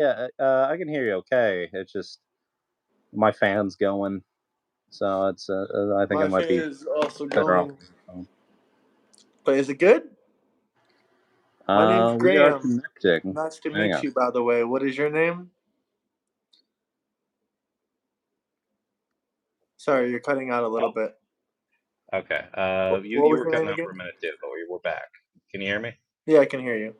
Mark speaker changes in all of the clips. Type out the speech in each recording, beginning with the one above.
Speaker 1: Yeah, I can hear you okay. It's just my fan's going, so I think it
Speaker 2: My
Speaker 1: might
Speaker 2: fan
Speaker 1: be
Speaker 2: is also
Speaker 1: better off
Speaker 2: going.
Speaker 1: on the phone.
Speaker 2: But is it good? My name's
Speaker 1: We are
Speaker 2: Graham.
Speaker 1: connecting.
Speaker 2: Nice to
Speaker 1: Hang
Speaker 2: meet
Speaker 1: on.
Speaker 2: you, by the way. What is your name? Sorry, you're cutting out a little
Speaker 1: Oh,
Speaker 2: bit.
Speaker 1: okay. You
Speaker 2: What
Speaker 1: you
Speaker 2: was
Speaker 1: were
Speaker 2: your name
Speaker 1: cutting out for a
Speaker 2: again?
Speaker 1: minute too, but we're back. Can you hear me?
Speaker 2: Yeah, I can hear you.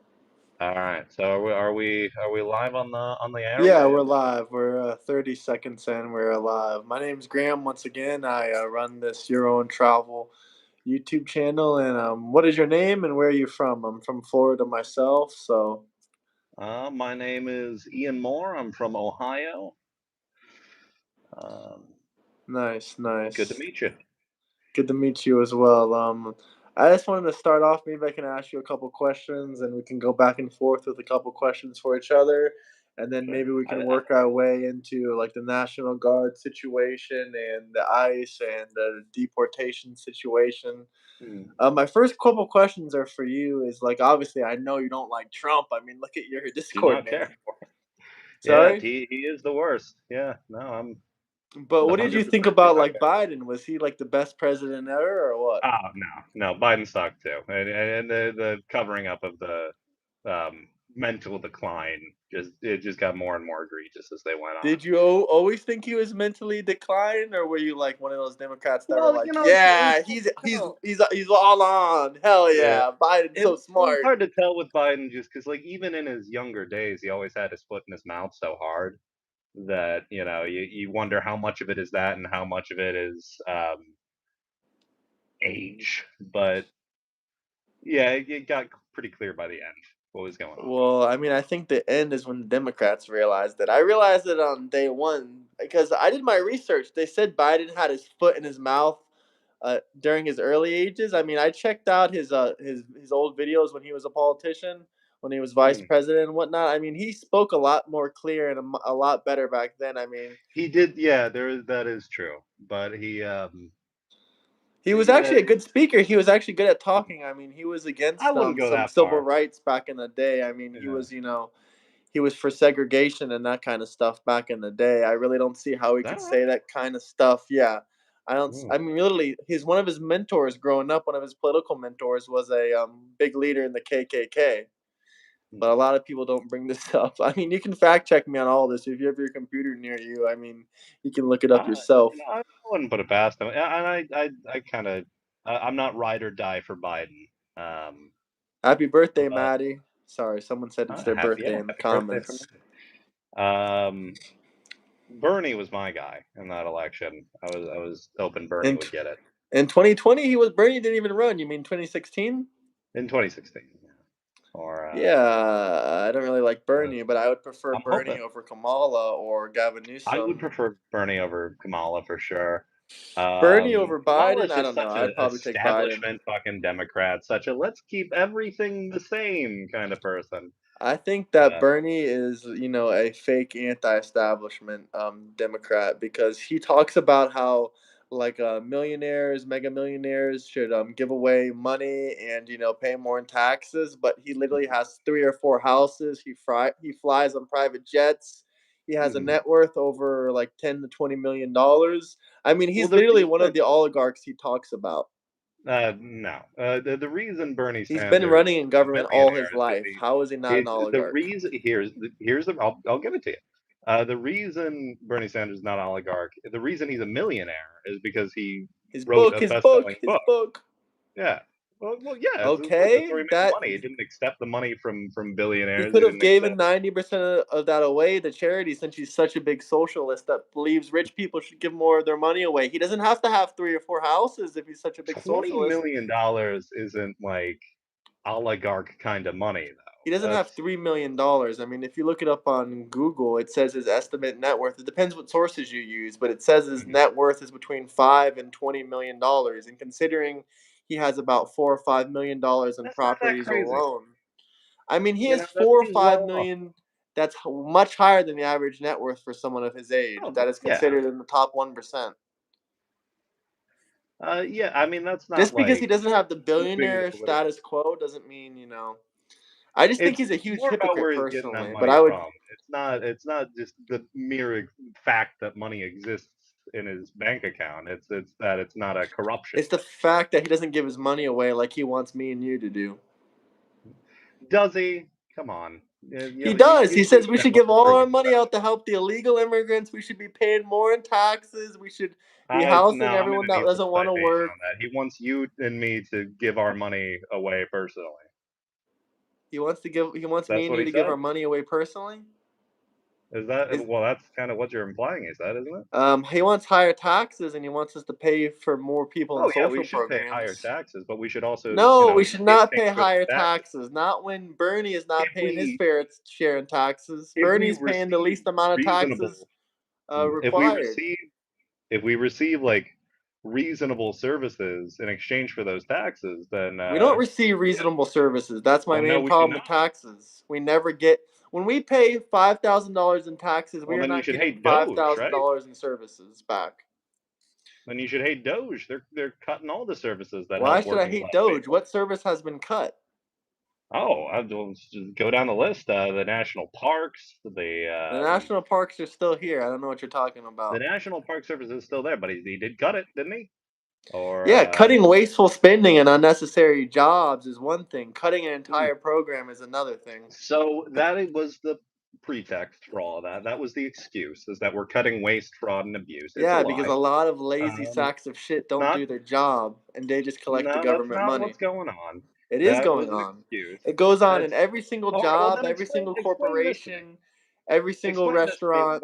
Speaker 1: All right. So are we live on the
Speaker 2: Yeah, we're
Speaker 1: airwaves?
Speaker 2: live. We're 30 seconds in. We're live. My name's Graham. Once again, I run this Euro and Travel YouTube channel. And what is your name and where are you from? I'm from Florida myself. So
Speaker 1: My name is Ian Moore. I'm from Ohio. Um,
Speaker 2: nice,
Speaker 1: Good to
Speaker 2: nice.
Speaker 1: meet you.
Speaker 2: Good to meet you as well. I just wanted to start off. Maybe I can ask you a couple questions, and we can go back and forth with a couple questions for each other, and then
Speaker 1: Sure.
Speaker 2: maybe we can work our way into like the National Guard situation and the ICE and the deportation situation.
Speaker 1: Hmm.
Speaker 2: My first couple questions are for you. Is like obviously I know you don't like Trump. I mean, look at your
Speaker 1: Do
Speaker 2: Discord
Speaker 1: not
Speaker 2: name.
Speaker 1: care. Yeah,
Speaker 2: Sorry.
Speaker 1: he is the worst. Yeah, no, I'm
Speaker 2: But what did you think
Speaker 1: 100% do
Speaker 2: about
Speaker 1: not
Speaker 2: like
Speaker 1: care.
Speaker 2: Biden? Was he like the best president ever, or what?
Speaker 1: Oh no, Biden sucked too, and the covering up of the mental decline just got more and more egregious as they went on.
Speaker 2: Did you always think he was mentally declined, or were you like one of those Democrats that were
Speaker 1: Well,
Speaker 2: like,
Speaker 1: it's
Speaker 2: "Yeah,
Speaker 1: you know,
Speaker 2: he's all on, hell
Speaker 1: yeah,
Speaker 2: yeah, Biden's so
Speaker 1: it was
Speaker 2: smart."
Speaker 1: hard to tell with Biden just because like even in his younger days, he always had his foot in his mouth so hard that you wonder how much of it is that and how much of it is age. But yeah, it got pretty clear by the end what was going on.
Speaker 2: Well, I mean, I think the end is when the Democrats realized it. I realized it on day one because I did my research. They said Biden had his foot in his mouth during his early ages. I mean, I checked out his old videos when he was a politician, when he was vice
Speaker 1: Hmm.
Speaker 2: president and whatnot. I mean, he spoke a lot more clear and a lot better back then. I mean,
Speaker 1: He did, yeah. That is true, but
Speaker 2: he was
Speaker 1: yeah,
Speaker 2: actually a good speaker. He was actually good at talking. I mean, he was
Speaker 1: I
Speaker 2: against
Speaker 1: wouldn't go
Speaker 2: some
Speaker 1: that
Speaker 2: civil
Speaker 1: far.
Speaker 2: rights back in the day. I mean, he
Speaker 1: Yeah,
Speaker 2: was, he was for segregation and that kind of stuff back in the day. I really don't see how he
Speaker 1: that
Speaker 2: could
Speaker 1: right?
Speaker 2: say that kind of stuff. Yeah. I don't
Speaker 1: Hmm.
Speaker 2: I mean literally his one of his mentors growing up, one of his political mentors was a big leader in the KKK.
Speaker 1: Hmm.
Speaker 2: But a lot of people don't bring this up. I mean, you can fact check me on all this if you have your computer near you. I mean, you can look it up
Speaker 1: I,
Speaker 2: yourself.
Speaker 1: I wouldn't put it past him. And I kind of, I'm not ride or die for Biden. Um,
Speaker 2: Happy birthday,
Speaker 1: but
Speaker 2: Maddie. Sorry, someone said it's their birthday in the
Speaker 1: happy birthday for
Speaker 2: comments.
Speaker 1: me. Um, Bernie was my guy in that election. I was hoping Bernie
Speaker 2: In
Speaker 1: would get it
Speaker 2: in 2020, he was Bernie didn't even run. You mean 2016?
Speaker 1: in 2016. Yeah. Or
Speaker 2: Yeah, I don't really like
Speaker 1: uh,
Speaker 2: Bernie, but I would prefer
Speaker 1: I'm
Speaker 2: Bernie
Speaker 1: hoping.
Speaker 2: over Kamala or Gavin
Speaker 1: I would
Speaker 2: Newsom.
Speaker 1: prefer Bernie over Kamala for sure.
Speaker 2: Bernie over Biden?
Speaker 1: Kamala's
Speaker 2: I
Speaker 1: just
Speaker 2: don't know.
Speaker 1: such a
Speaker 2: I'd probably take Biden.
Speaker 1: establishment fucking Democrat, such a let's keep everything the same kind of person.
Speaker 2: I think that
Speaker 1: Uh,
Speaker 2: Bernie is, a fake anti-establishment Democrat because he talks about how like millionaires, mega millionaires should give away money and pay more in taxes, but he literally has 3 or 4 houses. He flies on private jets. He has a
Speaker 1: mhm.
Speaker 2: net worth over like $10 to $20 million. I mean,
Speaker 1: Well,
Speaker 2: he's
Speaker 1: the
Speaker 2: literally one of
Speaker 1: reason,
Speaker 2: the oligarchs he talks about.
Speaker 1: no, the reason Bernie
Speaker 2: He's been
Speaker 1: Sanders
Speaker 2: running in
Speaker 1: is a
Speaker 2: government all
Speaker 1: millionaire
Speaker 2: his
Speaker 1: is because
Speaker 2: life. How is he not an
Speaker 1: the
Speaker 2: oligarch?
Speaker 1: reason here's the I'll give it to you. The reason Bernie Sanders is not an oligarch, the reason he's a millionaire is because he
Speaker 2: His
Speaker 1: wrote
Speaker 2: book,
Speaker 1: a
Speaker 2: his book,
Speaker 1: best-selling
Speaker 2: his
Speaker 1: book.
Speaker 2: book.
Speaker 1: Yeah. Well, yeah. Of course, that's
Speaker 2: Okay,
Speaker 1: where he made the
Speaker 2: that
Speaker 1: money. He didn't accept the money from
Speaker 2: he
Speaker 1: billionaires.
Speaker 2: could
Speaker 1: He
Speaker 2: have
Speaker 1: didn't
Speaker 2: given
Speaker 1: accept.
Speaker 2: 90% of that away to charity since he's such a big socialist that believes rich people should give more of their money away. He doesn't have to have 3 or 4 houses if he's such a big
Speaker 1: $20
Speaker 2: socialist.
Speaker 1: million isn't like oligarch kind of money
Speaker 2: He
Speaker 1: though.
Speaker 2: doesn't have
Speaker 1: That's
Speaker 2: $3 million. I mean, if you look it up on Google, it says his estimate net worth. It depends what sources you use, but it says his
Speaker 1: mhm.
Speaker 2: net worth is between $5 and $20 million. And considering he has about $4 or $5 million in
Speaker 1: That's not that
Speaker 2: properties
Speaker 1: crazy.
Speaker 2: alone, I mean, he has
Speaker 1: That
Speaker 2: four or
Speaker 1: seems
Speaker 2: five
Speaker 1: well off.
Speaker 2: million. That's much higher than the average net worth for someone of his age.
Speaker 1: Oh
Speaker 2: That is
Speaker 1: yeah,
Speaker 2: considered in the top 1%.
Speaker 1: yeah. I mean, that's not
Speaker 2: Just because he
Speaker 1: like
Speaker 2: doesn't have the
Speaker 1: too big of
Speaker 2: billionaire
Speaker 1: a political.
Speaker 2: status quo doesn't mean I just think
Speaker 1: It's
Speaker 2: he's a
Speaker 1: it's
Speaker 2: huge
Speaker 1: more about
Speaker 2: hypocrite
Speaker 1: where he's getting that
Speaker 2: personally, but
Speaker 1: money
Speaker 2: I would
Speaker 1: from. It's not just the mere fact that money exists in his bank account. It's that it's not a corruption.
Speaker 2: it's the fact that he doesn't give his money away like he wants me and you to do.
Speaker 1: Does he? Come on.
Speaker 2: He
Speaker 1: You
Speaker 2: does. He
Speaker 1: you
Speaker 2: says we
Speaker 1: gotta
Speaker 2: should
Speaker 1: look
Speaker 2: give
Speaker 1: to
Speaker 2: all
Speaker 1: prove
Speaker 2: our
Speaker 1: it.
Speaker 2: money out to help the illegal immigrants. We should be paying more in taxes. We should be
Speaker 1: I
Speaker 2: housing
Speaker 1: no, I'm
Speaker 2: everyone
Speaker 1: gonna
Speaker 2: that
Speaker 1: need some
Speaker 2: doesn't want to
Speaker 1: citation
Speaker 2: work.
Speaker 1: on that. He wants you and me to give our money away personally.
Speaker 2: He wants me
Speaker 1: That's
Speaker 2: and
Speaker 1: what
Speaker 2: you
Speaker 1: he
Speaker 2: to give our
Speaker 1: said?
Speaker 2: money away personally.
Speaker 1: Is that
Speaker 2: Is
Speaker 1: well, that's kind of what you're implying, is that, isn't it?
Speaker 2: He wants higher taxes and he wants us to pay for more people in
Speaker 1: Oh, yeah, we
Speaker 2: social
Speaker 1: should pay higher
Speaker 2: programs.
Speaker 1: taxes, but we should also,
Speaker 2: No, we should
Speaker 1: in
Speaker 2: not
Speaker 1: exchange
Speaker 2: pay
Speaker 1: for those
Speaker 2: higher
Speaker 1: taxes,
Speaker 2: taxes. Not when Bernie is not
Speaker 1: if
Speaker 2: paying his
Speaker 1: we
Speaker 2: fair share in taxes.
Speaker 1: if we
Speaker 2: Bernie's paying the
Speaker 1: receive
Speaker 2: least amount of taxes
Speaker 1: reasonable if we
Speaker 2: required.
Speaker 1: receive if we receive, like, reasonable services in exchange for those taxes, then,
Speaker 2: We don't receive
Speaker 1: yeah.
Speaker 2: reasonable services. That's my
Speaker 1: Well, no,
Speaker 2: main
Speaker 1: we should
Speaker 2: problem
Speaker 1: not.
Speaker 2: with taxes. We never get when we pay $5,000 in taxes, we
Speaker 1: Well,
Speaker 2: are
Speaker 1: then you
Speaker 2: not
Speaker 1: should
Speaker 2: getting
Speaker 1: hate Doge, right?
Speaker 2: $5,000 in services back.
Speaker 1: Then you should hate Doge. They're cutting all the services that
Speaker 2: Why
Speaker 1: help
Speaker 2: should I
Speaker 1: working
Speaker 2: hate
Speaker 1: class
Speaker 2: Doge?
Speaker 1: people.
Speaker 2: What service has been cut?
Speaker 1: Oh, I'll just go down the list. The national parks,
Speaker 2: The national parks are still here. I don't know what you're talking
Speaker 1: the
Speaker 2: about.
Speaker 1: national park service is still there, but he did cut it, didn't he? Or
Speaker 2: Yeah, cutting wasteful spending and unnecessary jobs is one thing. Cutting an
Speaker 1: hmm.
Speaker 2: entire program is another thing.
Speaker 1: So was the pretext for all of that. That was the excuse, is that we're cutting waste, fraud, and abuse. It's a
Speaker 2: Yeah, because
Speaker 1: lie.
Speaker 2: a lot of lazy
Speaker 1: Um,
Speaker 2: sacks of shit
Speaker 1: it's
Speaker 2: don't
Speaker 1: not.
Speaker 2: do their job and they just collect the
Speaker 1: No, that's
Speaker 2: government
Speaker 1: not
Speaker 2: money.
Speaker 1: what's going on.
Speaker 2: It is
Speaker 1: That
Speaker 2: going
Speaker 1: was an
Speaker 2: on.
Speaker 1: excuse.
Speaker 2: It goes on in
Speaker 1: That's
Speaker 2: every single
Speaker 1: all right. Well,
Speaker 2: job,
Speaker 1: then
Speaker 2: every single
Speaker 1: explain this to me.
Speaker 2: corporation, every single
Speaker 1: Explain this to me.
Speaker 2: restaurant.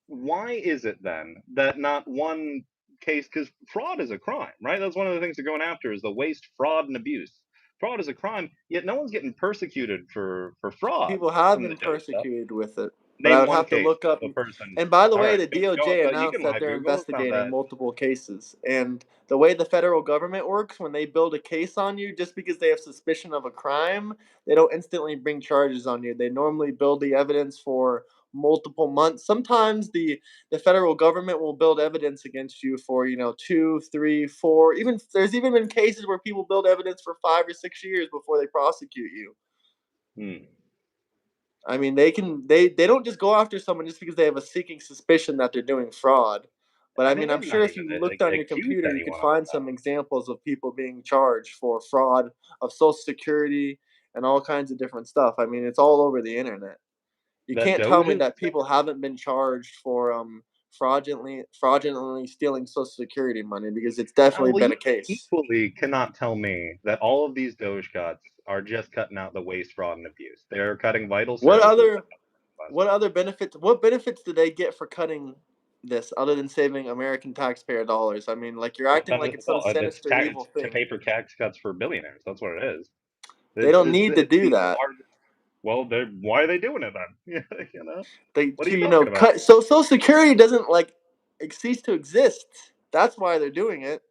Speaker 1: Why is it then that not one case, because fraud is a crime, right? That's one of the things they're going after, is the waste, fraud, and abuse. Fraud is a crime, yet no one's getting persecuted for fraud
Speaker 2: People have
Speaker 1: from the
Speaker 2: been
Speaker 1: Doge stuff.
Speaker 2: persecuted with it, but I
Speaker 1: Name
Speaker 2: would
Speaker 1: one
Speaker 2: have to
Speaker 1: case
Speaker 2: look up.
Speaker 1: of a person.
Speaker 2: And by the
Speaker 1: All
Speaker 2: way,
Speaker 1: right,
Speaker 2: the DOJ
Speaker 1: you
Speaker 2: announced
Speaker 1: can
Speaker 2: that
Speaker 1: live
Speaker 2: they're
Speaker 1: Google. It's not
Speaker 2: investigating
Speaker 1: that.
Speaker 2: multiple cases. And the way the federal government works, when they build a case on you, just because they have suspicion of a crime, they don't instantly bring charges on you. They normally build the evidence for multiple months. Sometimes the federal government will build evidence against you for 2, 3, 4. Even there's even been cases where people build evidence for 5 or 6 years before they prosecute you.
Speaker 1: Hmm.
Speaker 2: I mean, they don't just go after someone just because they have a seeking suspicion that they're doing fraud. But I
Speaker 1: They
Speaker 2: mean, I'm
Speaker 1: have not
Speaker 2: sure if
Speaker 1: even
Speaker 2: you looked on your
Speaker 1: accused
Speaker 2: computer, you could
Speaker 1: anyone of
Speaker 2: find some examples of people being charged for fraud of Social Security and all kinds of different stuff. I mean, it's all over the internet. You
Speaker 1: that.
Speaker 2: can't tell
Speaker 1: Doge
Speaker 2: me
Speaker 1: is
Speaker 2: that
Speaker 1: doing
Speaker 2: people haven't been charged for fraudulently stealing Social Security money because it's definitely
Speaker 1: Well,
Speaker 2: been
Speaker 1: you
Speaker 2: a case.
Speaker 1: equally cannot tell me that all of these Doge cuts are just cutting out the waste, fraud, and abuse. They're cutting vital
Speaker 2: What
Speaker 1: services that
Speaker 2: other
Speaker 1: help us.
Speaker 2: What other benefits? What benefits do they get for cutting this other than saving American taxpayer dollars? I mean, like you're
Speaker 1: What
Speaker 2: acting like
Speaker 1: benefits?
Speaker 2: it's some
Speaker 1: Well,
Speaker 2: sinister evil
Speaker 1: it's to
Speaker 2: thing.
Speaker 1: pay for tax cuts for billionaires. That's what it is.
Speaker 2: They don't need to
Speaker 1: It's
Speaker 2: do
Speaker 1: the
Speaker 2: that.
Speaker 1: largest. Well, why are they doing it then?
Speaker 2: They
Speaker 1: What are
Speaker 2: to
Speaker 1: you talking about?
Speaker 2: cut so Social Security doesn't cease to exist. That's why they're doing it.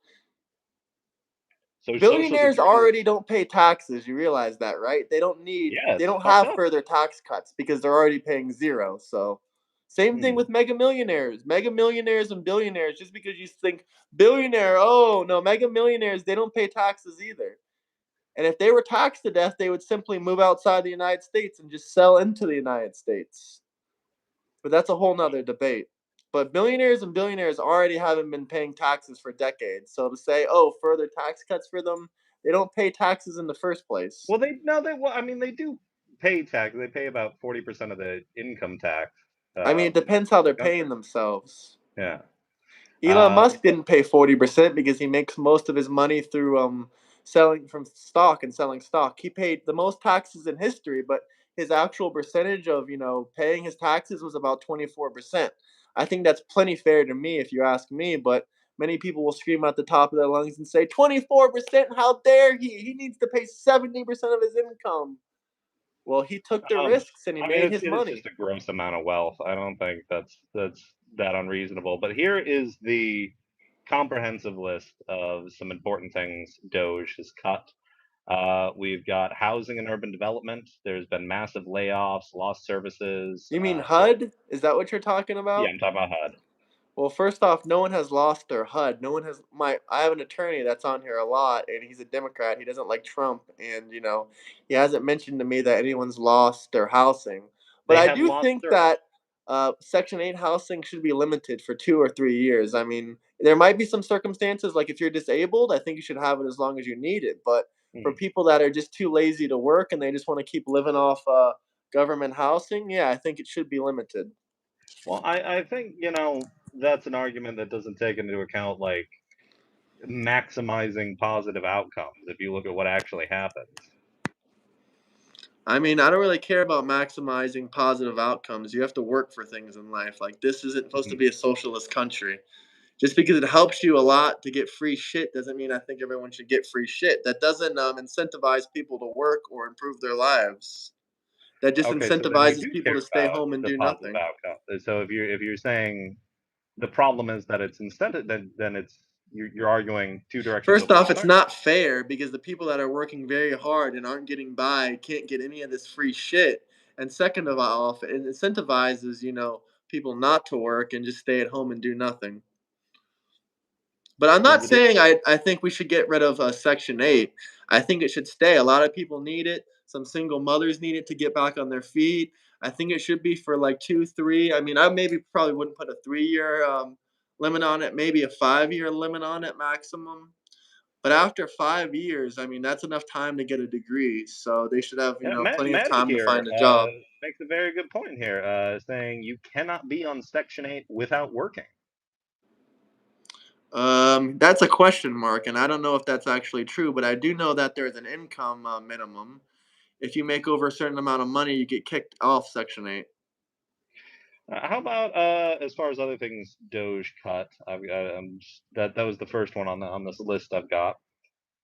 Speaker 1: So Social
Speaker 2: Billionaires
Speaker 1: Security,
Speaker 2: already don't pay taxes. You realize that, right?
Speaker 1: yeah,
Speaker 2: They
Speaker 1: it's
Speaker 2: don't
Speaker 1: fucked
Speaker 2: have
Speaker 1: up.
Speaker 2: further tax cuts because they're already paying zero. So, same thing
Speaker 1: Hmm.
Speaker 2: with mega millionaires and billionaires. Just because you think billionaire, oh no, mega millionaires, they don't pay taxes either. And if they were taxed to death, they would simply move outside the United States and just sell into the United States. But that's a whole nother debate. But millionaires and billionaires already haven't been paying taxes for decades. So to say, oh, further tax cuts for them, they don't pay taxes in the first place.
Speaker 1: Well, they no, they well, I mean, they do pay tax. They pay about 40% of the income tax
Speaker 2: I mean, it
Speaker 1: in
Speaker 2: depends how
Speaker 1: the
Speaker 2: they're
Speaker 1: country.
Speaker 2: paying themselves.
Speaker 1: Yeah.
Speaker 2: Elon Musk
Speaker 1: So
Speaker 2: didn't pay 40% because he makes most of his money through selling from stock and selling stock. He paid the most taxes in history, but his actual percentage of, paying his taxes was about 24%. I think that's plenty fair to me if you ask me, but many people will scream at the top of their lungs and say 24%, how dare he? He needs to pay 70% of his income. Well, he took the
Speaker 1: Um,
Speaker 2: risks and he
Speaker 1: I mean,
Speaker 2: made his
Speaker 1: it's
Speaker 2: money.
Speaker 1: just a gross amount of wealth. I don't think that's that unreasonable. But here is the comprehensive list of some important things Doge has cut. We've got housing and urban development. There's been massive layoffs, lost services.
Speaker 2: You mean
Speaker 1: So
Speaker 2: HUD? Is that what you're talking
Speaker 1: yeah,
Speaker 2: about?
Speaker 1: I'm talking about HUD.
Speaker 2: Well, first off, no one has lost their HUD. No one has my I have an attorney that's on here a lot, and he's a Democrat. He doesn't like Trump, and he hasn't mentioned to me that anyone's lost their housing. But
Speaker 1: They
Speaker 2: I
Speaker 1: have
Speaker 2: do
Speaker 1: lost
Speaker 2: think
Speaker 1: their
Speaker 2: that Section 8 housing should be limited for 2 or 3 years. I mean, there might be some circumstances like if you're disabled, I think you should have it as long as you need it. But for
Speaker 1: Mhm.
Speaker 2: people that are just too lazy to work and they just want to keep living off government housing, yeah, I think it should be limited.
Speaker 1: Well, I think, that's an argument that doesn't take into account, like, maximizing positive outcomes if you look at what actually happens.
Speaker 2: I mean, I don't really care about maximizing positive outcomes. You have to work for things in life. Like, this isn't supposed to
Speaker 1: Mhm.
Speaker 2: be a socialist country. Just because it helps you a lot to get free shit doesn't mean I think everyone should get free shit. That doesn't incentivize people to work or improve their lives. That just
Speaker 1: Okay, so then you
Speaker 2: incentivizes
Speaker 1: do
Speaker 2: people
Speaker 1: care
Speaker 2: to stay
Speaker 1: about
Speaker 2: home and
Speaker 1: the
Speaker 2: do
Speaker 1: positive
Speaker 2: nothing.
Speaker 1: outcome. So if you're saying the problem is that it's incentive, then you're arguing two directions
Speaker 2: First
Speaker 1: open
Speaker 2: off, it's
Speaker 1: spectrum.
Speaker 2: not fair because the people that are working very hard and aren't getting by can't get any of this free shit. And second of all, it incentivizes, people not to work and just stay at home and do nothing. But I'm
Speaker 1: Well,
Speaker 2: not saying I think we should get rid of Section 8. I think it should stay. A lot of people need it. Some single mothers need it to get back on their feet. I think it should be for like 2, 3. I mean, I maybe probably wouldn't put a 3-year limit on it, maybe a 5-year limit on it maximum. But after 5 years, I mean, that's enough time to get a degree. So they should have,
Speaker 1: yeah,
Speaker 2: plenty of
Speaker 1: Maddie
Speaker 2: time to
Speaker 1: here
Speaker 2: find a job.
Speaker 1: makes a very good point here, saying you cannot be on Section 8 without working.
Speaker 2: That's a question mark, and I don't know if that's actually true, but I do know that there's an income minimum. If you make over a certain amount of money, you get kicked off Section 8.
Speaker 1: How about as far as other things Doge cut? That was the first one on this list I've got.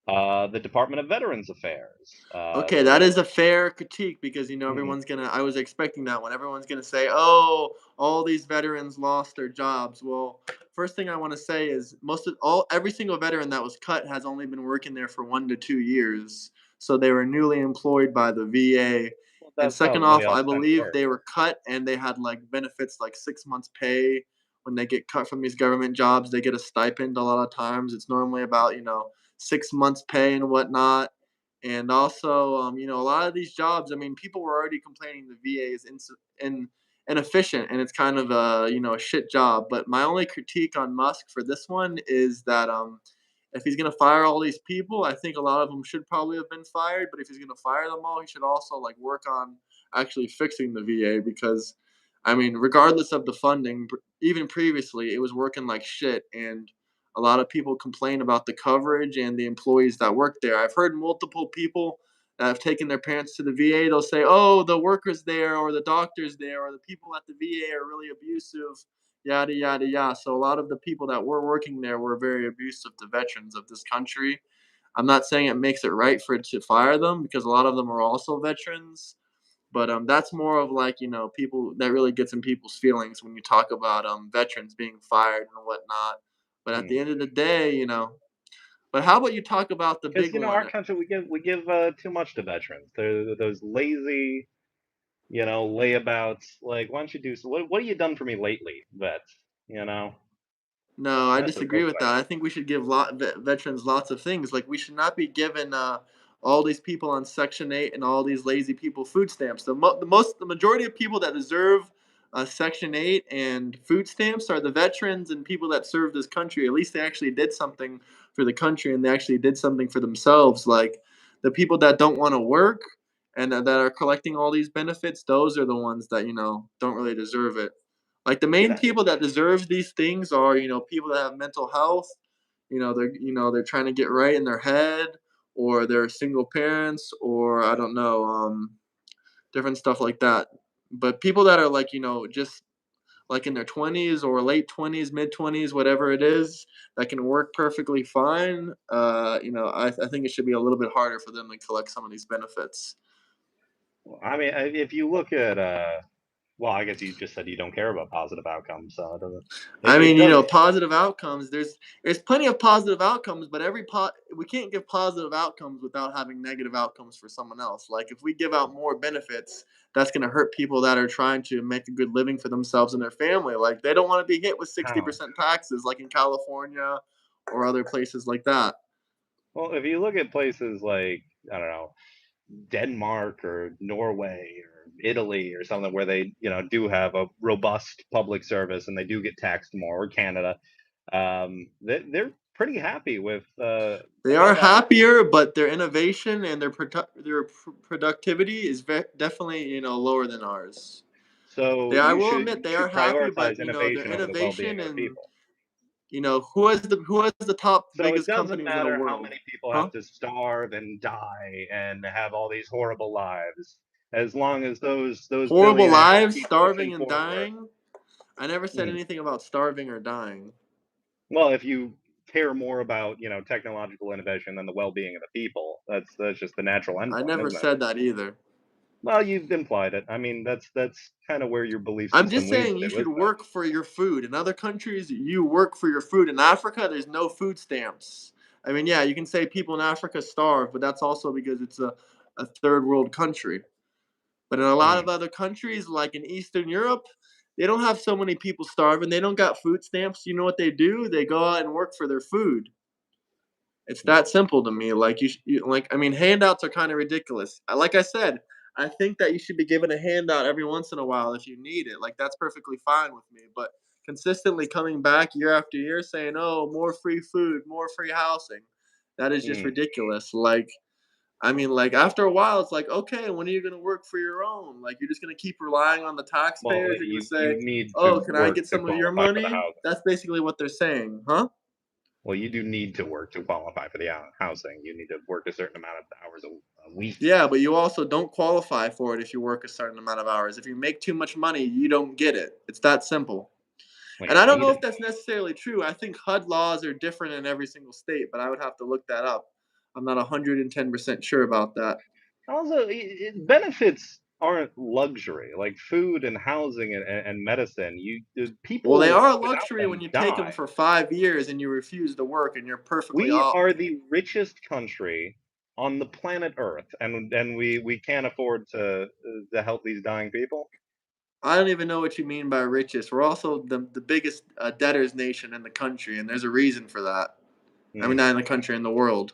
Speaker 1: The Department of Veterans Affairs.
Speaker 2: Okay,
Speaker 1: The
Speaker 2: that is a fair critique because
Speaker 1: Mhm.
Speaker 2: everyone's gonna. I was expecting that one. Everyone's gonna say, "Oh, all these veterans lost their jobs." Well, first thing I want to say is every single veteran that was cut has only been working there for 1 to 2 years, so they were newly employed by the VA.
Speaker 1: Well,
Speaker 2: And
Speaker 1: that's how
Speaker 2: second
Speaker 1: the
Speaker 2: off, I
Speaker 1: layoffs tend to
Speaker 2: believe
Speaker 1: work.
Speaker 2: they were cut and they had like benefits like 6 months pay when they get cut from these government jobs. They get a stipend a lot of times. It's normally about 6 months pay and whatnot. And also, a lot of these jobs, I mean, people were already complaining the VA is inefficient and it's kind of a shit job. But my only critique on Musk for this one is that if he's gonna fire all these people, I think a lot of them should probably have been fired. But if he's gonna fire them all, he should also like work on actually fixing the VA because, I mean, regardless of the funding, even previously, it was working like shit and a lot of people complain about the coverage and the employees that work there. I've heard multiple people that have taken their parents to the VA. They'll say, "Oh, the workers there, or the doctors there, or the people at the VA are really abusive." Yada yada yada. So a lot of the people that were working there were very abusive to veterans of this country. I'm not saying it makes it right for it to fire them because a lot of them are also veterans. But that's more of like people that really gets in people's feelings when you talk about veterans being fired and whatnot. But at the end of the day, But how about you talk about the
Speaker 1: Because
Speaker 2: big
Speaker 1: our
Speaker 2: one?
Speaker 1: country we give too much to veterans. They're those lazy, layabouts. Like, why don't you do so? What have you done for me lately, vets? You know,
Speaker 2: No, I
Speaker 1: that's what
Speaker 2: disagree
Speaker 1: that's
Speaker 2: with
Speaker 1: what I
Speaker 2: that. I
Speaker 1: need.
Speaker 2: think we should give veterans lots of things. Like we should not be giving all these people on Section 8 and all these lazy people food stamps. The majority of people that deserve Section 8 and food stamps are the veterans and people that serve this country. At least they actually did something for the country and they actually did something for themselves. Like the people that don't want to work and that are collecting all these benefits, those are the ones that don't really deserve it. Like the
Speaker 1: You
Speaker 2: main
Speaker 1: know,
Speaker 2: people that deserves these things are, people that have mental health. They're trying to get right in their head, or they're single parents, or I don't know, different stuff like that. But people that are like, just like in their 20s or late 20s, mid 20s, whatever it is, that can work perfectly fine. I think it should be a little bit harder for them to collect some of these benefits.
Speaker 1: I mean, if you look at Well, I guess you just said you don't care about positive outcomes, so
Speaker 2: I
Speaker 1: it
Speaker 2: mean,
Speaker 1: doesn't.
Speaker 2: positive outcomes. There's plenty of positive outcomes, but we can't give positive outcomes without having negative outcomes for someone else. Like if we give out more benefits, that's going to hurt people that are trying to make a good living for themselves and their family. Like they don't want to be hit with
Speaker 1: How?
Speaker 2: 60% taxes, like in California or other places like that.
Speaker 1: Well, if you look at places like, I don't know, Denmark or Norway or Italy or something where they, do have a robust public service and they do get taxed more, or Canada, they're pretty happy with
Speaker 2: They
Speaker 1: how
Speaker 2: are
Speaker 1: that works.
Speaker 2: happier, but their innovation and productivity is definitely lower than ours.
Speaker 1: So
Speaker 2: I
Speaker 1: you
Speaker 2: will
Speaker 1: should
Speaker 2: admit
Speaker 1: you
Speaker 2: they are
Speaker 1: should
Speaker 2: happy,
Speaker 1: prioritize
Speaker 2: but their
Speaker 1: innovation over the
Speaker 2: innovation
Speaker 1: well-being of the
Speaker 2: and
Speaker 1: people.
Speaker 2: who has the top
Speaker 1: So it
Speaker 2: biggest
Speaker 1: doesn't
Speaker 2: companies in the
Speaker 1: matter how
Speaker 2: world?
Speaker 1: many people
Speaker 2: Huh?
Speaker 1: have to starve and die and have all these horrible lives, as long as those
Speaker 2: Horrible
Speaker 1: billionaires
Speaker 2: lives,
Speaker 1: keep pushing
Speaker 2: starving and
Speaker 1: forward.
Speaker 2: dying. I never said
Speaker 1: Mm.
Speaker 2: anything about starving or dying.
Speaker 1: Well, if you care more about technological innovation than the well-being of the people, that's just the natural
Speaker 2: I
Speaker 1: endpoint,
Speaker 2: never
Speaker 1: isn't it?
Speaker 2: said that either.
Speaker 1: Well, you've implied it. I mean, that's kind of where your belief
Speaker 2: I'm just
Speaker 1: system leads
Speaker 2: saying
Speaker 1: to,
Speaker 2: you
Speaker 1: isn't
Speaker 2: should
Speaker 1: it?
Speaker 2: work for your food. In other countries, you work for your food. In Africa, there's no food stamps. I mean, yeah, you can say people in Africa starve, but that's also because it's a third world country. But in a lot of
Speaker 1: Mm,
Speaker 2: other countries, like in Eastern Europe, they don't have so many people starving. They don't got food stamps. You know what they do? They go out and work for their food. It's
Speaker 1: mm.
Speaker 2: that simple to me. Like like I mean, handouts are kind of ridiculous. Like I said, I think that you should be given a handout every once in a while if you need it. Like that's perfectly fine with me. But consistently coming back year after year saying, "Oh, more free food, more free housing," that is just
Speaker 1: Mm.
Speaker 2: ridiculous. Like I mean, like after a while, it's like, okay, when are you gonna work for your own? Like you're just gonna keep relying on the
Speaker 1: Well,
Speaker 2: taxpayers. You're gonna
Speaker 1: you
Speaker 2: say,
Speaker 1: need
Speaker 2: "Oh,
Speaker 1: to
Speaker 2: can I
Speaker 1: work
Speaker 2: get
Speaker 1: to
Speaker 2: some of your
Speaker 1: qualify for the
Speaker 2: money?"
Speaker 1: housing.
Speaker 2: That's basically what they're saying, huh?
Speaker 1: Well, you do need to work to qualify for the housing. You need to work a certain amount of hours a week.
Speaker 2: Yeah, but you also don't qualify for it if you work a certain amount of hours. If you make too much money, you don't get it. It's that simple.
Speaker 1: Well,
Speaker 2: And
Speaker 1: you
Speaker 2: I don't
Speaker 1: need
Speaker 2: know
Speaker 1: it.
Speaker 2: if that's necessarily true. I think HUD laws are different in every single state, but I would have to look that up. I'm not 110% sure about that.
Speaker 1: Also, benefits aren't luxury. Like food and housing and medicine,
Speaker 2: Well, they
Speaker 1: people
Speaker 2: are a
Speaker 1: without
Speaker 2: luxury when
Speaker 1: them
Speaker 2: you take them
Speaker 1: die.
Speaker 2: for 5 years and you refuse to work and you're perfectly
Speaker 1: We
Speaker 2: off.
Speaker 1: are the richest country on the planet Earth, and we can't afford to help these dying people.
Speaker 2: I don't even know what you mean by richest. We're also the biggest debtors nation in the country, and there's a reason for that. I mean,
Speaker 1: Hmm.
Speaker 2: not in the country, in the world.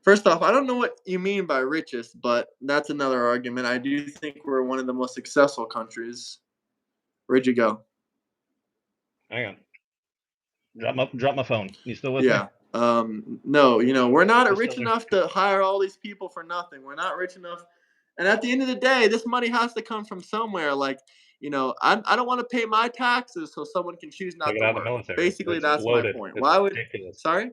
Speaker 2: First off, I don't know what you mean by richest, but that's another argument. I do think we're one of the most successful countries. Where'd you go?
Speaker 1: Hang on. Drop my phone. You still with me?
Speaker 2: Yeah. No, we're not
Speaker 1: You're still
Speaker 2: rich
Speaker 1: there.
Speaker 2: enough to hire all these people for nothing. We're not rich enough. And at the end of the day, this money has to come from somewhere. Like, I don't want to pay my taxes so someone can choose
Speaker 1: Take
Speaker 2: not
Speaker 1: it
Speaker 2: to
Speaker 1: out of the
Speaker 2: work.
Speaker 1: military.
Speaker 2: Basically,
Speaker 1: It's
Speaker 2: that's my
Speaker 1: bloated.
Speaker 2: point.
Speaker 1: It's
Speaker 2: Why would,
Speaker 1: ridiculous.
Speaker 2: sorry?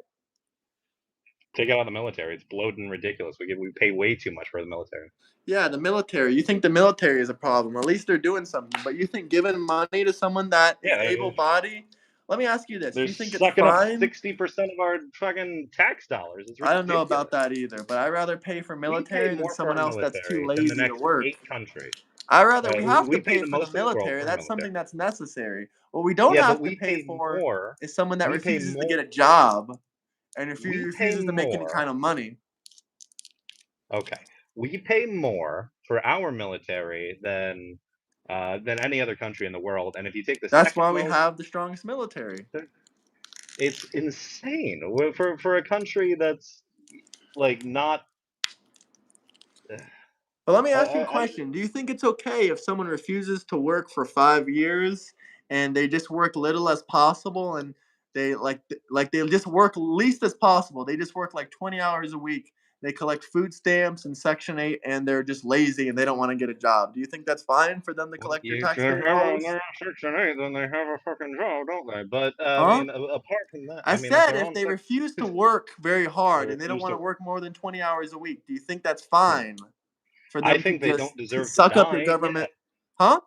Speaker 1: Take it out of the military. It's bloated and ridiculous. We pay way too much for the military.
Speaker 2: Yeah, the military. You think the military is a problem. At least they're doing something. But you think giving money to someone that is
Speaker 1: Yeah,
Speaker 2: able bodied, let me ask you this.
Speaker 1: they're
Speaker 2: You think it's
Speaker 1: sucking up
Speaker 2: fine?
Speaker 1: 60% of our fucking tax dollars. It's
Speaker 2: I don't know about
Speaker 1: ridiculous.
Speaker 2: that either, but I'd rather pay for
Speaker 1: We pay
Speaker 2: military than
Speaker 1: more for
Speaker 2: someone
Speaker 1: our
Speaker 2: else that's too
Speaker 1: military than the
Speaker 2: lazy to
Speaker 1: next
Speaker 2: work.
Speaker 1: eight countries.
Speaker 2: We
Speaker 1: We,
Speaker 2: have to
Speaker 1: we pay
Speaker 2: pay
Speaker 1: the
Speaker 2: for the
Speaker 1: most in the world
Speaker 2: military.
Speaker 1: for our
Speaker 2: That's
Speaker 1: military.
Speaker 2: something that's necessary. What we don't
Speaker 1: Yeah, but
Speaker 2: have to
Speaker 1: we
Speaker 2: pay
Speaker 1: pay
Speaker 2: for
Speaker 1: more.
Speaker 2: is someone that
Speaker 1: We pay
Speaker 2: refuses to
Speaker 1: more.
Speaker 2: get a job and if he
Speaker 1: We pay
Speaker 2: refuses to make any
Speaker 1: more.
Speaker 2: kind of money.
Speaker 1: Okay, we pay more for our military than any other country in the world. And if you take the
Speaker 2: That's
Speaker 1: second
Speaker 2: why we
Speaker 1: most,
Speaker 2: have the strongest military.
Speaker 1: it's insane for a country that's like not.
Speaker 2: But let me ask you a
Speaker 1: I
Speaker 2: question. Do you think it's okay if someone refuses to work for 5 years and they just work little as possible and they they just work least as possible? They just work like 20 hours a week. They collect food stamps and Section 8 and they're just lazy and they don't want to get a job. Do you think that's fine for them to
Speaker 1: Well,
Speaker 2: collect your
Speaker 1: if they're
Speaker 2: taxpayer dollars?
Speaker 1: on Section 8, then they have a fucking job, don't they? But I
Speaker 2: Huh?
Speaker 1: mean, apart from that,
Speaker 2: I
Speaker 1: I mean, if
Speaker 2: said
Speaker 1: they're
Speaker 2: if
Speaker 1: on
Speaker 2: they
Speaker 1: Section
Speaker 2: refuse to
Speaker 1: 60,
Speaker 2: work very
Speaker 1: they
Speaker 2: hard and they don't
Speaker 1: refuse
Speaker 2: want
Speaker 1: to
Speaker 2: to
Speaker 1: work.
Speaker 2: work more than 20 hours a week, do you think that's
Speaker 1: Hmm.
Speaker 2: fine for
Speaker 1: I
Speaker 2: them to
Speaker 1: think they
Speaker 2: just
Speaker 1: don't deserve to
Speaker 2: suck up your
Speaker 1: die. Yeah,
Speaker 2: government? Huh?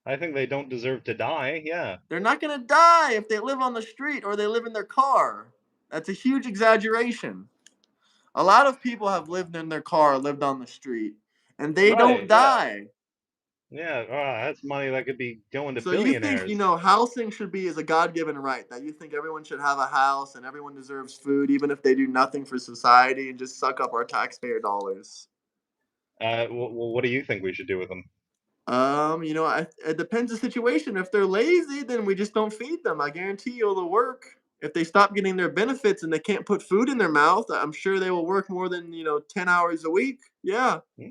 Speaker 1: I think they don't deserve to die. Yeah.
Speaker 2: They're not gonna die if they live on the street or they live in their car. That's a huge exaggeration. A lot of people have lived in their car, lived on the street, and they don't
Speaker 1: Right. Yeah.
Speaker 2: die.
Speaker 1: Yeah, that's money that could be going to
Speaker 2: So you think,
Speaker 1: billionaires.
Speaker 2: housing should be as a God-given right, that you think everyone should have a house and everyone deserves food even if they do nothing for society and just suck up our taxpayer dollars?
Speaker 1: What do you think we should do with them?
Speaker 2: It depends the situation. If they're lazy, then we just don't feed them. I guarantee you it'll work. If they stop getting their benefits and they can't put food in their mouth, I'm sure they will work more than, 10 hours a week. Yeah.
Speaker 1: Hmm?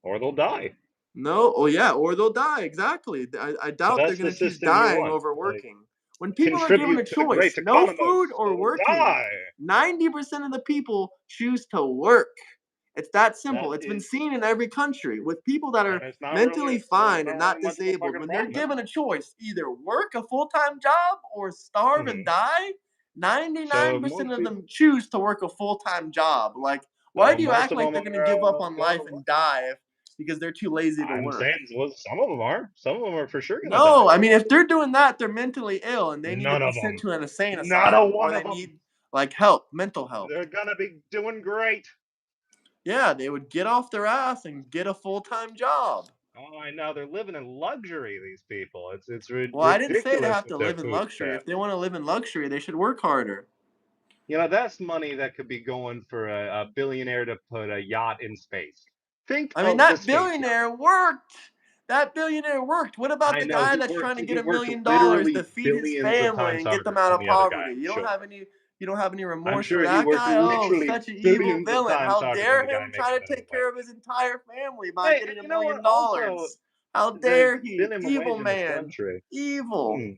Speaker 1: Or they'll die.
Speaker 2: No, oh yeah, or they'll die. Exactly. I
Speaker 1: So
Speaker 2: doubt they're
Speaker 1: that's
Speaker 2: going
Speaker 1: the
Speaker 2: to choose
Speaker 1: system you
Speaker 2: dying
Speaker 1: want.
Speaker 2: over
Speaker 1: Like,
Speaker 2: working. When people are given a
Speaker 1: contribute to the
Speaker 2: choice,
Speaker 1: great
Speaker 2: no food
Speaker 1: economos
Speaker 2: or
Speaker 1: or
Speaker 2: working,
Speaker 1: die.
Speaker 2: 90% of the people choose to work. It's that
Speaker 1: That
Speaker 2: simple. It's been
Speaker 1: is,
Speaker 2: seen in every country with people that
Speaker 1: and
Speaker 2: are
Speaker 1: it's not
Speaker 2: mentally
Speaker 1: really, there's
Speaker 2: fine and
Speaker 1: not
Speaker 2: not
Speaker 1: really much of a
Speaker 2: disabled.
Speaker 1: fucking
Speaker 2: When they're
Speaker 1: problem.
Speaker 2: given a choice, either work a full-time job or starve and
Speaker 1: Hmm.
Speaker 2: die,
Speaker 1: So
Speaker 2: 99%
Speaker 1: most
Speaker 2: of
Speaker 1: people,
Speaker 2: them choose to work a full-time job. Like, why
Speaker 1: so
Speaker 2: do you
Speaker 1: most
Speaker 2: act
Speaker 1: of
Speaker 2: like
Speaker 1: them
Speaker 2: they're going to
Speaker 1: are
Speaker 2: give up on
Speaker 1: going
Speaker 2: life
Speaker 1: to
Speaker 2: and
Speaker 1: work.
Speaker 2: die because they're too lazy to
Speaker 1: I'm
Speaker 2: work?
Speaker 1: saying, well, some of them are. Some of them are for sure gonna die.
Speaker 2: No, I mean, if they're doing that, they're mentally ill and they need to
Speaker 1: None
Speaker 2: be
Speaker 1: of
Speaker 2: sent
Speaker 1: them.
Speaker 2: to an insane
Speaker 1: Not a
Speaker 2: asylum or
Speaker 1: one
Speaker 2: they
Speaker 1: of them.
Speaker 2: need like help, mental help.
Speaker 1: They're gonna be doing great.
Speaker 2: Yeah, they would get off their ass and get a full-time job.
Speaker 1: Oh, I know they're living in luxury. These people. It's
Speaker 2: Well, I didn't say they
Speaker 1: ridiculous
Speaker 2: have
Speaker 1: with
Speaker 2: to
Speaker 1: their
Speaker 2: live in
Speaker 1: food
Speaker 2: luxury. If they
Speaker 1: stamps.
Speaker 2: want to live in luxury, they should work harder.
Speaker 1: That's money that could be going for a billionaire to put a yacht in space. Think
Speaker 2: I mean,
Speaker 1: of the
Speaker 2: that
Speaker 1: space yacht.
Speaker 2: billionaire worked. That billionaire worked. What about
Speaker 1: I
Speaker 2: the
Speaker 1: know
Speaker 2: guy
Speaker 1: he
Speaker 2: that's trying
Speaker 1: worked.
Speaker 2: to get
Speaker 1: He
Speaker 2: $1
Speaker 1: worked
Speaker 2: million to
Speaker 1: literally
Speaker 2: feed his
Speaker 1: billions of
Speaker 2: family
Speaker 1: times
Speaker 2: and get them
Speaker 1: harder
Speaker 2: out
Speaker 1: than
Speaker 2: of
Speaker 1: the other guy.
Speaker 2: poverty?
Speaker 1: I'm sure.
Speaker 2: You don't have any
Speaker 1: I'm
Speaker 2: remorse for
Speaker 1: sure he
Speaker 2: that
Speaker 1: worked
Speaker 2: guy? Oh,
Speaker 1: literally
Speaker 2: such an evil
Speaker 1: billions of
Speaker 2: villain.
Speaker 1: times
Speaker 2: How
Speaker 1: harder than
Speaker 2: dare
Speaker 1: the guy
Speaker 2: him try
Speaker 1: making
Speaker 2: to
Speaker 1: minimum
Speaker 2: take care of
Speaker 1: wage.
Speaker 2: his entire family by
Speaker 1: Hey,
Speaker 2: getting
Speaker 1: and
Speaker 2: a
Speaker 1: you know what?
Speaker 2: million
Speaker 1: Also,
Speaker 2: dollars? How
Speaker 1: the
Speaker 2: dare he?
Speaker 1: minimum
Speaker 2: Evil
Speaker 1: wage in this
Speaker 2: man.
Speaker 1: country.
Speaker 2: Evil.
Speaker 1: Hmm.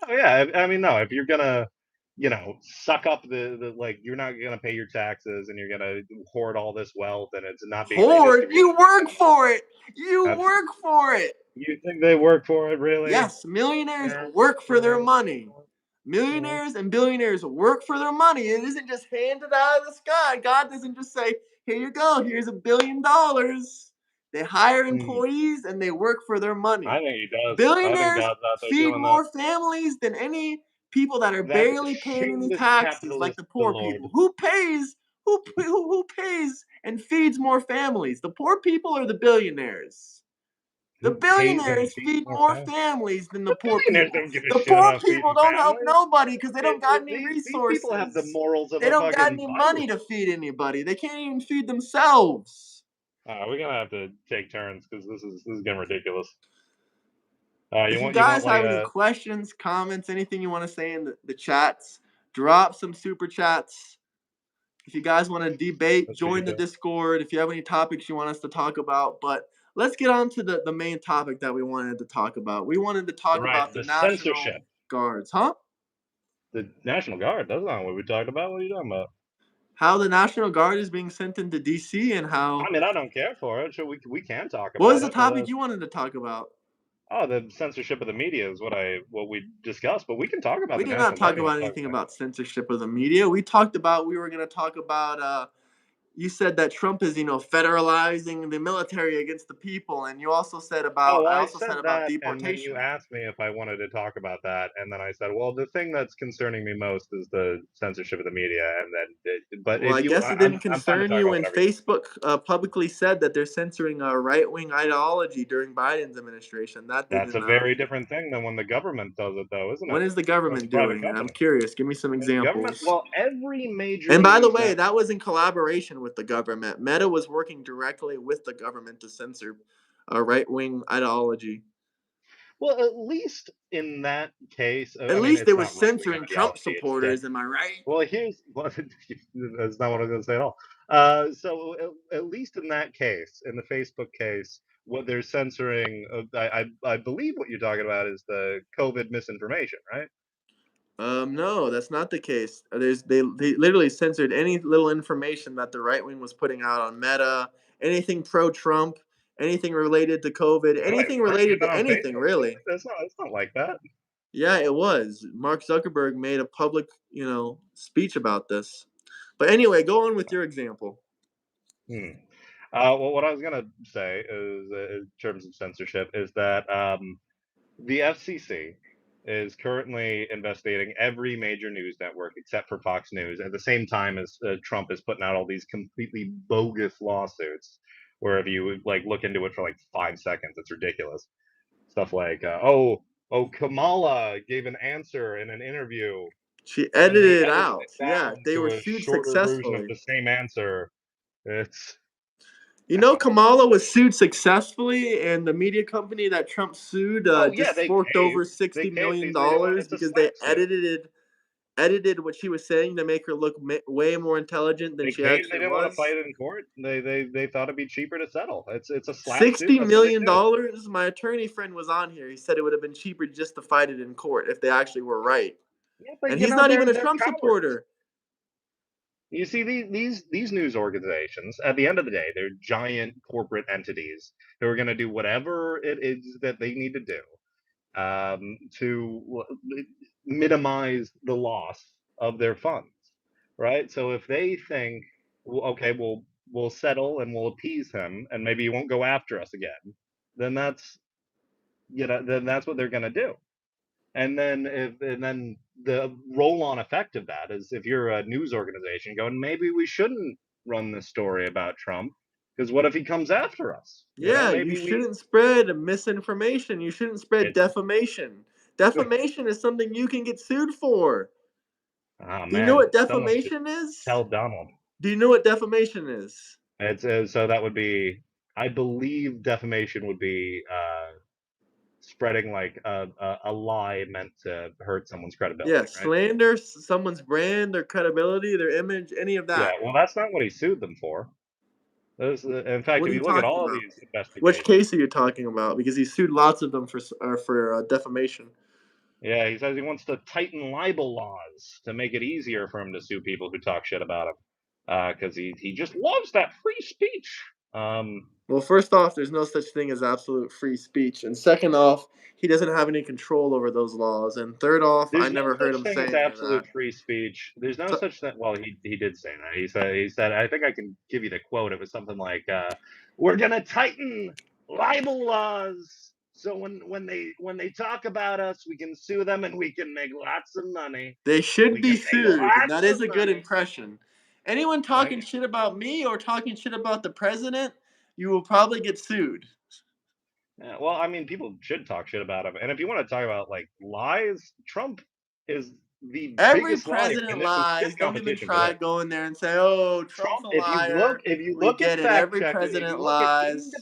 Speaker 1: Oh yeah, I mean, no. If you're gonna, suck up the like, you're not gonna pay your taxes, and you're gonna hoard all this wealth, and it's not being
Speaker 2: Hoard?
Speaker 1: redistributed
Speaker 2: You
Speaker 1: to the
Speaker 2: work
Speaker 1: country.
Speaker 2: for it. You
Speaker 1: That's
Speaker 2: work for it.
Speaker 1: You think they work for it, really?
Speaker 2: Yes, millionaires
Speaker 1: Yeah,
Speaker 2: work for their
Speaker 1: yeah,
Speaker 2: money.
Speaker 1: yeah.
Speaker 2: Millionaires and billionaires work for their money. It isn't just handed out of the sky. God doesn't just say, here you go, here's $1 billion. They hire
Speaker 1: Hmm.
Speaker 2: employees and they work for their money.
Speaker 1: I think he does. I think
Speaker 2: Billionaires
Speaker 1: God's out there
Speaker 2: feed
Speaker 1: doing that.
Speaker 2: more families than any people that are
Speaker 1: That's
Speaker 2: barely paying any
Speaker 1: shameless
Speaker 2: taxes, like
Speaker 1: capitalist
Speaker 2: the poor
Speaker 1: galore.
Speaker 2: people. Who pays and feeds more families? The poor people or the billionaires? The
Speaker 1: Who pays and
Speaker 2: billionaires
Speaker 1: feeds
Speaker 2: feed
Speaker 1: more
Speaker 2: more
Speaker 1: families?
Speaker 2: families than the
Speaker 1: The
Speaker 2: poor
Speaker 1: billionaires
Speaker 2: people.
Speaker 1: don't give a
Speaker 2: The
Speaker 1: shit
Speaker 2: poor
Speaker 1: about
Speaker 2: people
Speaker 1: feeding
Speaker 2: don't help
Speaker 1: families.
Speaker 2: nobody because they don't got any
Speaker 1: These people have the
Speaker 2: resources.
Speaker 1: morals of
Speaker 2: They
Speaker 1: a
Speaker 2: don't got
Speaker 1: fucking
Speaker 2: any money to
Speaker 1: virus.
Speaker 2: feed anybody. They can't even feed themselves.
Speaker 1: We're gonna have to take turns because this is getting ridiculous.
Speaker 2: If you
Speaker 1: You want
Speaker 2: guys
Speaker 1: like
Speaker 2: have any
Speaker 1: a
Speaker 2: questions, comments, anything you want to say in the chats, drop some super chats. If you guys want to debate,
Speaker 1: let's see
Speaker 2: join the
Speaker 1: here.
Speaker 2: Discord. If you have any topics you want us to talk about, but let's get on to the main topic that we wanted to talk about. We wanted to talk
Speaker 1: Right,
Speaker 2: about the
Speaker 1: the
Speaker 2: National
Speaker 1: censorship,
Speaker 2: Guards, huh?
Speaker 1: the National Guard. That's not what we talked about. What are you talking about?
Speaker 2: How the National Guard is being sent into DC and
Speaker 1: I
Speaker 2: how.
Speaker 1: mean, I don't care for it. So we can talk
Speaker 2: What is
Speaker 1: about
Speaker 2: the
Speaker 1: it.
Speaker 2: topic you wanted to talk about?
Speaker 1: The censorship of the media is what we discussed, but we can talk about
Speaker 2: We
Speaker 1: the
Speaker 2: did not
Speaker 1: National Guard.
Speaker 2: talk
Speaker 1: You want
Speaker 2: about
Speaker 1: to talk
Speaker 2: anything
Speaker 1: about?
Speaker 2: about censorship of the media. We were going to talk about you said that Trump is, federalizing the military against the people, and
Speaker 1: Oh,
Speaker 2: I
Speaker 1: I
Speaker 2: also said
Speaker 1: said
Speaker 2: about
Speaker 1: that, and then you
Speaker 2: deportation.
Speaker 1: asked me if I wanted to talk about that, and then I said, well, the thing that's concerning me most is the censorship of the media, and but
Speaker 2: Well,
Speaker 1: if
Speaker 2: I
Speaker 1: you,
Speaker 2: guess it didn't
Speaker 1: I'm fine to
Speaker 2: concern
Speaker 1: talk
Speaker 2: you
Speaker 1: about
Speaker 2: when
Speaker 1: whatever you want.
Speaker 2: Facebook publicly said that they're censoring right wing ideology during Biden's administration. That
Speaker 1: That's
Speaker 2: didn't.
Speaker 1: a very different thing than when the government does it, though, isn't
Speaker 2: When
Speaker 1: it?
Speaker 2: is the
Speaker 1: When it's a
Speaker 2: government
Speaker 1: private
Speaker 2: doing it? I'm
Speaker 1: company.
Speaker 2: curious. Give me some
Speaker 1: When the government,
Speaker 2: examples.
Speaker 1: well, every major
Speaker 2: And by the
Speaker 1: news
Speaker 2: way,
Speaker 1: network.
Speaker 2: that was in collaboration with the government. Meta was working directly with the government to censor right wing ideology.
Speaker 1: Well, at least in that case,
Speaker 2: At
Speaker 1: I mean,
Speaker 2: least they
Speaker 1: it's
Speaker 2: were
Speaker 1: not right wing
Speaker 2: censoring Trump
Speaker 1: ideology. It's that.
Speaker 2: supporters. Am I right?
Speaker 1: Well, here's well, that's not what I was going to say at all. So at least in that case, in the Facebook case, what they're censoring, I believe what you're talking about is the COVID misinformation, right?
Speaker 2: No, that's not the case. They literally censored any little information that the right wing was putting out on Meta, anything pro Trump, anything related to COVID,
Speaker 1: Wait,
Speaker 2: anything
Speaker 1: what?
Speaker 2: related
Speaker 1: Even
Speaker 2: to
Speaker 1: on
Speaker 2: anything
Speaker 1: Facebook too?
Speaker 2: really.
Speaker 1: That's not like that.
Speaker 2: Yeah, it was. Mark Zuckerberg made a public, speech about this. But anyway, go on with your example.
Speaker 1: Hmm. Well, what I was gonna say is, in terms of censorship, is that the FCC is currently investigating every major news network except for Fox News at the same time as Trump is putting out all these completely bogus lawsuits. where if you like look into it for like 5 seconds, it's ridiculous. Stuff like, oh, Kamala gave an answer in an interview,
Speaker 2: She
Speaker 1: and they
Speaker 2: edited it
Speaker 1: edited
Speaker 2: out.
Speaker 1: it
Speaker 2: Yeah,
Speaker 1: down
Speaker 2: they
Speaker 1: to
Speaker 2: were
Speaker 1: a
Speaker 2: sued
Speaker 1: shorter version of
Speaker 2: successfully.
Speaker 1: the same answer. It's
Speaker 2: You know, Kamala was sued successfully, and the media company that Trump sued
Speaker 1: oh yeah,
Speaker 2: just forked over
Speaker 1: they
Speaker 2: $60
Speaker 1: caved.
Speaker 2: million
Speaker 1: They want
Speaker 2: dollars
Speaker 1: it's a
Speaker 2: because they
Speaker 1: slap suit.
Speaker 2: edited what she was saying to make her look way more intelligent than
Speaker 1: They
Speaker 2: she
Speaker 1: caved. They
Speaker 2: actually
Speaker 1: didn't want to
Speaker 2: was.
Speaker 1: fight it in court. They thought it'd be cheaper to settle. It's a slap suit.
Speaker 2: $60
Speaker 1: That's what they
Speaker 2: million
Speaker 1: do.
Speaker 2: dollars. My attorney friend was on here. He said it would have been cheaper just to fight it in court if they actually were right.
Speaker 1: Yeah, but
Speaker 2: And
Speaker 1: you
Speaker 2: he's
Speaker 1: know
Speaker 2: not even a
Speaker 1: they're
Speaker 2: Trump
Speaker 1: cowards.
Speaker 2: supporter.
Speaker 1: You see, these news organizations, at the end of the day, they're giant corporate entities who are going to do whatever it is that they need to do to minimize the loss of their funds, right? So if they think, well, okay, we'll settle and we'll appease him, and maybe he won't go after us again, then then that's what they're going to do. And then the roll-on effect of that is if you're a news organization going, maybe we shouldn't run this story about Trump because what if he comes after us?
Speaker 2: Yeah, you
Speaker 1: Maybe we
Speaker 2: shouldn't spread misinformation. You shouldn't spread
Speaker 1: it's
Speaker 2: defamation. Defamation is something you can get sued for.
Speaker 1: oh
Speaker 2: Do you know
Speaker 1: man,
Speaker 2: what
Speaker 1: someone should
Speaker 2: defamation is?
Speaker 1: tell Donald.
Speaker 2: Do you know what defamation is?
Speaker 1: It's so that would be, I believe, defamation would be spreading like a lie meant to hurt someone's
Speaker 2: Yeah,
Speaker 1: credibility, right?
Speaker 2: slander someone's brand, their credibility, their image, any of
Speaker 1: Yeah,
Speaker 2: that.
Speaker 1: well, that's not what he sued them for. In fact,
Speaker 2: What are
Speaker 1: if
Speaker 2: you
Speaker 1: you look at
Speaker 2: talking
Speaker 1: all
Speaker 2: about?
Speaker 1: these
Speaker 2: Which
Speaker 1: investigations,
Speaker 2: case are you talking about? Because he sued lots of them for defamation.
Speaker 1: yeah, he says he wants to tighten libel laws to make it easier for him to sue people who talk shit about him, because he just loves that free speech. Um,
Speaker 2: Well, first off, there's no such thing as absolute free speech, and second off, he doesn't have any control over those laws. And third off, I
Speaker 1: there's no
Speaker 2: never heard
Speaker 1: such
Speaker 2: him
Speaker 1: thing
Speaker 2: say
Speaker 1: as
Speaker 2: any of that.
Speaker 1: absolute free speech. There's no
Speaker 2: So
Speaker 1: such thing. Well, he did say that. He said I think I can give you the quote. It was something like, "We're gonna tighten libel laws." So when they talk about us, we can sue them and we can make lots of money.
Speaker 2: they should
Speaker 1: We can
Speaker 2: be
Speaker 1: make
Speaker 2: sued.
Speaker 1: lots
Speaker 2: That
Speaker 1: of
Speaker 2: is a good
Speaker 1: money.
Speaker 2: impression. Anyone
Speaker 1: Thank
Speaker 2: talking
Speaker 1: you.
Speaker 2: shit about me or talking shit about the president, you will probably get sued.
Speaker 1: Yeah, well, I mean, people should talk shit about him. And if you want to talk about like lies, Trump is the
Speaker 2: Every
Speaker 1: biggest liar,
Speaker 2: president
Speaker 1: and there's some stiff
Speaker 2: lies. Don't even
Speaker 1: competition for
Speaker 2: try
Speaker 1: him.
Speaker 2: going there and say, "Oh, Trump's
Speaker 1: Trump,
Speaker 2: a liar."
Speaker 1: if you
Speaker 2: We
Speaker 1: look at
Speaker 2: get it.
Speaker 1: fact
Speaker 2: Every
Speaker 1: check,
Speaker 2: president lies.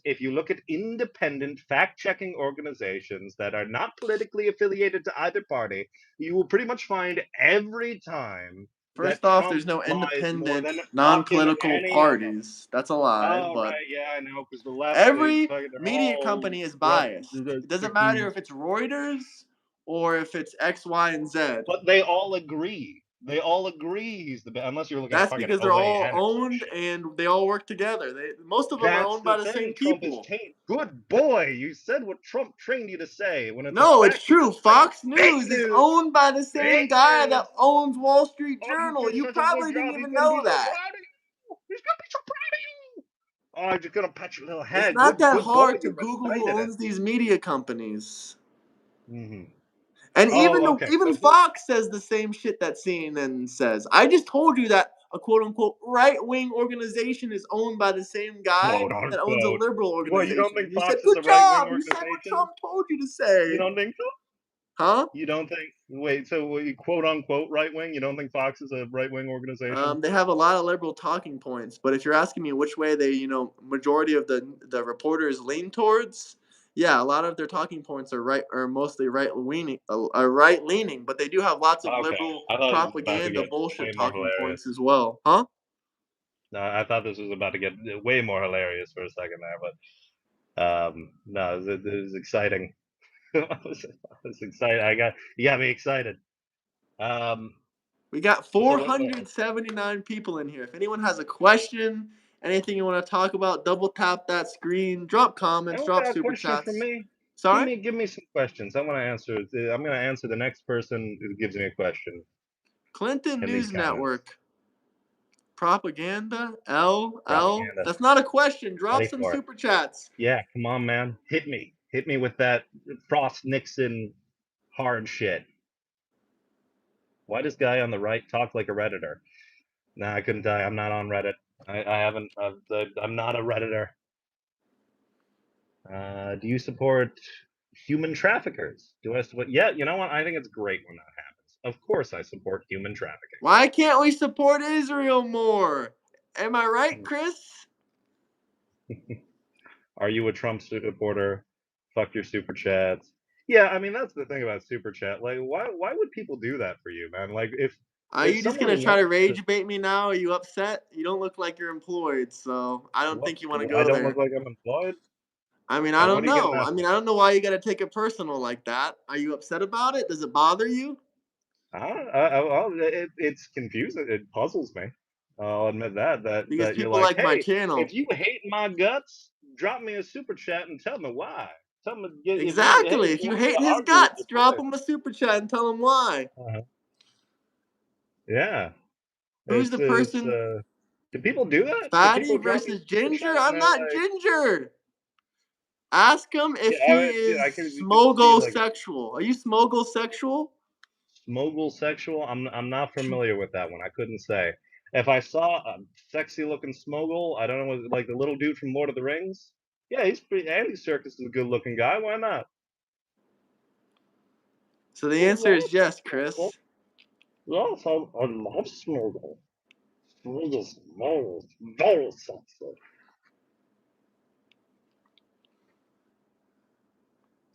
Speaker 1: if you look at independent fact checking organizations that are not politically affiliated to either party, you will pretty much find every time that
Speaker 2: First off,
Speaker 1: Trump
Speaker 2: there's no
Speaker 1: lies more
Speaker 2: independent,
Speaker 1: than fucking
Speaker 2: non-political
Speaker 1: any of them.
Speaker 2: parties. That's a lie.
Speaker 1: Oh
Speaker 2: But
Speaker 1: right, yeah, I know, because the left,
Speaker 2: every
Speaker 1: they're
Speaker 2: media
Speaker 1: all
Speaker 2: company is
Speaker 1: rub
Speaker 2: biased.
Speaker 1: the
Speaker 2: It doesn't matter
Speaker 1: sticky,
Speaker 2: if it's Reuters or if it's X, Y, and Z.
Speaker 1: but they all agree. They all agree he's the best, unless you're looking at
Speaker 2: That's
Speaker 1: fucking
Speaker 2: because they're all
Speaker 1: OAN or some
Speaker 2: owned
Speaker 1: shit.
Speaker 2: and they all work together. Most of them are
Speaker 1: That's
Speaker 2: owned
Speaker 1: the
Speaker 2: by the same
Speaker 1: thing. Trump is
Speaker 2: people.
Speaker 1: taint. Good boy. You said what Trump trained you to say. When it's a
Speaker 2: No, it's
Speaker 1: fact, you
Speaker 2: true.
Speaker 1: just say
Speaker 2: Fox
Speaker 1: fake
Speaker 2: News is
Speaker 1: news.
Speaker 2: owned by the same
Speaker 1: Fake
Speaker 2: guy that
Speaker 1: news.
Speaker 2: owns Wall Street
Speaker 1: Oh, you
Speaker 2: Journal.
Speaker 1: did
Speaker 2: You
Speaker 1: such a good
Speaker 2: probably didn't
Speaker 1: job. He's
Speaker 2: even
Speaker 1: gonna be
Speaker 2: know
Speaker 1: so
Speaker 2: that.
Speaker 1: proud of you. He's gonna be so proud of you. Oh, I'm just gonna pat your little
Speaker 2: It's
Speaker 1: head.
Speaker 2: not that
Speaker 1: Good boy.
Speaker 2: hard to
Speaker 1: You
Speaker 2: Google who
Speaker 1: recited it.
Speaker 2: owns these media companies.
Speaker 1: Hmm.
Speaker 2: And
Speaker 1: Oh, okay.
Speaker 2: even
Speaker 1: So who?
Speaker 2: Fox says the same shit that CNN says. I just told you that a quote unquote right wing organization is owned by the same guy
Speaker 1: Quote
Speaker 2: that owns a
Speaker 1: unquote.
Speaker 2: liberal
Speaker 1: Well, you don't
Speaker 2: organization.
Speaker 1: think
Speaker 2: And you said,
Speaker 1: Fox is
Speaker 2: "Good
Speaker 1: a right wing
Speaker 2: job. You said what
Speaker 1: organization?
Speaker 2: Trump told you to
Speaker 1: You
Speaker 2: say."
Speaker 1: don't think so?
Speaker 2: Huh?
Speaker 1: You don't think? Wait. So, quote unquote right wing? You don't think Fox is a right wing organization?
Speaker 2: They have a lot of liberal talking points, but if you're asking me which way they, majority of the reporters lean towards, yeah, a lot of their talking points are mostly right leaning, but they do have lots of
Speaker 1: Okay,
Speaker 2: liberal
Speaker 1: I thought it was about to
Speaker 2: propaganda
Speaker 1: get
Speaker 2: bullshit
Speaker 1: way more
Speaker 2: talking points
Speaker 1: hilarious.
Speaker 2: as well, huh?
Speaker 1: No, I thought this was about to get way more hilarious for a second there, but no, it was exciting. It was exciting. You got me excited. Um,
Speaker 2: We got
Speaker 1: so what?
Speaker 2: 479 people in here. If anyone has a question, anything you want to talk about, double tap that screen, drop comments,
Speaker 1: Anyone
Speaker 2: drop
Speaker 1: got a
Speaker 2: super
Speaker 1: question for
Speaker 2: chats.
Speaker 1: me?
Speaker 2: Sorry?
Speaker 1: Give me some questions. I want to answer. I'm going to answer the next person who gives me a question
Speaker 2: Clinton
Speaker 1: in these
Speaker 2: News
Speaker 1: comments.
Speaker 2: Network. Propaganda? L?
Speaker 1: Propaganda.
Speaker 2: That's not a question. Drop
Speaker 1: Ready
Speaker 2: some
Speaker 1: for it?
Speaker 2: super chats.
Speaker 1: Yeah, come on, man. Hit me. Hit me with that Frost Nixon hard shit. Why does guy on the right talk like a redditor? Nah, I couldn't tell you. I'm not on Reddit. I haven't. I'm not a redditor. Do you support human traffickers? Do I support? Yeah, you know what? I think it's great when that happens. Of course, I support human trafficking.
Speaker 2: Why can't we support Israel more? Am I right, Chris?
Speaker 1: Are you a Trump supporter? Fuck your super chats. Yeah, I mean that's the thing about super chat. Like, why would people do that for you, man? Like,
Speaker 2: Are
Speaker 1: if
Speaker 2: you just gonna
Speaker 1: someone
Speaker 2: try
Speaker 1: wants
Speaker 2: to
Speaker 1: to,
Speaker 2: rage bait me now? Are you upset? You don't look like you're employed, so I don't
Speaker 1: what?
Speaker 2: think you want to
Speaker 1: I
Speaker 2: go
Speaker 1: don't look
Speaker 2: there.
Speaker 1: like I'm employed.
Speaker 2: I mean, I
Speaker 1: What
Speaker 2: don't
Speaker 1: are you getting
Speaker 2: know.
Speaker 1: at
Speaker 2: I mean,
Speaker 1: there?
Speaker 2: I don't know why you gotta take it personal like that. Are you upset about it? Does it bother you?
Speaker 1: It's confusing. It puzzles me. I'll admit that
Speaker 2: Because
Speaker 1: you're
Speaker 2: people
Speaker 1: like,
Speaker 2: like my
Speaker 1: hey, if
Speaker 2: channel.
Speaker 1: you hate my guts, drop me a super chat and tell me why. Tell me if you
Speaker 2: Exactly.
Speaker 1: hate
Speaker 2: If you
Speaker 1: me to
Speaker 2: hate his
Speaker 1: argue with
Speaker 2: guts,
Speaker 1: you,
Speaker 2: drop
Speaker 1: please.
Speaker 2: him a super chat and tell him why.
Speaker 1: Uh-huh. Yeah,
Speaker 2: Who's the
Speaker 1: it's.
Speaker 2: person?
Speaker 1: Do people do that? Do
Speaker 2: Fatty
Speaker 1: people drop me a
Speaker 2: versus
Speaker 1: super
Speaker 2: Ginger?
Speaker 1: chat and
Speaker 2: I'm
Speaker 1: they're
Speaker 2: not
Speaker 1: like,
Speaker 2: Ginger. Ask him
Speaker 1: yeah,
Speaker 2: if he
Speaker 1: dude,
Speaker 2: is
Speaker 1: I could you could see like
Speaker 2: smogosexual. Are you smogosexual?
Speaker 1: smoggle sexual. I'm not familiar with that one. I couldn't say. If I saw a sexy looking smoggle, I don't know, was it like the little dude from Lord of the Rings? Yeah, he's pretty. Andy Serkis is a good looking guy. Why not?
Speaker 2: So the
Speaker 1: Oh,
Speaker 2: answer
Speaker 1: love
Speaker 2: is yes,
Speaker 1: smoggle.
Speaker 2: Chris.
Speaker 1: Yes, I love smoggle. Smoggle is very sexy.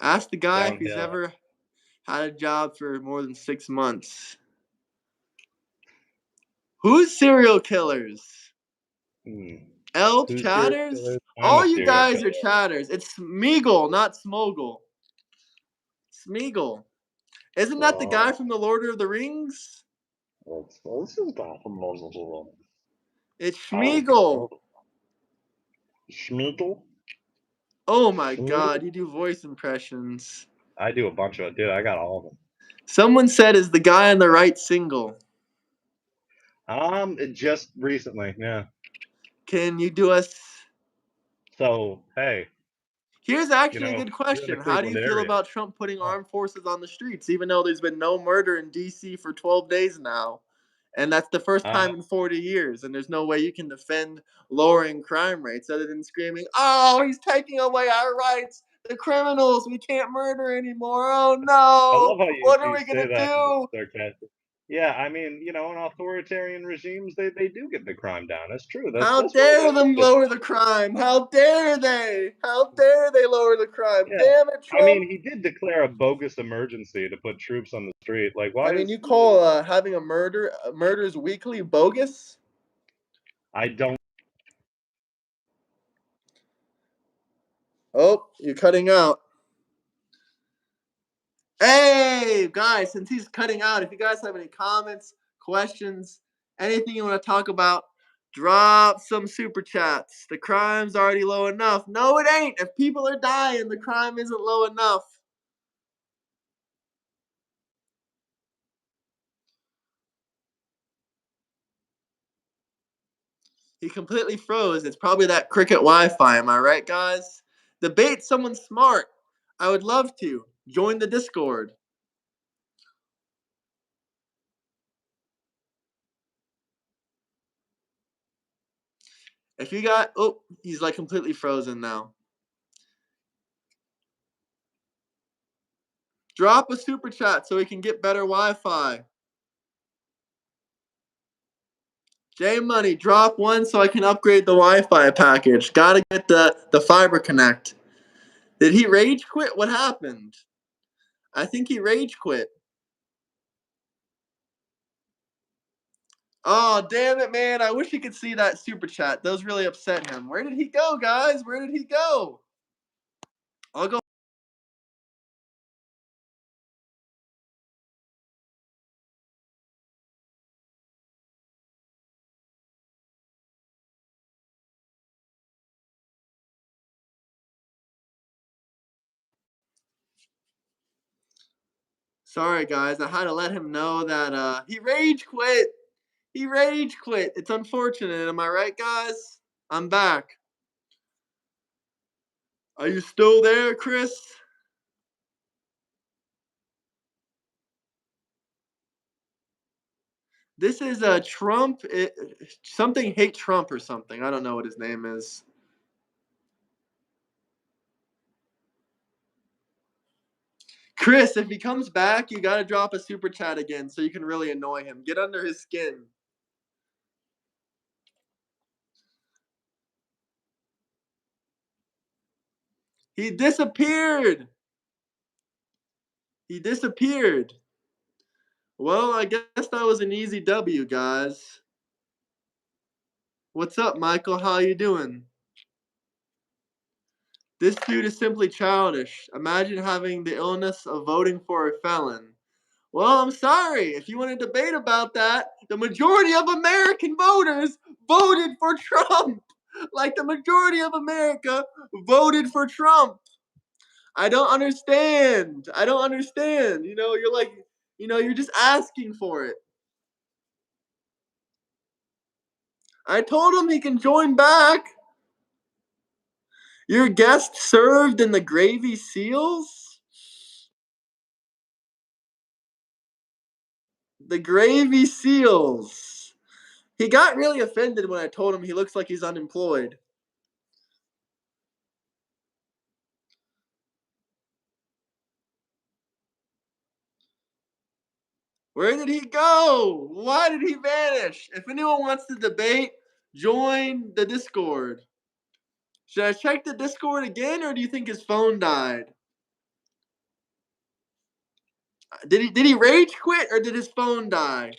Speaker 2: Ask the guy if he's
Speaker 1: Downhill.
Speaker 2: ever had a job for more than 6 months. Who's serial killers?
Speaker 1: Hmm.
Speaker 2: Elk
Speaker 1: Who's serial
Speaker 2: chatters?
Speaker 1: killer? I'm a
Speaker 2: All you
Speaker 1: serial
Speaker 2: guys are
Speaker 1: killer.
Speaker 2: chatters. It's Smeagol, not Smoggle. Smeagol. Isn't that the guy
Speaker 1: Oh,
Speaker 2: from the Lord of the Rings?
Speaker 1: this is bad for most of the
Speaker 2: It's
Speaker 1: Oh,
Speaker 2: Schmeagol.
Speaker 1: Schmeagol?
Speaker 2: Oh my god,
Speaker 1: Schmeagol?
Speaker 2: you do voice impressions.
Speaker 1: I do a bunch of it, dude. I got all of them.
Speaker 2: Someone said, is the guy on the right single?
Speaker 1: Just recently, yeah.
Speaker 2: Can you do us?
Speaker 1: So, hey,
Speaker 2: Here's
Speaker 1: you
Speaker 2: actually a
Speaker 1: know,
Speaker 2: good
Speaker 1: you're in the
Speaker 2: question. How do
Speaker 1: Cleveland
Speaker 2: you feel
Speaker 1: area.
Speaker 2: about Trump putting
Speaker 1: Oh,
Speaker 2: armed forces on the streets, even though there's been no murder in D.C. for 12 days now? And that's the first
Speaker 1: uh,
Speaker 2: time in 40 years. And there's no way you can defend lowering crime rates other than screaming, oh, he's taking away our rights. The criminals, we can't murder anymore. Oh
Speaker 1: I
Speaker 2: no,
Speaker 1: love how
Speaker 2: what are
Speaker 1: you
Speaker 2: we going
Speaker 1: say
Speaker 2: to
Speaker 1: that
Speaker 2: do?
Speaker 1: sarcastic. Yeah, I mean, in authoritarian regimes, they do get the crime down. That's true.
Speaker 2: How
Speaker 1: That's one
Speaker 2: dare
Speaker 1: way to
Speaker 2: them
Speaker 1: look at
Speaker 2: lower the crime? How dare they? How dare they lower the crime?
Speaker 1: it. Yeah.
Speaker 2: Damn it,
Speaker 1: I
Speaker 2: Trump.
Speaker 1: mean, he did declare a bogus emergency to put troops on the street. Like,
Speaker 2: I
Speaker 1: why
Speaker 2: mean,
Speaker 1: is
Speaker 2: you call having a murders weekly bogus?
Speaker 1: I don't.
Speaker 2: Oh, you're cutting out. Hey, guys, since he's cutting out, if you guys have any comments, questions, anything you want to talk about, drop some super chats. The crime's already low enough. No, it ain't. If people are dying, the crime isn't low enough. He completely froze. It's probably that cricket Wi-Fi. Am I right, guys? Debate someone smart. I would love to. Join the Discord. If you got, oh, he's like completely frozen now. Drop a super chat so we can get better Wi-Fi. J Money, drop one so I can upgrade the Wi-Fi package. Gotta get the fiber connect. Did he rage quit? What happened? I think he rage quit. Oh, damn it, man. I wish he could see that super chat. Those really upset him. Where did he go, guys? Where did he go? I'll go. Sorry, guys. I had to let him know that he rage quit. He rage quit. It's unfortunate. Am I right, guys? I'm back. Are you still there, Chris? This is a Trump. Something hate Trump or something. I don't know what his name is. Chris, if he comes back, you gotta drop a super chat again so you can really annoy him. Get under his skin. He disappeared. He disappeared. Well, I guess that was an easy W, guys. What's up, Michael? How you doing? This dude is simply childish. Imagine having the illness of voting for a felon. Well, I'm sorry. If you want to debate about that, the majority of American voters voted for Trump. Like the majority of America voted for Trump. I don't understand. I don't understand. You're like, you're just asking for it. I told him he can join back. Your guest served in the gravy seals? The gravy seals. He got really offended when I told him he looks like he's unemployed. Where did he go? Why did he vanish? If anyone wants to debate, join the Discord. Should I check the Discord again, or do you think his phone died? Did he rage quit, or did his phone die?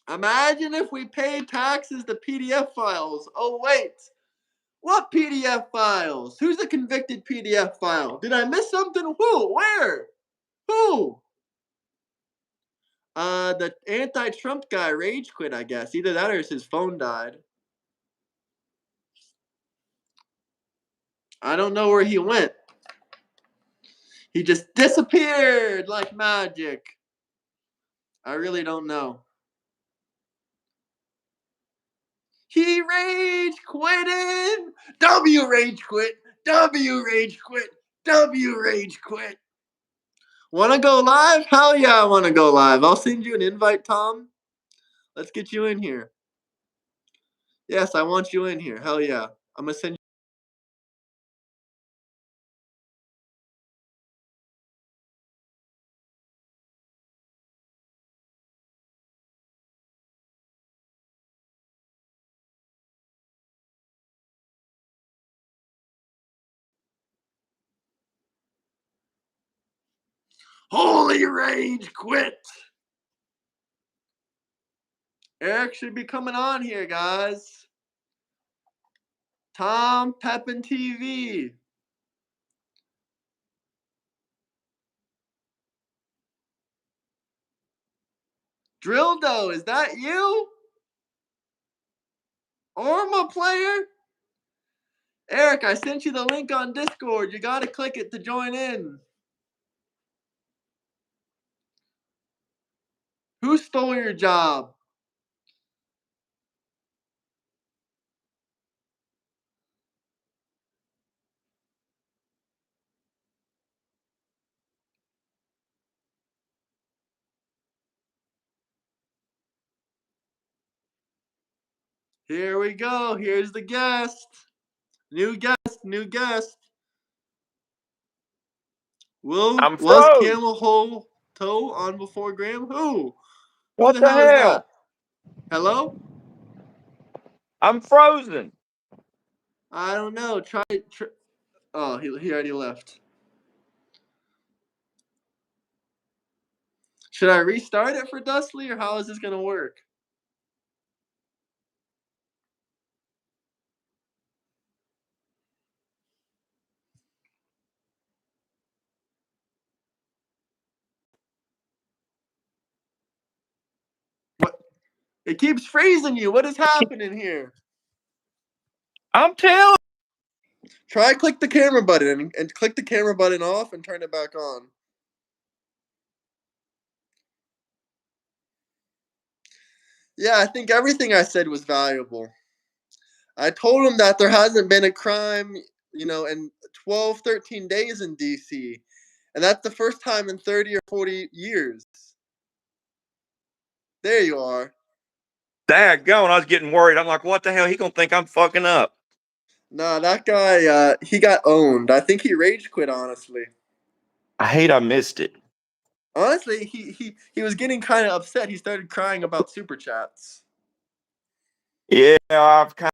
Speaker 2: Imagine if we paid taxes to PDF files. Oh wait, what PDF files? Who's a convicted PDF file? Did I miss something? Who? Where? Who? The anti-Trump guy rage quit, I guess. Either that or his phone died. I don't know where he went. He just disappeared like magic. I really don't know. He rage quitted. W rage quit. W rage quit. W rage quit. Want to go live? Hell yeah, I want to go live. I'll send you an invite, Tom. Let's get you in here. Yes, I want you in here. Hell yeah. I'm going to send you. Holy rage quit. Eric should be coming on here, guys. Tom Pepin TV. Drildo, is that you? Orma player? Eric, I sent you the link on Discord. You gotta click it to join in. Who stole your job? Here we go. Here's the guest. New guest, new guest.
Speaker 3: I'm
Speaker 2: Was
Speaker 3: froze.
Speaker 2: Camel Hole Toe on before Graham? Who? Who
Speaker 3: What
Speaker 2: the
Speaker 3: the
Speaker 2: hell is
Speaker 3: hell?
Speaker 2: that? Hello?
Speaker 3: I'm frozen.
Speaker 2: I don't know. Oh, he already left. Should I restart it for Dustley, or how is this gonna work? What? It keeps freezing you. What is happening here?
Speaker 3: I'm telling.
Speaker 2: Try click the camera button and click the camera button off and turn it back on. Yeah, I think everything I said was valuable. I told him that there hasn't been a crime, in 12, 13 days in DC. And that's the first time in 30 or 40 years. There you are.
Speaker 3: Daggone, I was getting worried. I'm like, what the hell? He gonna think I'm fucking up.
Speaker 2: Nah, that guy, he got owned. I think he rage quit, honestly.
Speaker 3: I hate I missed it.
Speaker 2: Honestly, he was getting kind of upset. He started crying about super chats.
Speaker 3: Yeah, I've kind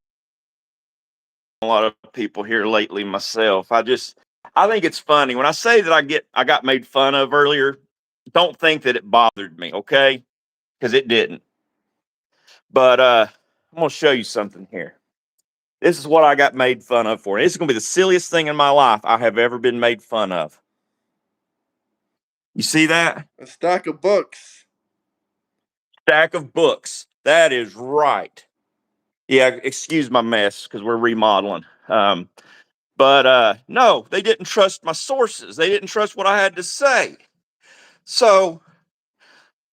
Speaker 3: of a lot of people here lately myself. I think it's funny when I say that I got made fun of earlier. Don't think that it bothered me, okay? Because it didn't. But I'm gonna show you something here. This is what I got made fun of for. This is gonna be the silliest thing in my life I have ever been made fun of. You see that?
Speaker 2: A stack of books.
Speaker 3: Stack of books. That is right. Yeah, excuse my mess because we're remodeling. But no, they didn't trust my sources. They didn't trust what I had to say. So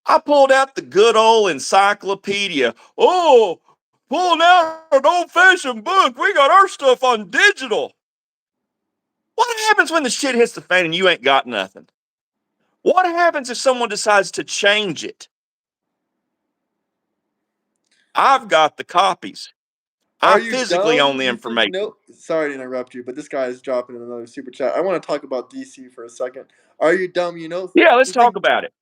Speaker 3: I pulled out the good old encyclopedia. Oh, pulling out an old-fashioned book. We got our stuff on digital. What happens when the shit hits the fan and you ain't got nothing? What happens if someone decides to change it? I've got the copies. I
Speaker 2: Are you
Speaker 3: physically
Speaker 2: dumb?
Speaker 3: own the
Speaker 2: You think
Speaker 3: information.
Speaker 2: Sorry to interrupt you, but this guy is dropping another super chat. I want to talk about DC for a second. Are you dumb?
Speaker 3: Yeah, let's
Speaker 2: You
Speaker 3: talk
Speaker 2: think
Speaker 3: about it.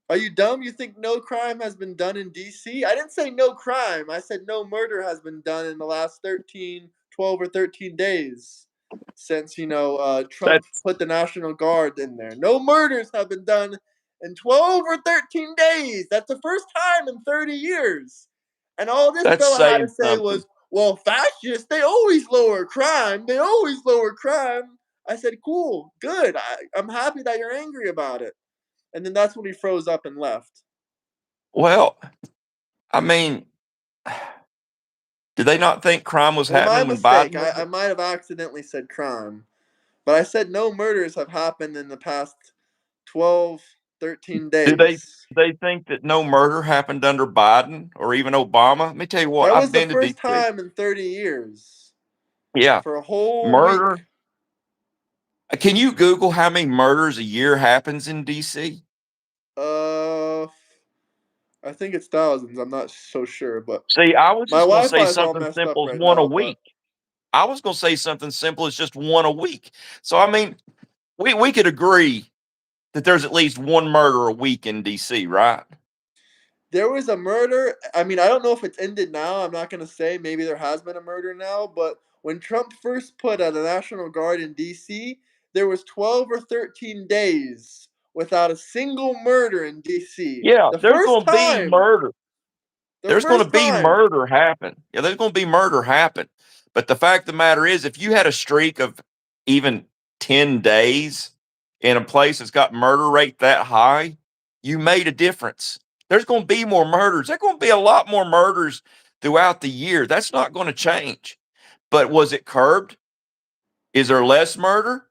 Speaker 2: Are you dumb? You think no crime has been done in DC? I didn't say no crime. I said no murder has been done in the last 12 or 13 days since, Trump
Speaker 3: That's
Speaker 2: put the National Guard in there. No murders have been done in 12 or 13 days. That's the first time in 30 years. And all this
Speaker 3: that's
Speaker 2: fella had to
Speaker 3: saying
Speaker 2: say
Speaker 3: something.
Speaker 2: was, well, fascists, they always lower crime. They always lower crime. I said, cool, good. I'm happy that you're angry about it. And then that's when he froze up and left.
Speaker 3: Well, I mean, did they not think crime was
Speaker 2: Well, my
Speaker 3: happening when
Speaker 2: mistake.
Speaker 3: Biden was?
Speaker 2: I might have accidentally said crime. But I said no murders have happened in the past 12, 13
Speaker 3: Do
Speaker 2: days.
Speaker 3: they think that no murder happened under Biden or even Obama? Let me tell you what,
Speaker 2: That
Speaker 3: I've
Speaker 2: was the
Speaker 3: been to
Speaker 2: first
Speaker 3: DC.
Speaker 2: time in 30 years.
Speaker 3: Yeah,
Speaker 2: For a whole
Speaker 3: murder.
Speaker 2: week.
Speaker 3: Can you Google how many murders a year happens in DC?
Speaker 2: Uh, I think it's thousands. I'm not so sure. But
Speaker 3: See, I was
Speaker 2: my
Speaker 3: just going to say
Speaker 2: Wi-Fi is all
Speaker 3: something
Speaker 2: messed up
Speaker 3: simple as
Speaker 2: right
Speaker 3: one a
Speaker 2: now. But
Speaker 3: week. I was going to say something simple as just one a week. So, I mean, we could agree that there's at least one murder a week in DC, right?
Speaker 2: there was a murder. I mean, I don't know if it's ended now. I'm not going to say. Maybe there has been a murder now. But when Trump first put the National Guard in D.C., there was 12 or 13 days without a single murder in D.C.
Speaker 3: Yeah,
Speaker 2: The
Speaker 3: there's
Speaker 2: first
Speaker 3: going to be
Speaker 2: time.
Speaker 3: murder.
Speaker 2: The
Speaker 3: There's going to
Speaker 2: first
Speaker 3: be
Speaker 2: time.
Speaker 3: murder happen. Yeah, there's going to be murder happen. But the fact of the matter is, if you had a streak of even 10 days in a place that's got murder rate that high, you made a difference. There's going to be more murders. There's going to be a lot more murders throughout the year. That's not going to change. But was it curbed? Is there less murder?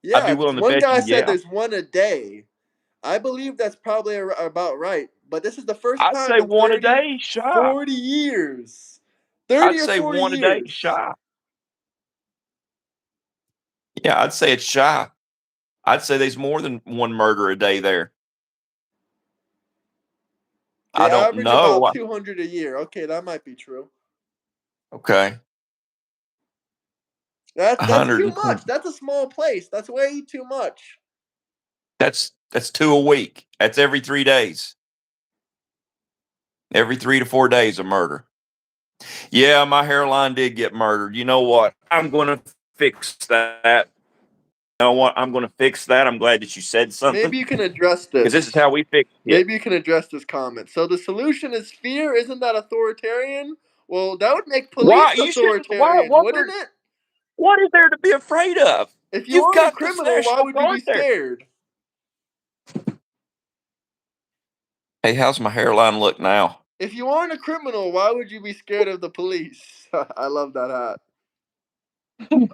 Speaker 3: I'd be
Speaker 2: Yeah,
Speaker 3: willing to
Speaker 2: one
Speaker 3: bet
Speaker 2: guy
Speaker 3: you,
Speaker 2: said
Speaker 3: yeah.
Speaker 2: there's one a day. I believe that's probably about right. But this is the first
Speaker 3: I'd
Speaker 2: time
Speaker 3: say
Speaker 2: in
Speaker 3: one a
Speaker 2: 30,
Speaker 3: day shy.
Speaker 2: 40 years.
Speaker 3: I'd
Speaker 2: 30 or
Speaker 3: say
Speaker 2: 40
Speaker 3: one a day
Speaker 2: years.
Speaker 3: shy. Yeah, I'd say it's shy. I'd say there's more than one murder a day there.
Speaker 2: They
Speaker 3: I don't
Speaker 2: average about
Speaker 3: know.
Speaker 2: 200 a year. Okay, that might be true.
Speaker 3: Okay.
Speaker 2: That's too
Speaker 3: 120.
Speaker 2: much. That's a small place. That's way too much.
Speaker 3: That's two a week. That's every 3 days. Every 3 to 4 days a murder. Yeah, my hairline did get murdered. You know what? I'm going to fix that. You know what? I'm going to fix that. I'm glad that you said something
Speaker 2: Maybe you can address
Speaker 3: because this is
Speaker 2: this.
Speaker 3: how we fix it.
Speaker 2: Maybe you can address this comment. So the solution is fear. Isn't that authoritarian? Well, that would make
Speaker 3: Why
Speaker 2: police
Speaker 3: you shouldn't? Why?
Speaker 2: authoritarian, wouldn't it?
Speaker 3: What is there to be afraid of?
Speaker 2: If you
Speaker 3: You've
Speaker 2: aren't a
Speaker 3: got the
Speaker 2: criminal, why
Speaker 3: National
Speaker 2: would you be
Speaker 3: Guard there.
Speaker 2: scared?
Speaker 3: Hey, how's my hairline look now?
Speaker 2: If you aren't a criminal, why would you be scared of the police? I love that hat.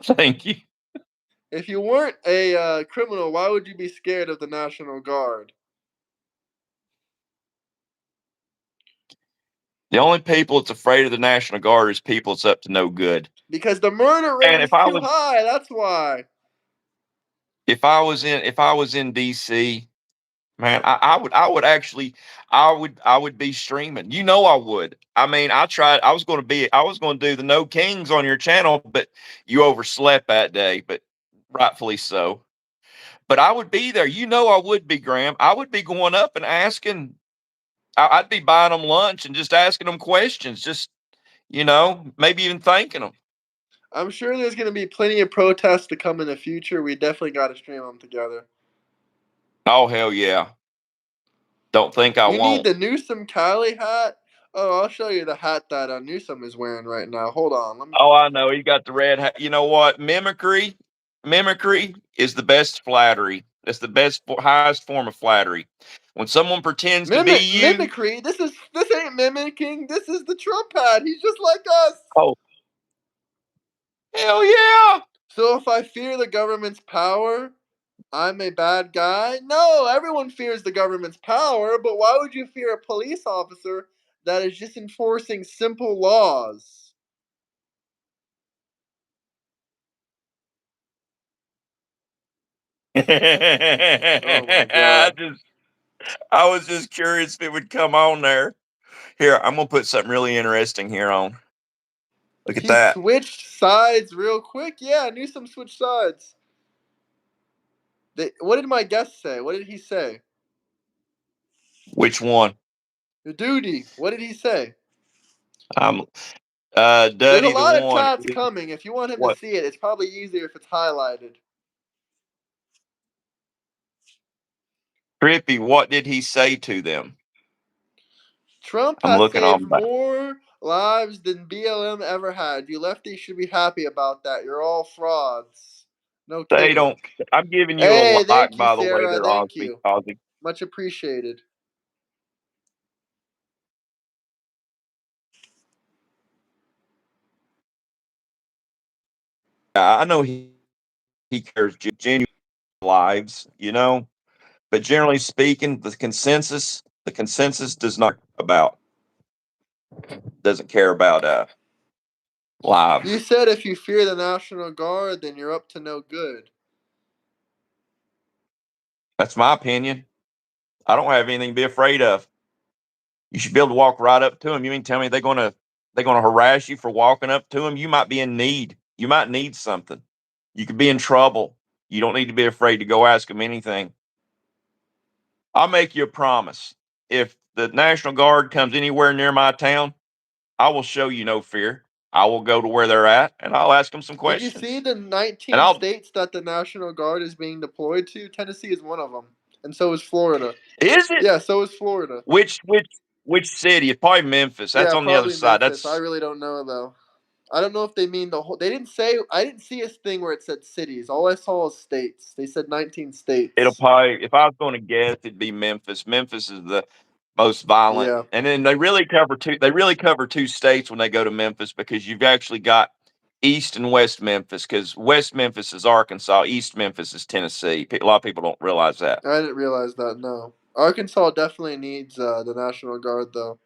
Speaker 3: Thank you.
Speaker 2: If you weren't a criminal, why would you be scared of the National Guard?
Speaker 3: The only people that's afraid of the National Guard is people that's up to no good.
Speaker 2: Because the murder rate
Speaker 3: And
Speaker 2: is
Speaker 3: if I
Speaker 2: too
Speaker 3: was
Speaker 2: high. That's why.
Speaker 3: If I was in DC, man, I would be streaming. You know I would. I mean, I was going to do the No Kings on your channel, but you overslept that day, but rightfully so. But I would be there. You know I would be, Graham. I would be going up and asking. I'd be buying them lunch and just asking them questions, just maybe even thanking them.
Speaker 2: I'm sure there's going to be plenty of protests to come in the future. We definitely got to stream them together.
Speaker 3: Oh hell yeah! Don't think I
Speaker 2: You need
Speaker 3: won't.
Speaker 2: the Newsom Cali hat. Oh, I'll show you the hat that Newsom is wearing right now. Hold on, let me.
Speaker 3: Oh, I know. He got the red hat. You know what? Mimicry is the best flattery. It's the highest form of flattery. When someone pretends to be you.
Speaker 2: Mimicry. This ain't mimicking. This is the Trump hat. He's just like us.
Speaker 3: Oh, hell yeah!
Speaker 2: So if I fear the government's power, I'm a bad guy? No, everyone fears the government's power, but why would you fear a police officer that is just enforcing simple laws? Oh my god.
Speaker 3: I was just curious if it would come on there. Here, I'm gonna put something really interesting here on. Look at
Speaker 2: He
Speaker 3: that.
Speaker 2: switched sides real quick. Yeah, Newsom switched sides. What did my guest say? What did he say?
Speaker 3: Which one?
Speaker 2: The duty. What did he say?
Speaker 3: I'm
Speaker 2: There's a
Speaker 3: Duddy the
Speaker 2: lot of
Speaker 3: one.
Speaker 2: chats coming. If you want him to
Speaker 3: What?
Speaker 2: see it, it's probably easier if it's highlighted.
Speaker 3: Trippy, what did he say to them?
Speaker 2: Trump
Speaker 3: I'm
Speaker 2: has
Speaker 3: looking
Speaker 2: saved
Speaker 3: on back.
Speaker 2: more lives than BLM ever had. You lefties should be happy about that. You're all frauds. No
Speaker 3: They
Speaker 2: kidding.
Speaker 3: don't. I'm giving you a
Speaker 2: Hey,
Speaker 3: like,
Speaker 2: thank you,
Speaker 3: by the way,
Speaker 2: Sarah.
Speaker 3: there,
Speaker 2: Thank
Speaker 3: Osby.
Speaker 2: you.
Speaker 3: Osby.
Speaker 2: Much appreciated.
Speaker 3: I know he cares genuine lives, but generally speaking, the consensus doesn't care about
Speaker 2: You
Speaker 3: lives.
Speaker 2: said if you fear the National Guard, then you're up to no good.
Speaker 3: That's my opinion. I don't have anything to be afraid of. You should be able to walk right up to them. You mean tell me they're gonna harass you for walking up to them? You might be in need. You might need something. You could be in trouble. You don't need to be afraid to go ask them anything. I'll make you a promise. If the National Guard comes anywhere near my town, I will show you no fear. I will go to where they're at and I'll ask them some
Speaker 2: Did you see
Speaker 3: questions.
Speaker 2: the
Speaker 3: And
Speaker 2: 19
Speaker 3: I'll
Speaker 2: states that the National Guard is being deployed to? Tennessee is one of them, and so is Florida.
Speaker 3: Is it
Speaker 2: Yeah, so is Florida.
Speaker 3: which city? It's probably Memphis. That's
Speaker 2: Yeah,
Speaker 3: on the other
Speaker 2: probably
Speaker 3: side.
Speaker 2: Memphis. I
Speaker 3: That's
Speaker 2: really don't know though. I don't know if they mean the whole. They didn't say. I didn't see a thing where it said cities. All I saw was states. They said 19
Speaker 3: It'll
Speaker 2: states.
Speaker 3: probably, if I was going to guess, it'd be Memphis. Memphis is the most violent,
Speaker 2: Yeah,
Speaker 3: and then they really cover two states when they go to Memphis because you've actually got East and West Memphis. Because West Memphis is Arkansas, East Memphis is Tennessee. A lot of people don't realize that.
Speaker 2: I didn't realize that. No, Arkansas definitely needs the National Guard though.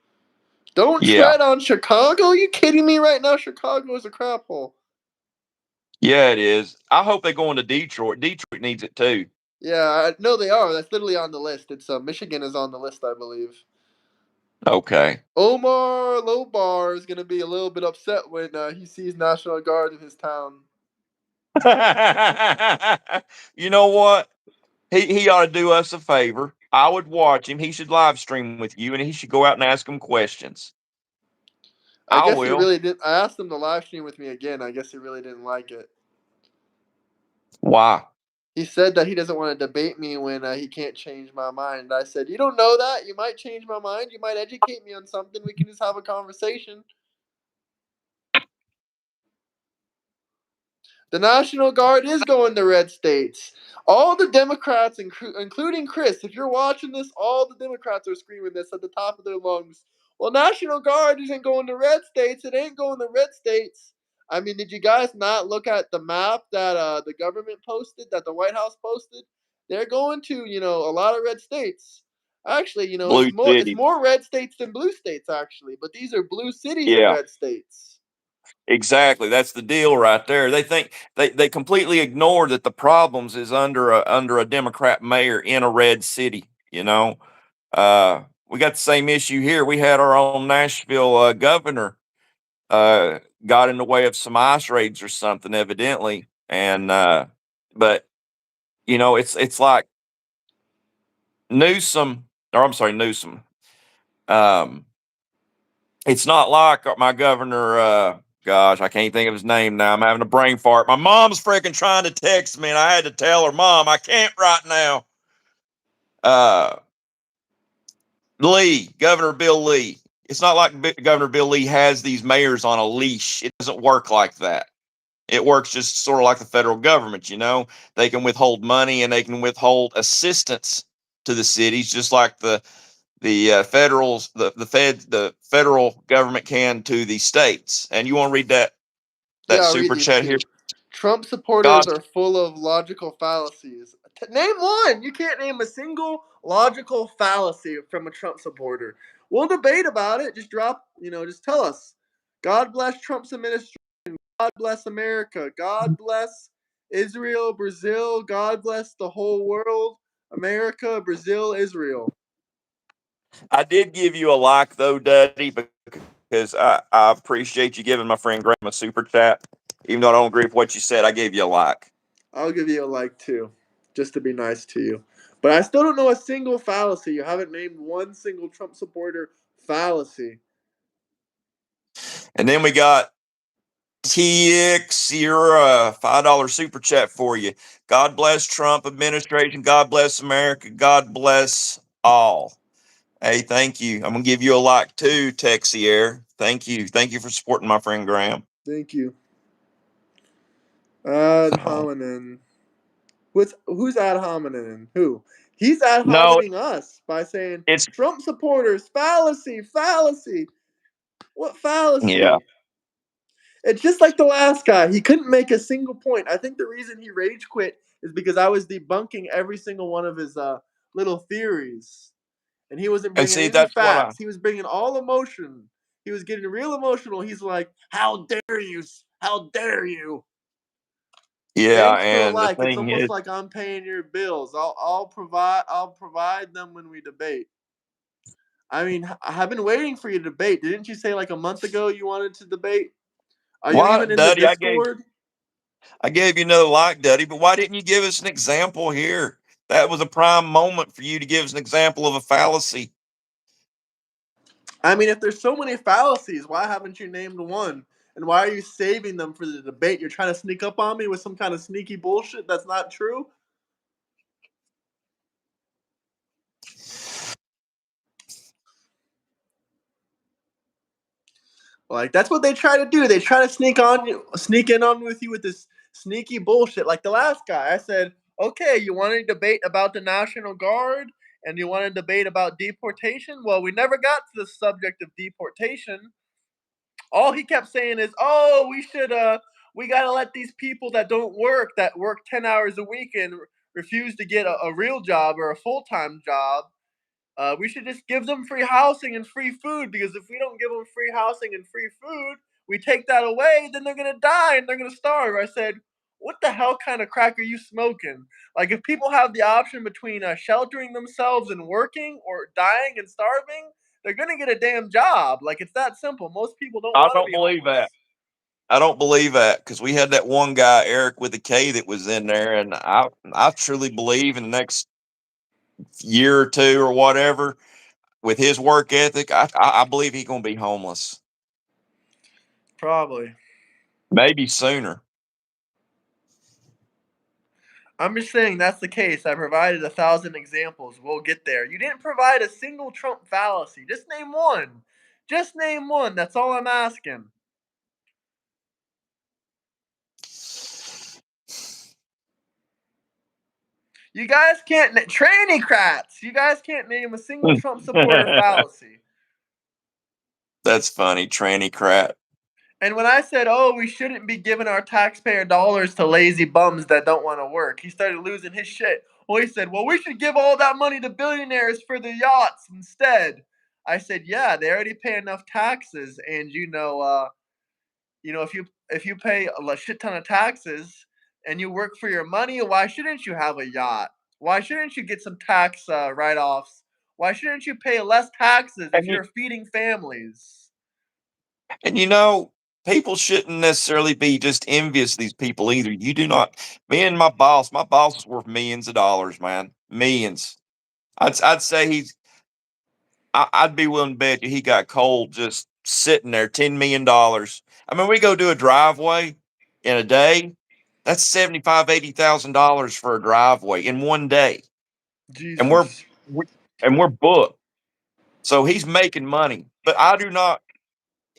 Speaker 2: Don't
Speaker 3: Yeah,
Speaker 2: tread on Chicago. Are you kidding me right now? Chicago is a crap hole.
Speaker 3: yeah, it is. I hope they go into Detroit. Detroit needs it too.
Speaker 2: Yeah, no, they are. That's literally on the list. It's Michigan is on the list, I believe.
Speaker 3: Okay.
Speaker 2: Omar Lobar is gonna be a little bit upset when he sees National Guard in his town.
Speaker 3: You know what? He ought to do us a favor. I would watch him. He should live stream with you, and he should go out and ask him questions.
Speaker 2: I
Speaker 3: I
Speaker 2: guess he
Speaker 3: will.
Speaker 2: really did. I asked him to live stream with me again. I guess he really didn't like it.
Speaker 3: Why?
Speaker 2: He said that he doesn't want to debate me when he can't change my mind. I said, "You don't know that. You might change my mind. You might educate me on something. We can just have a conversation." The National Guard is going to red states. All the Democrats, including Chris, if you're watching this, all the Democrats are screaming this at the top of their lungs. Well, National Guard isn't going to red states. It ain't going to red states. I mean, did you guys not look at the map that the government posted, that the White House posted? They're going to, a lot of red states. Actually, it's
Speaker 3: Blue
Speaker 2: more
Speaker 3: cities.
Speaker 2: red states than blue states actually, but these are blue cities and
Speaker 3: Yeah.
Speaker 2: red states.
Speaker 3: Exactly. That's the deal right there. They think they completely ignore that the problems is under a Democrat mayor in a red city. You know, we got the same issue here. We had our own Nashville governor got in the way of some ice raids or something, evidently, and but it's like Newsom, or I'm sorry, Newsom. Um, it's not like my governor. Gosh, I can't think of his name now. I'm having a brain fart. My mom's freaking trying to text me, and I had to tell her, Mom, I can't right now. Governor Bill Lee. It's not like Governor Bill Lee has these mayors on a leash. It doesn't work like that. It works just sort of like the federal government, They can withhold money and they can withhold assistance to the cities, just like the federal government can to the states. And you want to read that
Speaker 2: Yeah, I'll read
Speaker 3: super
Speaker 2: these
Speaker 3: chat
Speaker 2: to
Speaker 3: here?
Speaker 2: you. Trump supporters
Speaker 3: God,
Speaker 2: are full of logical fallacies. Name one. You can't name a single logical fallacy from a Trump supporter. We'll debate about it. Just just tell us. God bless Trump's administration. God bless America. God bless Israel, Brazil. God bless the whole world. America, Brazil, Israel.
Speaker 3: I did give you a like though, Duddy, because I appreciate you giving my friend Graham a super chat. Even though I don't agree with what you said, I gave you a like.
Speaker 2: I'll give you a like too, just to be nice to you. But I still don't know a single fallacy. You haven't named one single Trump supporter fallacy.
Speaker 3: And then we got TX, your $5 super chat for you. God bless Trump administration. God bless America. God bless all. Hey, thank you. I'm gonna give you a like too, Texier. Thank you. Thank you for supporting my friend Graham.
Speaker 2: Thank you. Ad
Speaker 3: So,
Speaker 2: hominem. Who's ad hominem? Who? He's ad
Speaker 3: no,
Speaker 2: hominem us by saying
Speaker 3: it's
Speaker 2: Trump supporters fallacy, fallacy. What
Speaker 3: yeah.
Speaker 2: fallacy? It's just like the last guy. He couldn't make a single point. I think the reason he rage quit is because I was debunking every single one of his little theories. And he wasn't
Speaker 3: And
Speaker 2: bringing
Speaker 3: see,
Speaker 2: any
Speaker 3: that's what I
Speaker 2: facts. He was bringing all emotion. He was getting real emotional. He's like, "How dare you? How dare you?"
Speaker 3: yeah,
Speaker 2: Thanks for the
Speaker 3: and the
Speaker 2: like. It's
Speaker 3: thing
Speaker 2: almost
Speaker 3: is,
Speaker 2: like I'm paying your bills. I'll provide them when we debate. I mean, I've been waiting for you to debate. Didn't you say like a month ago you wanted to debate? Are you
Speaker 3: why,
Speaker 2: even in the
Speaker 3: Duddy,
Speaker 2: Discord?
Speaker 3: I gave you another like, Duddy, but why didn't you give us an example here? That was a prime moment for you to give us an example of a fallacy.
Speaker 2: I mean, if there's so many fallacies, why haven't you named one? And why are you saving them for the debate? You're trying to sneak up on me with some kind of sneaky bullshit that's not true? Like that's what they try to do. They try to sneak in on with you with this sneaky bullshit. Like the last guy, I said, "Okay, you want to debate about the National Guard and you want to debate about deportation?" Well, we never got to the subject of deportation. All he kept saying is, "Oh, we got to let these people that work 10 hours a week and refuse to get a real job or a full-time job, we should just give them free housing and free food because if we don't give them free housing and free food, we take that away, then they're gonna die and they're gonna starve." I said, "What the hell kind of crack are you smoking? Like, if people have the option between sheltering themselves and working or dying and starving, they're gonna get a damn job. Like, it's that simple. Most people don't
Speaker 3: I
Speaker 2: want to
Speaker 3: don't
Speaker 2: be
Speaker 3: believe that.
Speaker 2: homeless."
Speaker 3: I don't believe that because we had that one guy, Eric with a K, that was in there, and I truly believe in the next year or two or whatever, with his work ethic, I believe he's going to be homeless.
Speaker 2: Probably.
Speaker 3: Maybe sooner.
Speaker 2: I'm just saying that's the case. I provided 1,000 examples. We'll get there. You didn't provide a single Trump fallacy. Just name one. Just name one. That's all I'm asking. You guys can't tranny crats. You guys can't name a single Trump supporter fallacy.
Speaker 3: That's funny, tranny crap.
Speaker 2: And when I said, "Oh, we shouldn't be giving our taxpayer dollars to lazy bums that don't want to work," he started losing his shit. Well, he said, "Well, we should give all that money to billionaires for the yachts instead." I said, "Yeah, they already pay enough taxes, and if you pay a shit ton of taxes and you work for your money, why shouldn't you have a yacht? Why shouldn't you get some tax write-offs? Why shouldn't you pay less taxes if
Speaker 3: And you
Speaker 2: you're feeding families?
Speaker 3: and you know, people shouldn't necessarily be just envious of these people either. You do not. Me and my boss is worth millions of dollars, man, millions. I'd say I'd be willing to bet you he got cold just sitting there, $10 million. I mean, we go do a driveway in a day. That's 75, $80,000 for a driveway in one day, and
Speaker 2: Jesus.
Speaker 3: we, we're booked. So he's making money, but I do not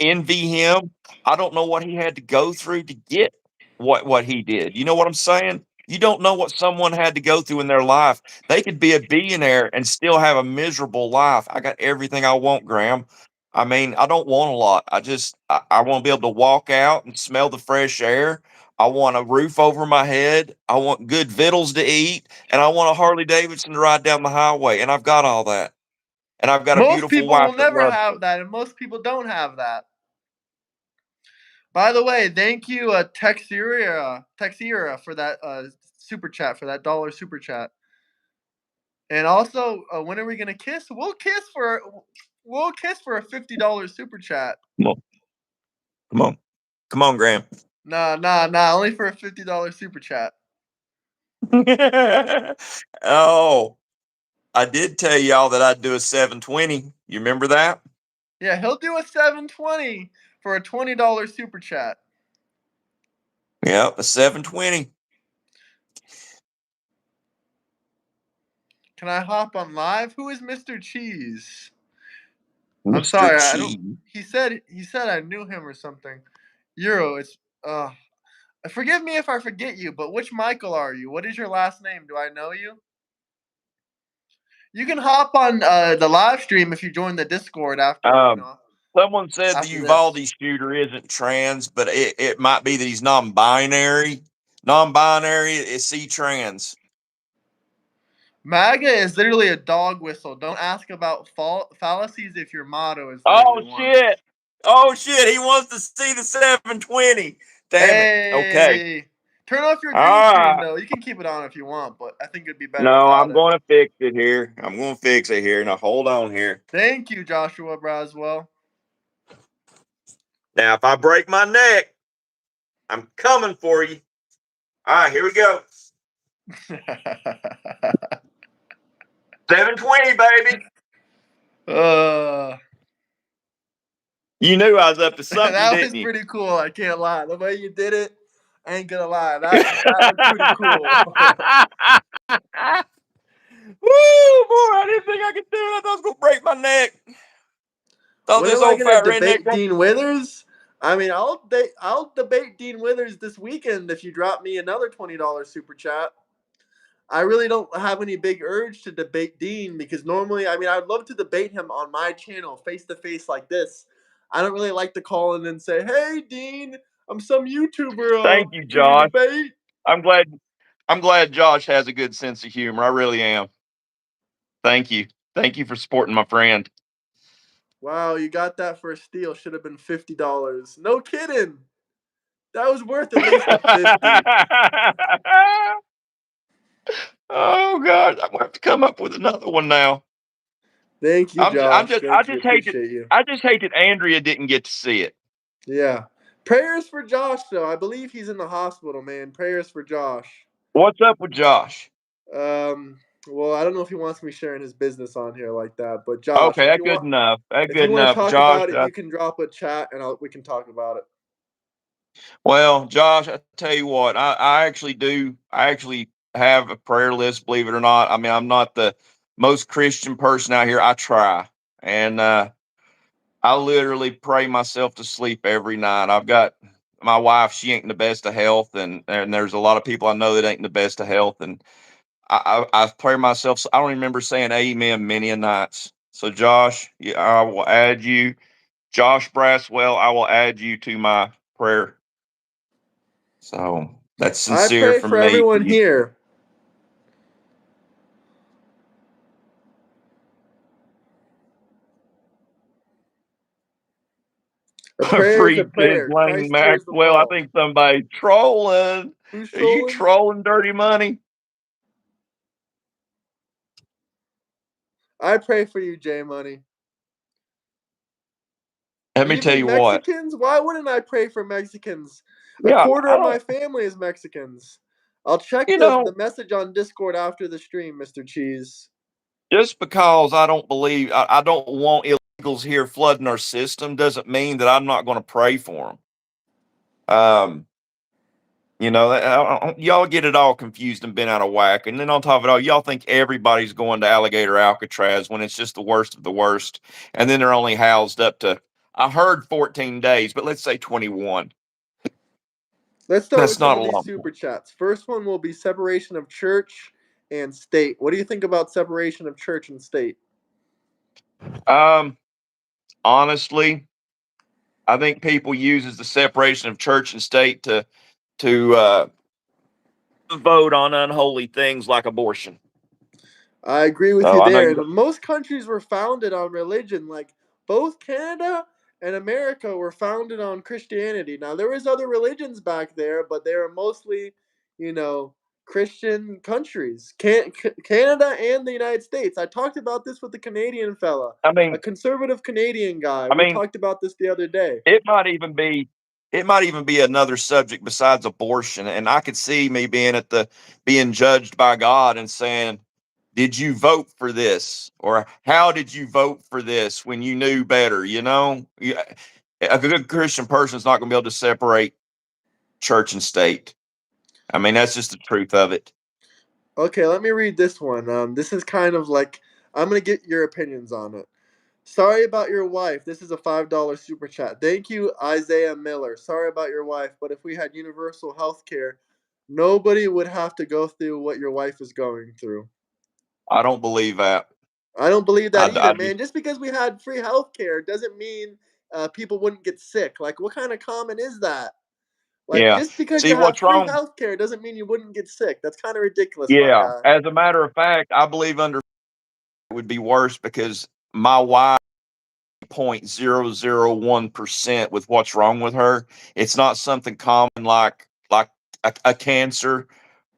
Speaker 3: envy him. I don't know what he had to go through to get what he did. You know what I'm saying? You don't know what someone had to go through in their life. They could be a billionaire and still have a miserable life. I got everything I want, Graham. I mean, I don't want a lot. I want to be able to walk out and smell the fresh air. I want a roof over my head. I want good victuals to eat, and I want a Harley Davidson to ride down the highway. And I've got all that. And I've got a
Speaker 2: Most
Speaker 3: beautiful
Speaker 2: people
Speaker 3: wife
Speaker 2: will
Speaker 3: that
Speaker 2: never
Speaker 3: loves me.
Speaker 2: have that, and most people don't have that. By the way, thank you, Texera, for that super chat, for that dollar super chat. And also, when are we gonna kiss? We'll kiss for a $50 super chat.
Speaker 3: Come on, come on, come on, Graham.
Speaker 2: Nah. Only for a $50 super chat.
Speaker 3: Oh, I did tell y'all that I'd do a 720. You remember that?
Speaker 2: Yeah, he'll do a 720 for a $20 super chat.
Speaker 3: Yeah, a 720.
Speaker 2: Can I hop on live? Who is Mr. Cheese? I'm
Speaker 3: Mr.
Speaker 2: sorry, I don't.
Speaker 3: Cheese.
Speaker 2: He said I knew him or something. Euro, it's forgive me if I forget you, but which Michael are you? What is your last name? Do I know you? You can hop on the live stream if you join the Discord after
Speaker 3: Um, Someone said the
Speaker 2: after this.
Speaker 3: Uvalde shooter isn't trans, but it might be that he's non-binary. Non-binary is C trans.
Speaker 2: MAGA is literally a dog whistle. Don't ask about fallacies if your motto is literally
Speaker 3: Oh
Speaker 2: one.
Speaker 3: shit! Oh shit! He wants to see the 720. Damn it. Okay.
Speaker 2: Hey, turn off your
Speaker 3: All
Speaker 2: green screen
Speaker 3: right.
Speaker 2: though. You can keep it on if you want, but I think it'd be better
Speaker 3: No,
Speaker 2: without
Speaker 3: I'm
Speaker 2: it.
Speaker 3: going to fix it here. I'm going to fix it here. Now hold on here.
Speaker 2: Thank you, Joshua Braswell.
Speaker 3: Now, if I break my neck, I'm coming for you. All right, here we go. 720, baby.
Speaker 2: uh,
Speaker 3: You knew I was up to something,
Speaker 2: that was
Speaker 3: didn't you?
Speaker 2: pretty cool. I can't lie. The way you did it, I ain't gonna lie. That was pretty cool.
Speaker 3: Woo, boy, I didn't think I could do it. I thought I was going to break my neck. Thought
Speaker 2: When
Speaker 3: this
Speaker 2: am I
Speaker 3: old
Speaker 2: gonna
Speaker 3: fat redneck.
Speaker 2: debate Dean Withers? I mean, I'll debate Dean Withers this weekend if you drop me another $20 super chat. I really don't have any big urge to debate Dean because normally, I mean, I'd love to debate him on my channel face to face like this. I don't really like to call in and say, "Hey, Dean, I'm some YouTuber.
Speaker 3: Thank you,
Speaker 2: Free to
Speaker 3: Josh.
Speaker 2: debate."
Speaker 3: I'm glad. I'm glad Josh has a good sense of humor. I really am. Thank you. Thank you for supporting my friend.
Speaker 2: Wow, you got that for a steal. Should have been $50. No kidding. That was worth at least a 50.
Speaker 3: Oh God, I'm gonna have to come up with another one now.
Speaker 2: Thank you, Josh.
Speaker 3: I
Speaker 2: Thank you.
Speaker 3: just hate it.
Speaker 2: Appreciate you.
Speaker 3: I just hate that Andrea didn't get to see it.
Speaker 2: Yeah. Prayers for Josh, though. I believe he's in the hospital, man. Prayers for Josh.
Speaker 3: What's up with Josh?
Speaker 2: Well, I don't know if he wants me sharing his business on here like that, but Josh,
Speaker 3: Okay, that's good enough. That's
Speaker 2: if you
Speaker 3: good
Speaker 2: want to
Speaker 3: enough,
Speaker 2: talk
Speaker 3: Josh.
Speaker 2: about it, you can drop a chat and we can talk about it.
Speaker 3: Well, Josh, I tell you what, I actually do. I actually have a prayer list, believe it or not. I mean, I'm not the most Christian person out here. I try, and I literally pray myself to sleep every night. I've got my wife; she ain't in the best of health, and there's a lot of people I know that ain't in the best of health, and I pray myself. I don't remember saying Amen many a nights. So, Josh, I will add you, Josh Braswell. I will add you to my prayer. So that's
Speaker 2: I
Speaker 3: sincere
Speaker 2: pray
Speaker 3: from
Speaker 2: for
Speaker 3: me to
Speaker 2: everyone
Speaker 3: you.
Speaker 2: here. A prayer is a
Speaker 3: Freed says
Speaker 2: prayer.
Speaker 3: Lane
Speaker 2: Christ hears them
Speaker 3: Maxwell. I
Speaker 2: all.
Speaker 3: think somebody trolling.
Speaker 2: Who's
Speaker 3: Are you
Speaker 2: trolling?
Speaker 3: trolling Dirty Money?
Speaker 2: I pray for you, J Money.
Speaker 3: Let me tell
Speaker 2: Even
Speaker 3: you what.
Speaker 2: Mexicans? Why wouldn't I pray for Mexicans? A
Speaker 3: Yeah,
Speaker 2: quarter
Speaker 3: I
Speaker 2: of my
Speaker 3: don't.
Speaker 2: family is Mexicans. I'll check
Speaker 3: You
Speaker 2: the
Speaker 3: know,
Speaker 2: message on Discord after the stream, Mr. Cheese.
Speaker 3: just because I don't believe I don't want illegals here flooding our system doesn't mean that I'm not going to pray for them. Y'all get it all confused and bent out of whack, and then on top of it all, y'all think everybody's going to Alligator Alcatraz when it's just the worst of the worst, and then they're only housed up to, I heard 14 days, but let's say 21.
Speaker 2: Let's start with
Speaker 3: That's
Speaker 2: some
Speaker 3: not a
Speaker 2: of these
Speaker 3: lot.
Speaker 2: super chats. First one will be separation of church and state. What do you think about separation of church and state?
Speaker 3: Honestly, I think people uses the separation of church and state to vote on unholy things like abortion.
Speaker 2: I agree with
Speaker 3: So
Speaker 2: you
Speaker 3: I know
Speaker 2: there.
Speaker 3: you.
Speaker 2: And most countries were founded on religion. Like both Canada and America were founded on Christianity. Now there was other religions back there, but they were mostly, you know, Christian countries. Canada and the United States. I talked about this with the Canadian fella,
Speaker 3: I
Speaker 2: a
Speaker 3: mean,
Speaker 2: conservative Canadian guy.
Speaker 3: I
Speaker 2: We
Speaker 3: mean,
Speaker 2: talked about this the other day.
Speaker 3: it might even be another subject besides abortion, and I could see me being judged by God and saying, "Did you vote for this?" or "How did you vote for this when you knew better?" A good Christian person is not going to be able to separate church and state. I mean, that's just the truth of it.
Speaker 2: Okay, let me read this one. This is kind of like I'm gonna get your opinions on it. Sorry about your wife. This is a $5 super chat. Thank you, Isaiah Miller. Sorry about your wife, but if we had universal health care, nobody would have to go through what your wife is going through.
Speaker 3: I don't believe that.
Speaker 2: I don't believe that either,
Speaker 3: I just
Speaker 2: man. Just because we had free health care doesn't mean people wouldn't get sick. Like, what kind of comment is that? Like,
Speaker 3: yeah.
Speaker 2: just because
Speaker 3: See
Speaker 2: you have
Speaker 3: what's
Speaker 2: free
Speaker 3: wrong?
Speaker 2: health care doesn't mean you wouldn't get sick. That's kind of ridiculous, my
Speaker 3: Yeah.
Speaker 2: guy.
Speaker 3: As a matter of fact, I believe under it would be worse because my wife 0.001% with what's wrong with her. It's not something common like a cancer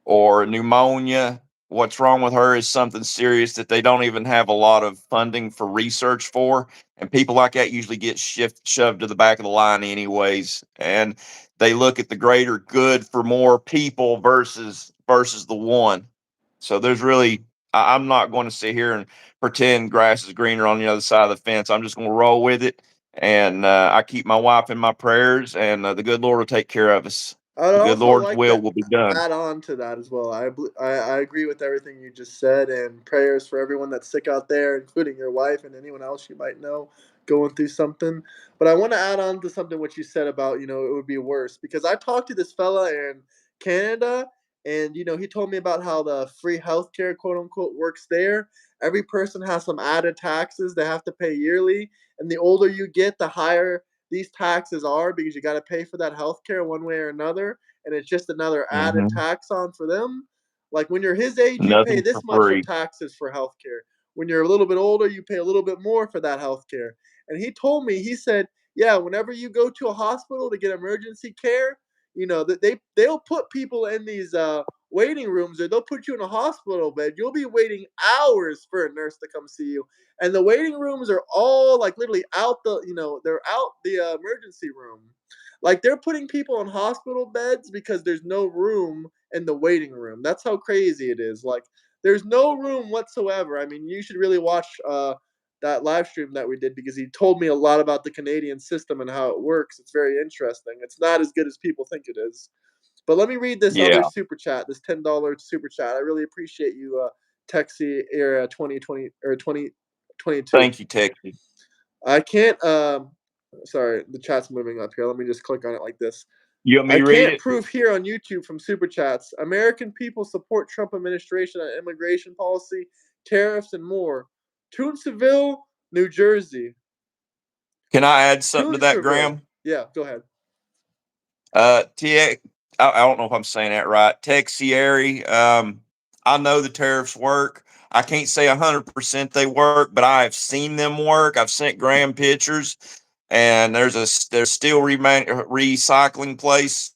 Speaker 3: or pneumonia. What's wrong with her is something serious that they don't even have a lot of funding for research for. And people like that usually get shoved to the back of the line, anyways. And they look at the greater good for more people versus the one. So there's really, I'm not going to sit here and pretend grass is greener on the other side of the fence. I'm just going to roll with it. And I keep my wife in my prayers, and the good Lord will take care of us.
Speaker 2: I'd
Speaker 3: The good
Speaker 2: also
Speaker 3: Lord's
Speaker 2: like to
Speaker 3: will be done.
Speaker 2: add on to that as well. I agree with everything you just said, and prayers for everyone that's sick out there, including your wife and anyone else you might know going through something. But I want to add on to something what you said about it would be worse because I talked to this fella in Canada, and he told me about how the free healthcare quote unquote works there. Every person has some added taxes they have to pay yearly, and the older you get, the higher these taxes are because you got to pay for that healthcare one way or another, and it's just another added
Speaker 3: Hmm.
Speaker 2: tax on for them. Like when you're his age, you pay
Speaker 3: Nothing's
Speaker 2: this
Speaker 3: for
Speaker 2: much of
Speaker 3: free.
Speaker 2: taxes for healthcare. When you're a little bit older, you pay a little bit more for that healthcare. And he told me, he said, yeah, whenever you go to a hospital to get emergency care, that they'll put people in these waiting rooms, or they'll put you in a hospital bed. You'll be waiting hours for a nurse to come see you, and the waiting rooms are all like literally out they're out the emergency room. Like they're putting people in hospital beds because there's no room in the waiting room. That's how crazy it is. Like there's no room whatsoever. I mean, you should really watch that live stream that we did because he told me a lot about the Canadian system and how it works. It's very interesting. It's not as good as people think it is. But let me read this other
Speaker 3: Yeah.
Speaker 2: super chat, this $10 super chat. I really appreciate you, Texie era 2020 or 2022.
Speaker 3: Thank you, Texas.
Speaker 2: I can't. Sorry, the chat's moving up here. Let me just click on it like this.
Speaker 3: You want me
Speaker 2: I
Speaker 3: to read
Speaker 2: can't
Speaker 3: it?
Speaker 2: prove here on YouTube from super chats. American people support Trump administration on immigration policy, tariffs, and more. Toonsville, New Jersey.
Speaker 3: Can I add something to that,
Speaker 2: Toonsville.
Speaker 3: Graham?
Speaker 2: Yeah, go ahead.
Speaker 3: T. I don't know if I'm saying that right. Texieri. I know the tariffs work. I can't say 100% they work, but I have seen them work. I've sent Graham pictures, and there's still recycling place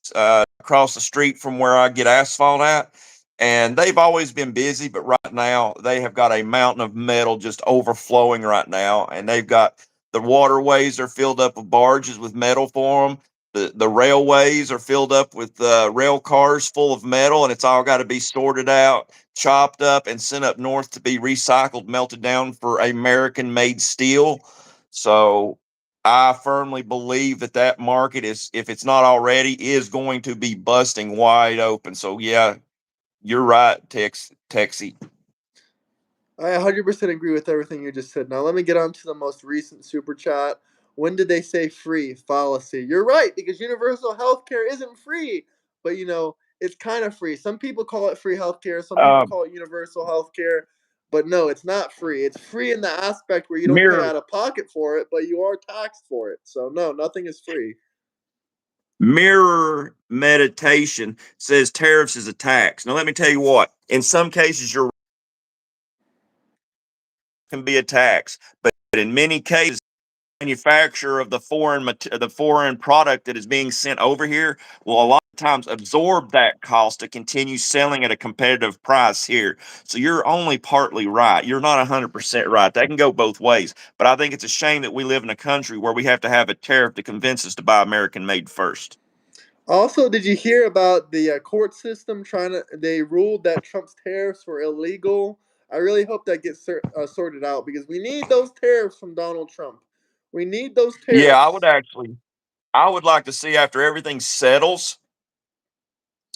Speaker 3: across the street from where I get asphalt at, and they've always been busy, but right now they have got a mountain of metal just overflowing right now, and they've got the waterways are filled up with barges with metal for them. The railways are filled up with rail cars full of metal, and it's all got to be sorted out, chopped up, and sent up north to be recycled, melted down for American made steel. So I firmly believe that that market is, if it's not already, is going to be busting wide open. So yeah, you're right, Texie.
Speaker 2: I 100% agree with everything you just said. Now, let me get on to the most recent super chat. When did they say free? Fallacy. You're right, because universal health care isn't free, but it's kind of free. Some people call it free health care, some people
Speaker 3: Um,
Speaker 2: call it universal health care, but no, it's not free. It's free in the aspect where you don't pay
Speaker 3: mirror
Speaker 2: out of pocket for it, but you are taxed for it. So, no, nothing is free.
Speaker 3: mirror meditation says tariffs is a tax. Now let me tell you what. In some cases, you're can be a tax, but in many cases, manufacturer of the foreign product that is being sent over here will a lot of times absorb that cost to continue selling at a competitive price here. So you're only partly right. You're not 100% right. That can go both ways. But I think it's a shame that we live in a country where we have to have a tariff to convince us to buy American made first.
Speaker 2: Also, did you hear about the court system they ruled that Trump's tariffs were illegal? I really hope that gets sorted out because we need those tariffs from Donald Trump. We need those
Speaker 3: Yeah,
Speaker 2: tariffs.
Speaker 3: I would like to see after everything settles,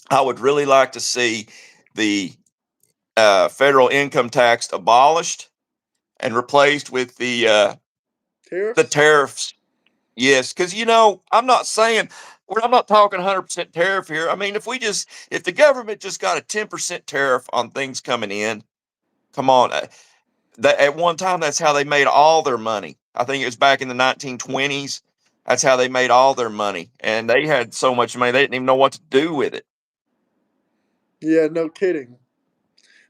Speaker 3: I would really like to see the federal income tax abolished and replaced with the
Speaker 2: Tariffs?
Speaker 3: tariffs. Yes, because I'm not saying I'm not talking 100% tariff here. I mean, if the government just got a 10% tariff on things coming in, come on. That at one time that's how they made all their money. I think it was back in the 1920s. That's how they made all their money, and they had so much money they didn't even know what to do with it.
Speaker 2: Yeah, no kidding.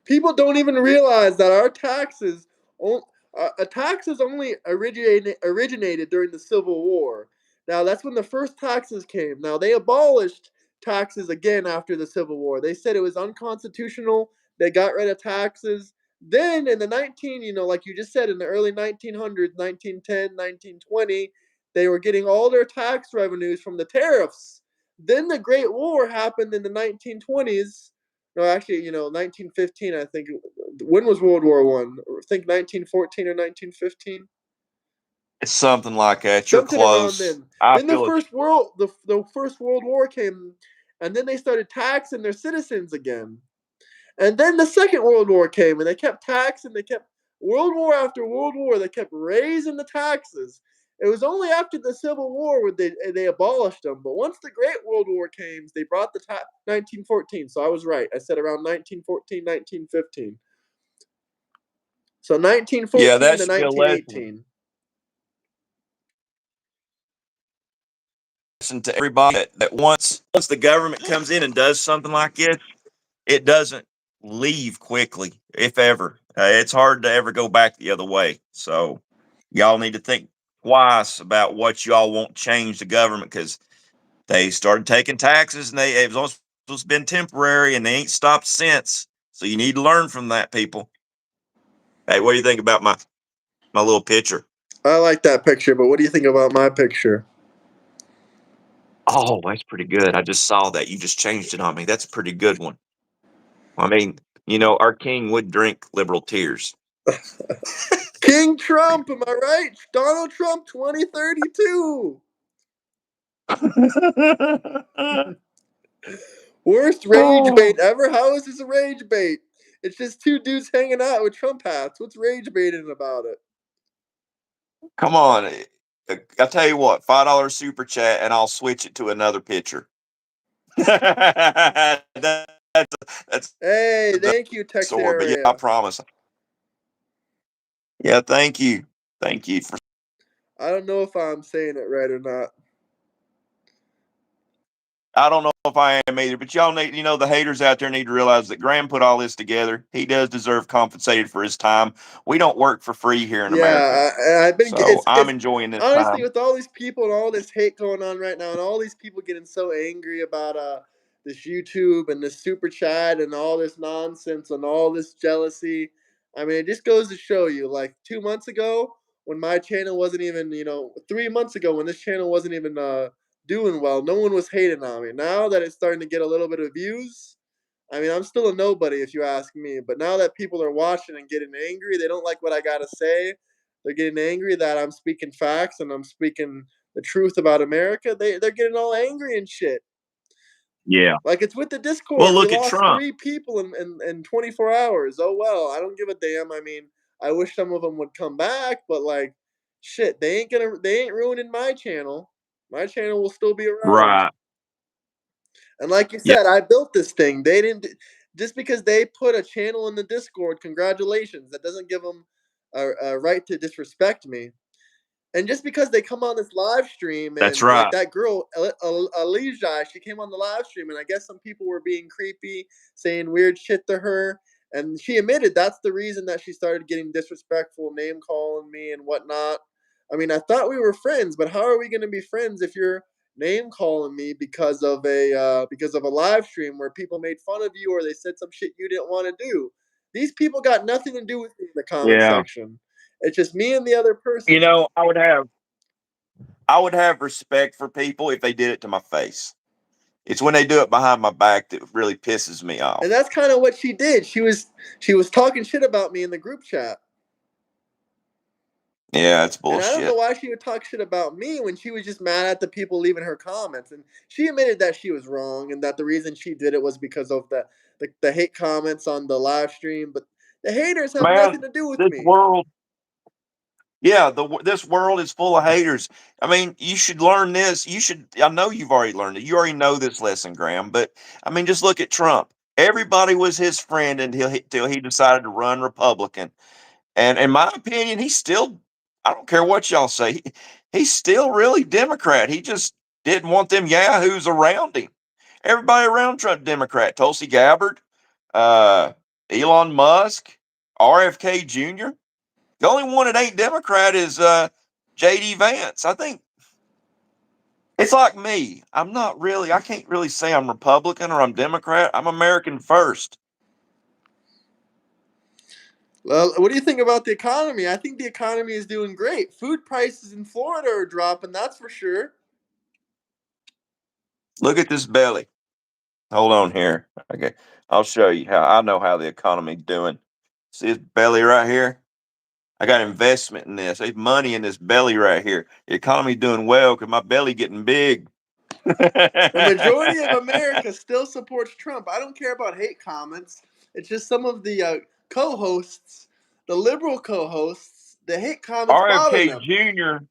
Speaker 2: People don't even realize that our taxes only originated during the Civil War. Now that's when the first taxes came. Now they abolished taxes again after the Civil War. They said it was unconstitutional. They got rid of taxes. Then in the 19, like you just said, in the early 1900s, 1910, 1920, they were getting all their tax revenues from the tariffs. Then the Great War happened in the 1920s. No, actually, 1915. I think. When was World War One? I think 1914 or 1915.
Speaker 3: It's something like that. You're
Speaker 2: Something around
Speaker 3: close.
Speaker 2: then.
Speaker 3: I
Speaker 2: Then
Speaker 3: feel it.
Speaker 2: the first World War came, and then they started taxing their citizens again. And then the Second World War came, and they kept taxing. They kept World War after World War. They kept raising the taxes. It was only after the Civil War where they abolished them. But once the Great World War came, they brought the 1914. So I was right. I said around 1914, 1915. So
Speaker 3: Yeah,
Speaker 2: 1914
Speaker 3: that
Speaker 2: to
Speaker 3: should be a lesson
Speaker 2: 1918.
Speaker 3: to everybody that once the government comes in and does something like this, it doesn't leave quickly, if ever. It's hard to ever go back the other way. So y'all need to think twice about what y'all want to change the government because they started taking taxes and it was supposed to been temporary and they ain't stopped since. So you need to learn from that, people. Hey, what do you think about my little picture?
Speaker 2: I like that picture, but what do you think about my picture?
Speaker 3: Oh, that's pretty good. I just saw that. You just changed it on me. That's a pretty good one. I mean, our king would drink liberal tears.
Speaker 2: King Trump, am I right? Donald Trump 2032. Worst rage bait
Speaker 3: Oh,
Speaker 2: ever? How is this a rage bait? It's just two dudes hanging out with Trump hats. What's rage baiting about it?
Speaker 3: come on. I'll tell you what, $5 super chat and I'll switch it to another picture. That's
Speaker 2: Hey,
Speaker 3: the
Speaker 2: thank you,
Speaker 3: sword, but yeah, I
Speaker 2: Texaria.
Speaker 3: promise. Yeah, thank you. Thank you for
Speaker 2: I don't know if I'm saying it right or not.
Speaker 3: I don't know if I am either, but y'all need, the haters out there need to realize that Graham put all this together. He does deserve compensated for his time. We don't work for free here in America.
Speaker 2: Yeah, I've been.
Speaker 3: So I'm enjoying this
Speaker 2: Honestly,
Speaker 3: time.
Speaker 2: with all these people and all this hate going on right now, and all these people getting so angry about this YouTube and this super chat and all this nonsense and all this jealousy. I mean, it just goes to show you, like 2 months ago, when my channel wasn't even, 3 months ago when this channel wasn't even doing well, no one was hating on me. Now that it's starting to get a little bit of views, I mean, I'm still a nobody if you ask me. But now that people are watching and getting angry, they don't like what I gotta say. They're getting angry that I'm speaking facts and I'm speaking the truth about America. They're getting all angry and shit.
Speaker 3: Yeah.
Speaker 2: Like it's with the
Speaker 3: Well,
Speaker 2: Discord. We
Speaker 3: look at
Speaker 2: lost
Speaker 3: Trump.
Speaker 2: 3 people in 24 hours. Oh well, I don't give a damn. I mean, I wish some of them would come back, but like, shit, they ain't ruining my channel. My channel will still be around.
Speaker 3: Right.
Speaker 2: And like you
Speaker 3: Yeah.
Speaker 2: said, I built this thing. They didn't just because they put a channel in the Discord. Congratulations. That doesn't give them a right to disrespect me. And just because they come on this live stream
Speaker 3: That's
Speaker 2: and like
Speaker 3: right.
Speaker 2: that girl, Elijah, she came on the live stream and I guess some people were being creepy, saying weird shit to her. And she admitted that's the reason that she started getting disrespectful, name calling me and whatnot. I mean, I thought we were friends, but how are we going to be friends if you're name calling me because of a live stream where people made fun of you or they said some shit you didn't want to do? These people got nothing to do with me in the comment
Speaker 3: Yeah.
Speaker 2: section. It's just me and the other person.
Speaker 3: I would have respect for people if they did it to my face. It's when they do it behind my back that really pisses me
Speaker 2: And
Speaker 3: off.
Speaker 2: that's kind of what she did. She was talking shit about me in the group chat.
Speaker 3: Yeah, it's
Speaker 2: And I don't know
Speaker 3: bullshit.
Speaker 2: why she would talk shit about me when she was just mad at the people leaving her comments. And she admitted that she was wrong and that the reason she did it was because of the hate comments on the live stream. But the haters have nothing
Speaker 3: Man,
Speaker 2: to do with
Speaker 3: this
Speaker 2: me.
Speaker 3: world, yeah, this world is full of haters. I mean, you should learn this. I know you've already learned it. You already know this lesson, Graham. But I mean, just look at Trump. Everybody was his friend until he decided to run Republican. And in my opinion, he's still, I don't care what y'all say, he's still really Democrat. He just didn't want them yahoos around him. Everybody around Trump Democrat. Tulsi Gabbard, uh, Elon Musk, RFK Jr. The only one that ain't Democrat is JD Vance. I think it's like me. I can't really say I'm Republican or I'm Democrat. I'm American first.
Speaker 2: Well, what do you think about the economy? I think the economy is doing great. Food prices in Florida are dropping, that's for sure.
Speaker 3: Look at this belly. Hold on here. Okay. I'll show you how I know how the economy's doing. See this belly right here? I got investment in this. There's money in this belly right here. The economy's doing well because my belly getting big.
Speaker 2: The majority of America still supports Trump. I don't care about hate comments. It's just some of the co-hosts, the liberal co-hosts, the hate comments bother
Speaker 3: RFK
Speaker 2: them.
Speaker 3: Jr.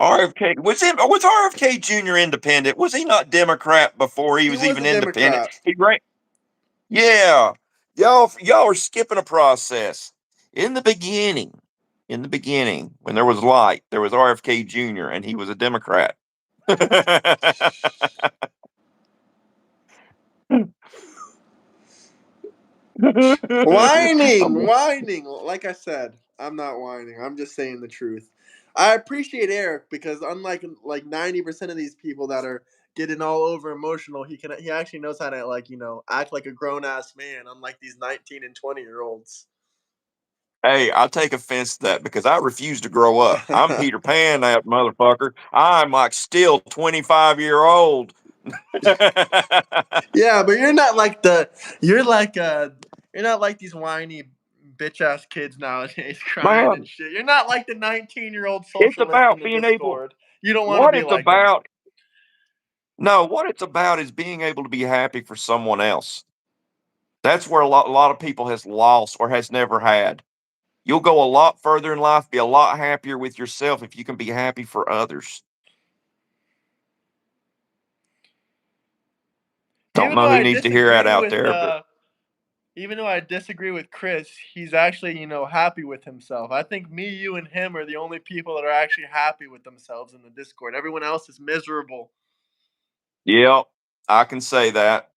Speaker 3: RFK was RFK Jr. independent? Was he not Democrat before he
Speaker 2: He
Speaker 3: was
Speaker 2: was
Speaker 3: even
Speaker 2: a
Speaker 3: independent?
Speaker 2: Democrat.
Speaker 3: He ran. Yeah, y'all are skipping a process. In the beginning, when there was light, there was RFK Jr. and he was a Democrat.
Speaker 2: Whining. Like I said, I'm not whining. I'm just saying the truth. I appreciate Eric because unlike like 90% of these people that are getting all over emotional, he actually knows how to act like a grown ass man, unlike these 19 and 20-year-olds.
Speaker 3: Hey, I take offense to that because I refuse to grow up. I'm Peter Pan, that motherfucker. I'm like still 25-year-old.
Speaker 2: Yeah, but you're not like these whiny bitch ass kids nowadays crying and
Speaker 3: Man,
Speaker 2: shit. You're not like the 19-year-old
Speaker 3: it's
Speaker 2: socialist in
Speaker 3: about
Speaker 2: the
Speaker 3: being able.
Speaker 2: Discord. You don't want to
Speaker 3: What
Speaker 2: be
Speaker 3: it's
Speaker 2: like them.
Speaker 3: about, no, what it's about is being able to be happy for someone else. That's where a lot of people has lost or has never had. You'll go a lot further in life, be a lot happier with yourself if you can be happy for others. Don't
Speaker 2: Even
Speaker 3: know
Speaker 2: though
Speaker 3: who
Speaker 2: I
Speaker 3: needs to hear that
Speaker 2: disagree
Speaker 3: out
Speaker 2: with
Speaker 3: there, but
Speaker 2: even though I disagree with Chris, he's actually, happy with himself. I think me, you, and him are the only people that are actually happy with themselves in the Discord. Everyone else is miserable.
Speaker 3: yeah, I can say that.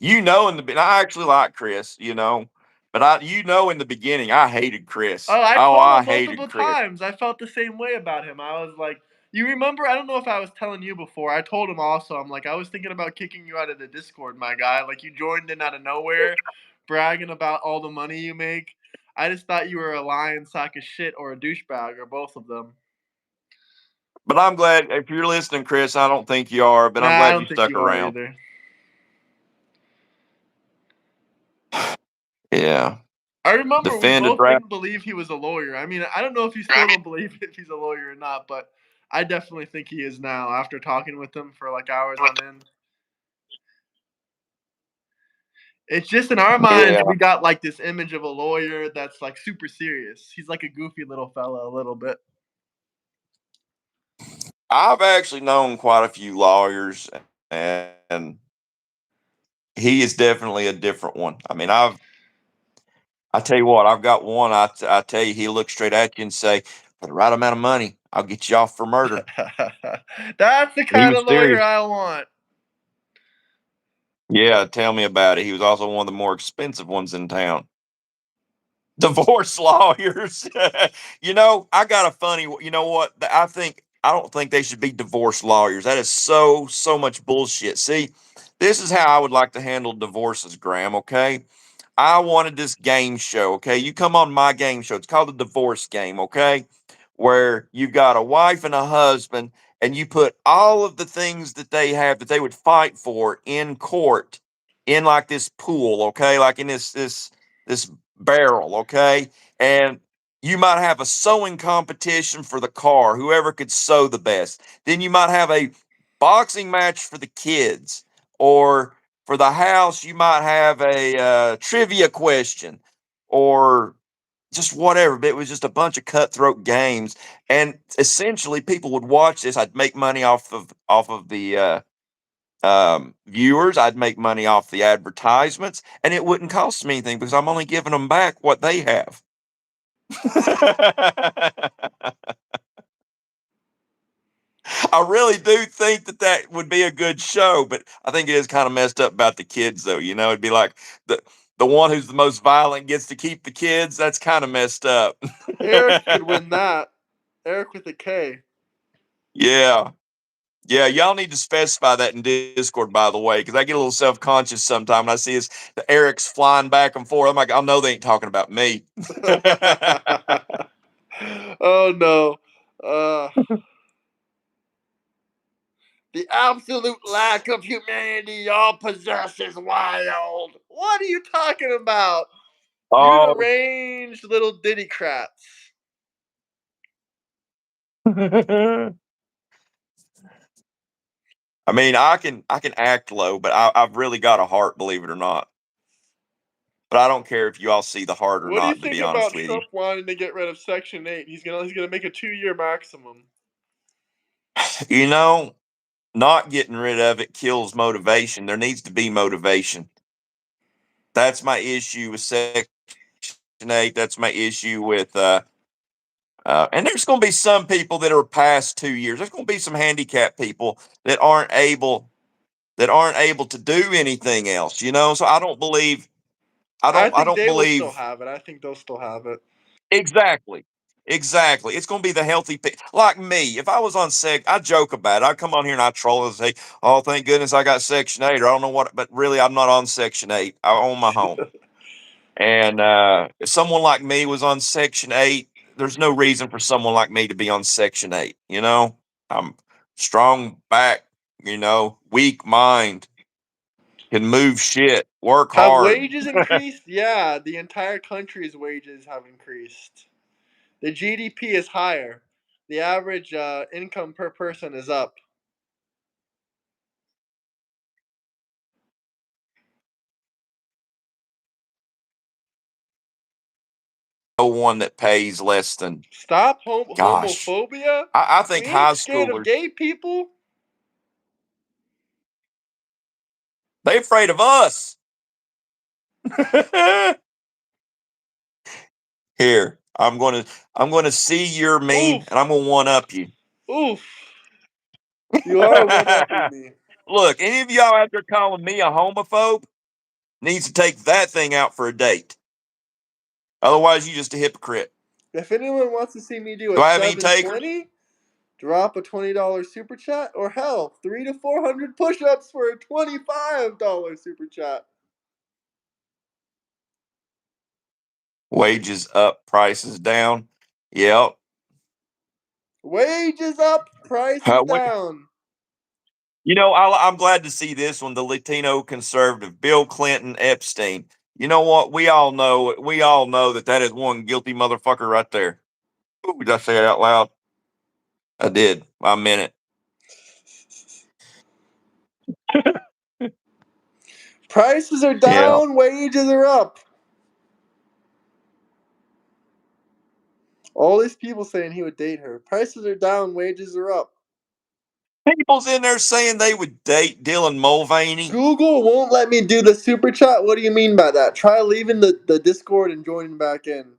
Speaker 3: I actually like Chris, but in the beginning, I hated Chris.
Speaker 2: Oh, I
Speaker 3: Oh,
Speaker 2: told
Speaker 3: I
Speaker 2: him
Speaker 3: hated
Speaker 2: multiple
Speaker 3: Chris.
Speaker 2: times. I felt the same way about him. I was like, you remember? I don't know if I was telling you before. I told him also. I'm like, I was thinking about kicking you out of the Discord, my guy. Like, you joined in out of nowhere, bragging about all the money you make. I just thought you were a lying sack of shit or a douchebag or both of them.
Speaker 3: But I'm glad if you're listening, Chris. I don't think you are, but
Speaker 2: Nah,
Speaker 3: I'm
Speaker 2: I
Speaker 3: glad you
Speaker 2: don't think
Speaker 3: stuck
Speaker 2: you are
Speaker 3: around.
Speaker 2: either.
Speaker 3: Yeah,
Speaker 2: I remember we
Speaker 3: defended
Speaker 2: both
Speaker 3: rap.
Speaker 2: didn't believe he was a lawyer. I mean, I don't know if you still don't believe if he's a lawyer or not, but I definitely think he is now after talking with him for like hours on end. It's just in our minds
Speaker 3: Yeah,
Speaker 2: we got like this image of a lawyer that's like super serious. He's like a goofy little fella a little bit.
Speaker 3: I've actually known quite a few lawyers, and he is definitely a different one. I mean, I tell you what, I've got one. I tell you, he'll look straight at you and say, "For the right amount of money, I'll get you off for murder."
Speaker 2: That's the
Speaker 3: He
Speaker 2: kind
Speaker 3: was
Speaker 2: of lawyer
Speaker 3: serious.
Speaker 2: I want.
Speaker 3: Yeah, tell me about it. He was also one of the more expensive ones in town. Divorce lawyers. I got a funny. You know what? I don't think they should be divorce lawyers. That is so much bullshit. See, this is how I would like to handle divorces, Graham. Okay, I wanted this game show. Okay, you come on my game show. It's called the Divorce Game. Okay, where you've got a wife and a husband, and you put all of the things that they have that they would fight for in court in like this pool. Okay, like in this barrel. Okay, and you might have a sewing competition for the car, whoever could sew the best. Then you might have a boxing match for the kids, or for the house, you might have a trivia question, or just whatever. But it was just a bunch of cutthroat games, and essentially, people would watch this. I'd make money off of the viewers. I'd make money off the advertisements, and it wouldn't cost me anything because I'm only giving them back what they have. I really do think that would be a good show, but I think it is kind of messed up about the kids, though. It'd be like the one who's the most violent gets to keep the kids. That's kind of messed up.
Speaker 2: Eric could win that. Eric with a K.
Speaker 3: Yeah. Yeah, y'all need to specify that in Discord, by the way, because I get a little self conscious sometimes. I see the Eric's flying back and forth. I'm like, I know they ain't talking about me.
Speaker 2: Oh no. Uh, the absolute lack of humanity y'all possess is wild. What are you talking about? You
Speaker 3: Oh,
Speaker 2: deranged little dittycrats.
Speaker 3: I mean, I can act low, but I've really got a heart, believe it or not. But I don't care if you all see the heart or
Speaker 2: What do you
Speaker 3: not, to
Speaker 2: think
Speaker 3: be honest
Speaker 2: about
Speaker 3: with you.
Speaker 2: Trump wanting to get rid of Section 8? He's gonna make a 2-year maximum.
Speaker 3: You know, not getting rid of it kills motivation. There needs to be motivation. That's my issue with Section 8. That's my issue with and there's going to be some people that are past 2 years. There's going to be some handicapped people that aren't able to do anything else. So I don't believe. I
Speaker 2: I
Speaker 3: don't. I
Speaker 2: think
Speaker 3: don't
Speaker 2: they will still
Speaker 3: believe.
Speaker 2: have it. I think they'll still have it.
Speaker 3: Exactly. Exactly. It's going to be the healthy people. Like me, if I was on I joke about it. I come on here and I troll and say, "Oh, thank goodness I got Section 8," or I don't know what, but really, I'm not on Section 8. I own my home. And if someone like me was on Section 8, there's no reason for someone like me to be on Section 8. I'm strong back, weak mind, can move shit, work
Speaker 2: Have
Speaker 3: hard.
Speaker 2: wages increased? Yeah, the entire country's wages have increased. The GDP is higher. The average income per person is up.
Speaker 3: No one that pays less than,
Speaker 2: Stop
Speaker 3: gosh,
Speaker 2: homophobia.
Speaker 3: I
Speaker 2: We
Speaker 3: think
Speaker 2: ain't
Speaker 3: high
Speaker 2: scared of
Speaker 3: schoolers,
Speaker 2: gay people.
Speaker 3: they afraid of us. Here, I'm gonna see your meme
Speaker 2: Oof,
Speaker 3: and I'm gonna one up you.
Speaker 2: oof. You are one upping me.
Speaker 3: Look, any of y'all out there calling me a homophobe needs to take that thing out for a date. Otherwise, you just a hypocrite.
Speaker 2: If anyone wants to see me do a
Speaker 3: Do I have any takers?
Speaker 2: 720, drop a $20 super chat, or hell, 300 to 400 push-ups for a $25 super chat.
Speaker 3: Wages up, prices down. Yep.
Speaker 2: Wages up, prices down.
Speaker 3: You know, I'm glad to see this one. The Latino conservative, Bill Clinton Epstein. You know what? We all know that is one guilty motherfucker right there. Ooh, did I say it out loud? I did. I meant it.
Speaker 2: Prices are down, yeah. Wages are up. All these people saying he would date her. Prices are down, wages are up.
Speaker 3: People's in there saying they would date Dylan Mulvaney.
Speaker 2: Google won't let me do the super chat. What do you mean by that? Try leaving the Discord and joining back in.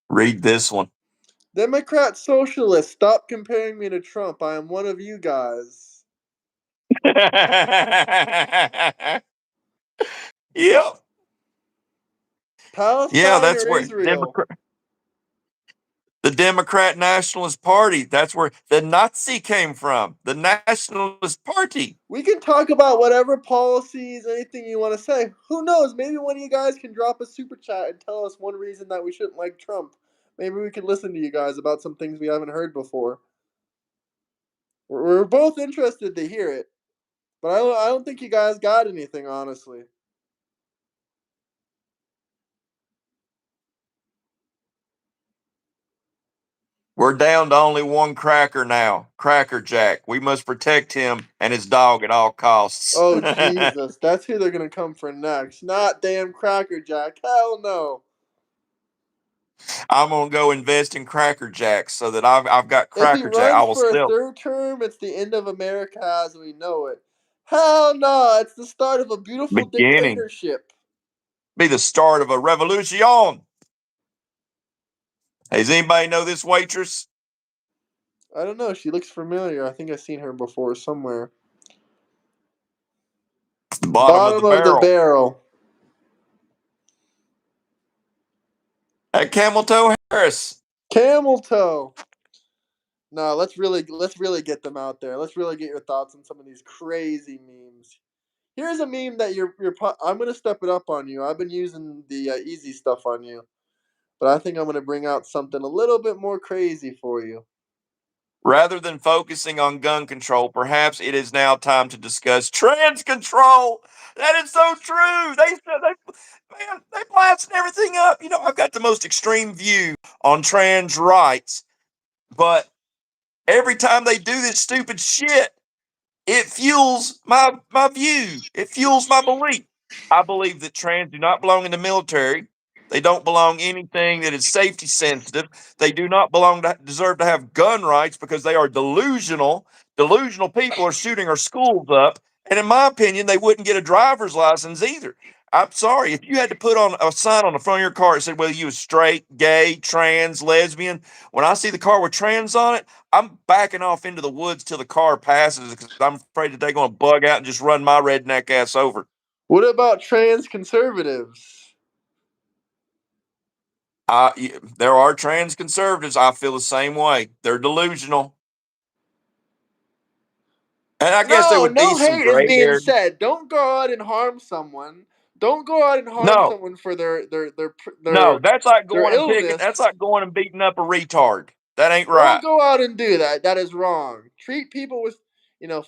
Speaker 3: Read this one.
Speaker 2: Democrat socialist, stop comparing me to Trump. I am one of you guys.
Speaker 3: Yep.
Speaker 2: Palestine
Speaker 3: that's
Speaker 2: or
Speaker 3: where
Speaker 2: Israel?
Speaker 3: the Democrat Nationalist Party. That's where the Nazi came from. The Nationalist Party.
Speaker 2: We can talk about whatever policies, anything you want to say. Who knows? Maybe one of you guys can drop a super chat and tell us one reason that we shouldn't like Trump. Maybe we can listen to you guys about some things we haven't heard before. We're both interested to hear it, but I don't think you guys got anything, honestly.
Speaker 3: We're down to only one cracker now, Cracker Jack. We must protect him and his dog at all costs.
Speaker 2: Oh, Jesus. That's who they're going to come for next. Not damn Cracker Jack. Hell no.
Speaker 3: I'm going to go invest in Cracker Jack so that I've got Cracker Jack.
Speaker 2: If he runs for a third term, it's the end of America as we know it. Hell no. It's the start of a beautiful dictatorship.
Speaker 3: Be the start of a revolution. Hey, does anybody know this waitress?
Speaker 2: I don't know. She looks familiar. I think I've seen her before somewhere.
Speaker 3: The bottom of the barrel. At Camel Toe Harris.
Speaker 2: Camel Toe. No, let's really get them out there. Let's really get your thoughts on some of these crazy memes. Here's a meme that I'm gonna step it up on you. I've been using the easy stuff on you, but I think I'm gonna bring out something a little bit more crazy for you.
Speaker 3: Rather than focusing on gun control, perhaps it is now time to discuss trans control. That is so true. They blasting everything up. You know, I've got the most extreme view on trans rights, but every time they do this stupid shit, it fuels my view. It fuels my belief. I believe that trans do not belong in the military. They don't belong anything that is safety sensitive. They do not deserve to have gun rights because they are delusional. Delusional people are shooting our schools up. And in my opinion, they wouldn't get a driver's license either. I'm sorry. If you had to put on a sign on the front of your car that said whether you was straight, gay, trans, lesbian, when I see the car with trans on it, I'm backing off into the woods till the car passes because I'm afraid that they're going to bug out and just run my redneck ass over.
Speaker 2: What about trans conservatives?
Speaker 3: There are trans conservatives. I feel the same way. They're delusional. And I guess there would be some
Speaker 2: hate
Speaker 3: gray
Speaker 2: is being
Speaker 3: hair.
Speaker 2: said. Don't go out and harm someone. Don't go out and harm someone for their
Speaker 3: No, that's like going and
Speaker 2: illness.
Speaker 3: that's like going and beating up a retard. That ain't right.
Speaker 2: Don't go out and do that. That is wrong. Treat people with,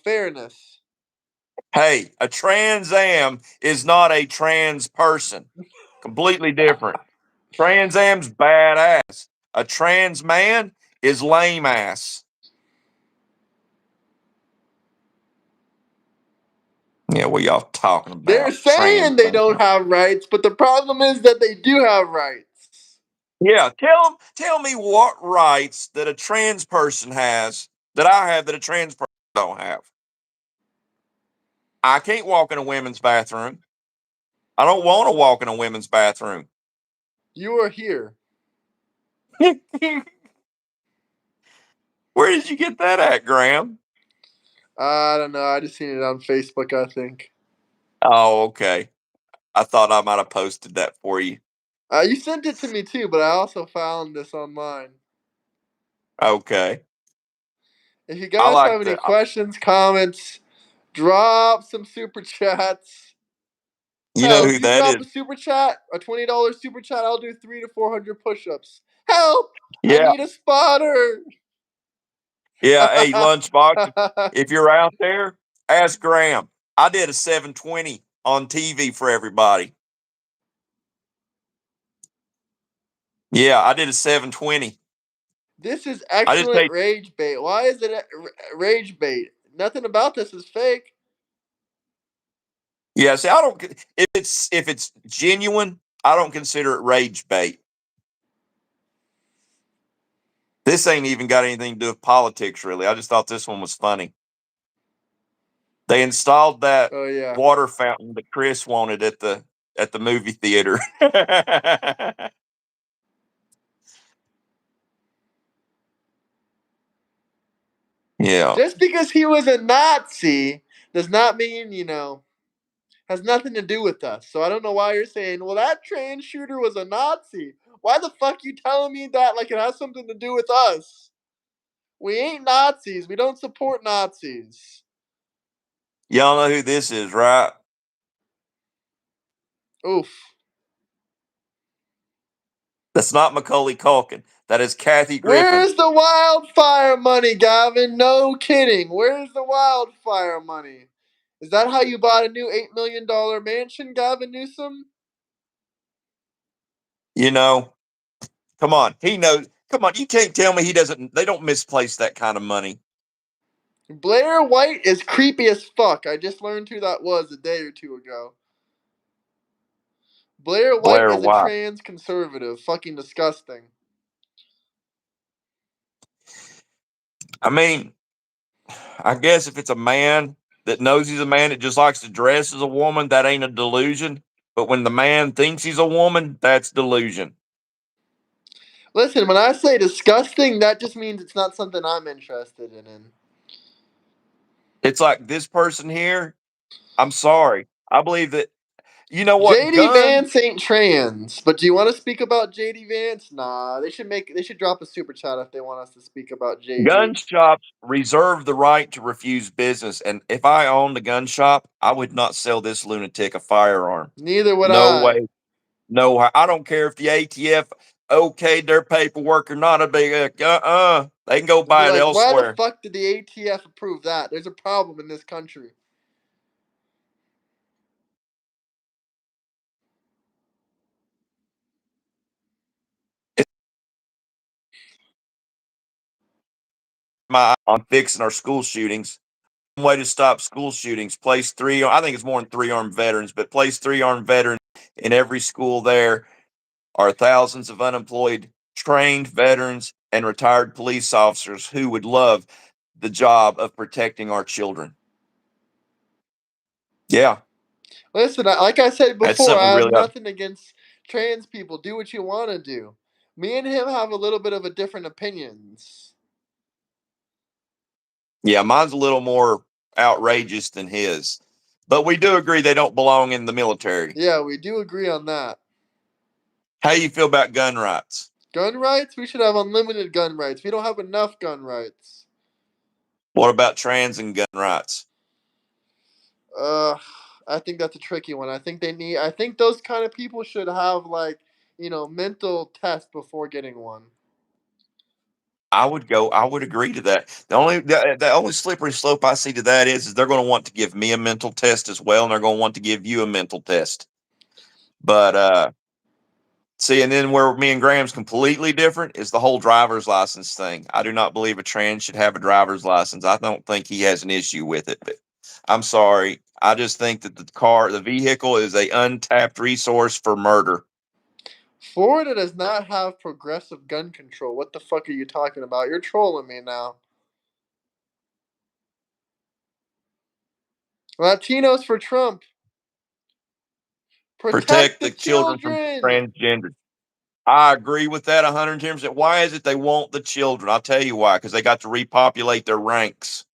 Speaker 2: fairness.
Speaker 3: Hey, a Trans Am is not a trans person. Completely different. Trans Am's badass. A trans man is lame ass. Yeah, what y'all talking about?
Speaker 2: They're saying they don't have rights, but the problem is that they do have rights.
Speaker 3: Yeah, tell me what rights that a trans person has that I have that a trans person don't have. I can't walk in a women's bathroom. I don't want to walk in a women's bathroom.
Speaker 2: You are here.
Speaker 3: Where did you get that at, Graham?
Speaker 2: I don't know. I just seen it on Facebook, I think.
Speaker 3: Oh, okay. I thought I might have posted that for you.
Speaker 2: You sent it to me too, but I also found this online.
Speaker 3: Okay.
Speaker 2: If you
Speaker 3: I
Speaker 2: guys have
Speaker 3: like
Speaker 2: any
Speaker 3: the.
Speaker 2: questions, comments, drop some super chats.
Speaker 3: You know
Speaker 2: Hell, if
Speaker 3: who
Speaker 2: you
Speaker 3: that
Speaker 2: drop
Speaker 3: is?
Speaker 2: a super chat, a $20 super chat, I'll do 300 to 400 push-ups. Help! I
Speaker 3: Yeah.
Speaker 2: need a spotter.
Speaker 3: Yeah. Hey, Lunchbox, if you're out there, ask Graham. I did a 720 on TV for everybody. Yeah, I did a 720.
Speaker 2: This is
Speaker 3: I just
Speaker 2: excellent
Speaker 3: say,
Speaker 2: rage bait. Why is it rage bait? Nothing about this is fake.
Speaker 3: yeah. See, I don't. If it's genuine, I don't consider it rage bait. This ain't even got anything to do with politics, really. I just thought this one was funny. They installed that
Speaker 2: Oh yeah.
Speaker 3: water fountain that Chris wanted at the movie theater. Yeah.
Speaker 2: Just because he was a Nazi does not mean, has nothing to do with us. So I don't know why you're saying, well, that trans shooter was a Nazi. Why the fuck you telling me that like it has something to do with us? We ain't Nazis. We don't support Nazis.
Speaker 3: Y'all know who this is, right?
Speaker 2: Oof.
Speaker 3: That's not Macaulay Culkin. That is Kathy Griffin.
Speaker 2: Where's the wildfire money, Gavin? No kidding. Where's the wildfire money? Is that how you bought a new $8 million mansion, Gavin Newsom?
Speaker 3: You know, come on. He knows. Come on. You can't tell me he doesn't. They don't misplace that kind of money.
Speaker 2: Blair White is creepy as fuck. I just learned who that was a day or two ago. Blair White
Speaker 3: Blair
Speaker 2: is a
Speaker 3: White.
Speaker 2: trans conservative. Fucking disgusting.
Speaker 3: I mean, I guess if it's a man that knows he's a man that just likes to dress as a woman, that ain't a delusion. But when the man thinks he's a woman, that's delusion.
Speaker 2: Listen, when I say disgusting, that just means it's not something I'm interested in.
Speaker 3: It's like this person here. I'm sorry. I believe that. You know what?
Speaker 2: JD Vance ain't trans, but do you want to speak about JD Vance? Nah, they should drop a super chat if they want us to speak about
Speaker 3: Gun
Speaker 2: JD.
Speaker 3: shops reserve the right to refuse business. And if I owned a gun shop, I would not sell this lunatic a firearm.
Speaker 2: Neither would
Speaker 3: No
Speaker 2: I.
Speaker 3: way. No, I don't care if the ATF okayed their paperwork or not. I'd be like, they can go
Speaker 2: They'd be
Speaker 3: buy it
Speaker 2: like, why the
Speaker 3: elsewhere.
Speaker 2: fuck did the ATF approve that? There's a problem in this country.
Speaker 3: My on fixing our school shootings. One way to stop school shootings: place three. I think it's more than three armed veterans, but place three armed veterans in every school. There are thousands of unemployed trained veterans and retired police officers who would love the job of protecting our children. Yeah,
Speaker 2: Listen, like I said
Speaker 3: that's
Speaker 2: before,
Speaker 3: something
Speaker 2: I
Speaker 3: we
Speaker 2: have
Speaker 3: really ought.
Speaker 2: nothing against trans people. Do what you want to do. Me and him have a little bit of a different opinions.
Speaker 3: Yeah, mine's a little more outrageous than his, but we do agree they don't belong in the military.
Speaker 2: Yeah, we do agree on that.
Speaker 3: How do you feel about gun rights?
Speaker 2: Gun rights? We should have unlimited gun rights. We don't have enough gun rights.
Speaker 3: What about trans and gun rights?
Speaker 2: Uh, I think that's a tricky one. I think those kind of people should have like, mental tests before getting one.
Speaker 3: I would go. I would agree to that. The only slippery slope I see to that is they're going to want to give me a mental test as well, and they're going to want to give you a mental test. But see, and then where me and Graham's completely different is the whole driver's license thing. I do not believe a trans should have a driver's license. I don't think he has an issue with it. But I'm sorry. I just think that the vehicle is a untapped resource for murder.
Speaker 2: Florida does not have progressive gun control. What the fuck are you talking about? You're trolling me now. Latinos for Trump. Protect
Speaker 3: Protect
Speaker 2: the
Speaker 3: the children from
Speaker 2: children.
Speaker 3: transgender. I agree with that 110%. Why is it they want the children? I'll tell you why. Because they got to repopulate their ranks.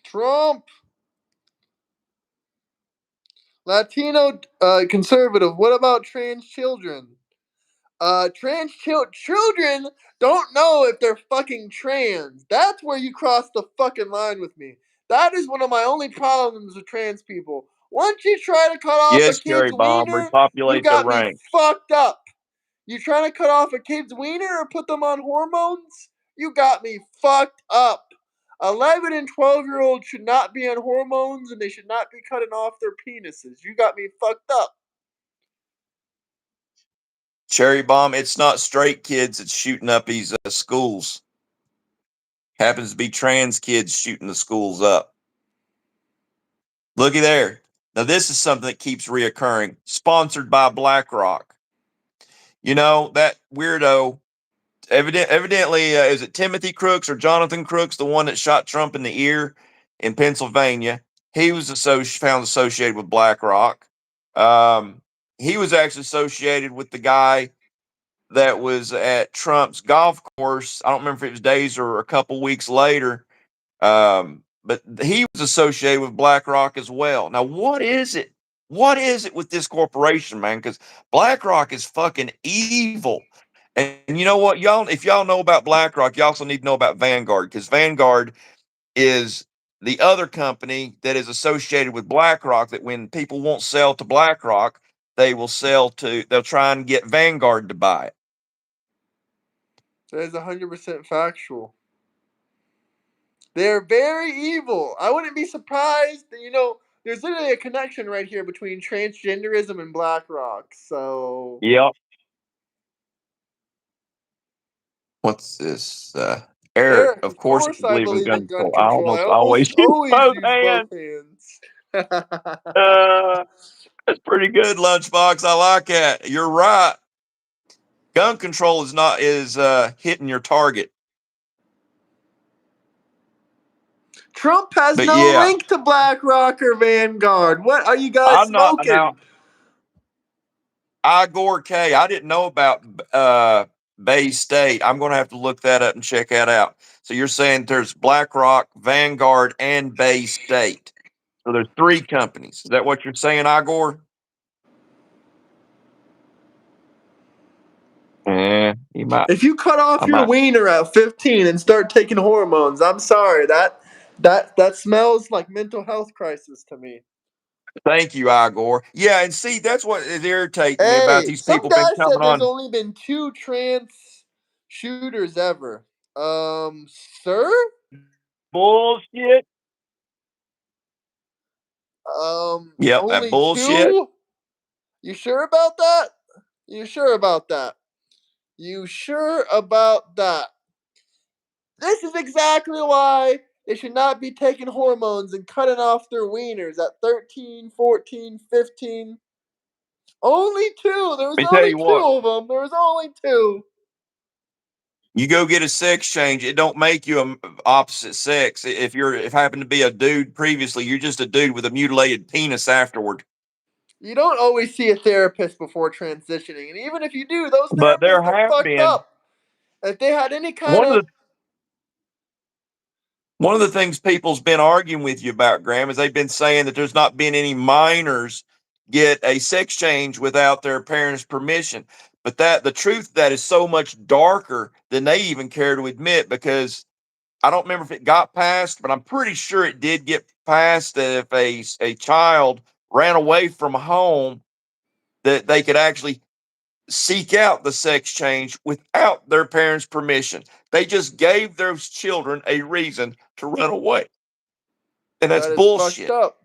Speaker 2: Trump. Latino conservative. What about trans children? Trans children don't know if they're fucking trans. That's where you cross the fucking line with me. That is one of my only problems with trans people. Once you try to cut off a
Speaker 3: Yes,
Speaker 2: kid's
Speaker 3: Cherry Bomb,
Speaker 2: wiener, you
Speaker 3: repopulate their
Speaker 2: got me
Speaker 3: ranks.
Speaker 2: fucked up. You trying to cut off a kid's wiener or put them on hormones? You got me fucked up. 11 and 12-year-olds should not be on hormones and they should not be cutting off their penises. You got me fucked up.
Speaker 3: Cherry Bomb, it's not straight kids that's shooting up these schools. Happens to be trans kids shooting the schools up. Looky there. Now, this is something that keeps reoccurring. Sponsored by BlackRock. You know, that weirdo, evidently, is it Timothy Crooks or Jonathan Crooks, the one that shot Trump in the ear in Pennsylvania? He was found associated with BlackRock. He was actually associated with the guy that was at Trump's golf course. I don't remember if it was days or a couple weeks later. But he was associated with BlackRock as well. Now, what is it? What is it with this corporation, man? Because BlackRock is fucking evil. And you know what, y'all? If y'all know about BlackRock, you also need to know about Vanguard, because Vanguard is the other company that is associated with BlackRock. That when people won't sell to BlackRock, they'll try and get Vanguard to buy it.
Speaker 2: That is 100% factual. They're very evil. I wouldn't be surprised. There's literally a connection right here between transgenderism and BlackRock. So
Speaker 3: Yep. What's this? Eric,
Speaker 2: Eric,
Speaker 3: of
Speaker 2: of
Speaker 3: course I
Speaker 2: course I
Speaker 3: believe in
Speaker 2: believe
Speaker 3: gun
Speaker 2: in gun
Speaker 3: control. I
Speaker 2: control. I
Speaker 3: almost
Speaker 2: almost
Speaker 3: always use
Speaker 2: always
Speaker 3: both
Speaker 2: use both
Speaker 3: hands.
Speaker 2: hands.
Speaker 3: That's pretty good, Lunchbox. I like that. You're right. Gun control is hitting your target.
Speaker 2: Trump has
Speaker 3: But
Speaker 2: no
Speaker 3: yeah,
Speaker 2: link to BlackRock or Vanguard. What are you guys
Speaker 3: I'm not now.
Speaker 2: smoking?
Speaker 3: Igor K. I didn't know about Bay State. I'm going to have to look that up and check that out. So you're saying there's BlackRock, Vanguard, and Bay State. So there's 3 companies. Is that what you're saying, Igor? Yeah, you might.
Speaker 2: If you cut off
Speaker 3: I
Speaker 2: your
Speaker 3: might.
Speaker 2: wiener at 15 and start taking hormones, I'm sorry, that smells like mental health crisis to me.
Speaker 3: Thank you, Igor. Yeah, and see, that's what is irritating me about
Speaker 2: Hey,
Speaker 3: these
Speaker 2: some
Speaker 3: people been
Speaker 2: guy
Speaker 3: coming
Speaker 2: said there's
Speaker 3: on.
Speaker 2: only been 2 trans shooters ever. Sir?
Speaker 3: Bullshit. Yep, that
Speaker 2: Only
Speaker 3: bullshit.
Speaker 2: 2? You sure about that? You sure about that? You sure about that? This is exactly why they should not be taking hormones and cutting off their wieners at 13, 14, 15. Only 2. There was
Speaker 3: Let me tell
Speaker 2: only
Speaker 3: you
Speaker 2: 2
Speaker 3: what.
Speaker 2: of them. There was only 2.
Speaker 3: You go get a sex change, it don't make you a opposite sex. If happen to be a dude previously, you're just a dude with a mutilated penis afterward.
Speaker 2: You don't always see a therapist before transitioning. And even if you do, those
Speaker 3: But there
Speaker 2: therapists are
Speaker 3: have
Speaker 2: fucked
Speaker 3: been
Speaker 2: up. If they had any kind
Speaker 3: one of
Speaker 2: of.
Speaker 3: the one of the things people's been arguing with you about, Graham, is they've been saying that there's not been any minors get a sex change without their parents' permission. But the truth of that is so much darker than they even care to admit, because I don't remember if it got passed, but I'm pretty sure it did get passed that if a child ran away from home, that they could actually seek out the sex change without their parents' permission. They just gave those children a reason to run away. And that's
Speaker 2: That is fucked
Speaker 3: bullshit.
Speaker 2: up.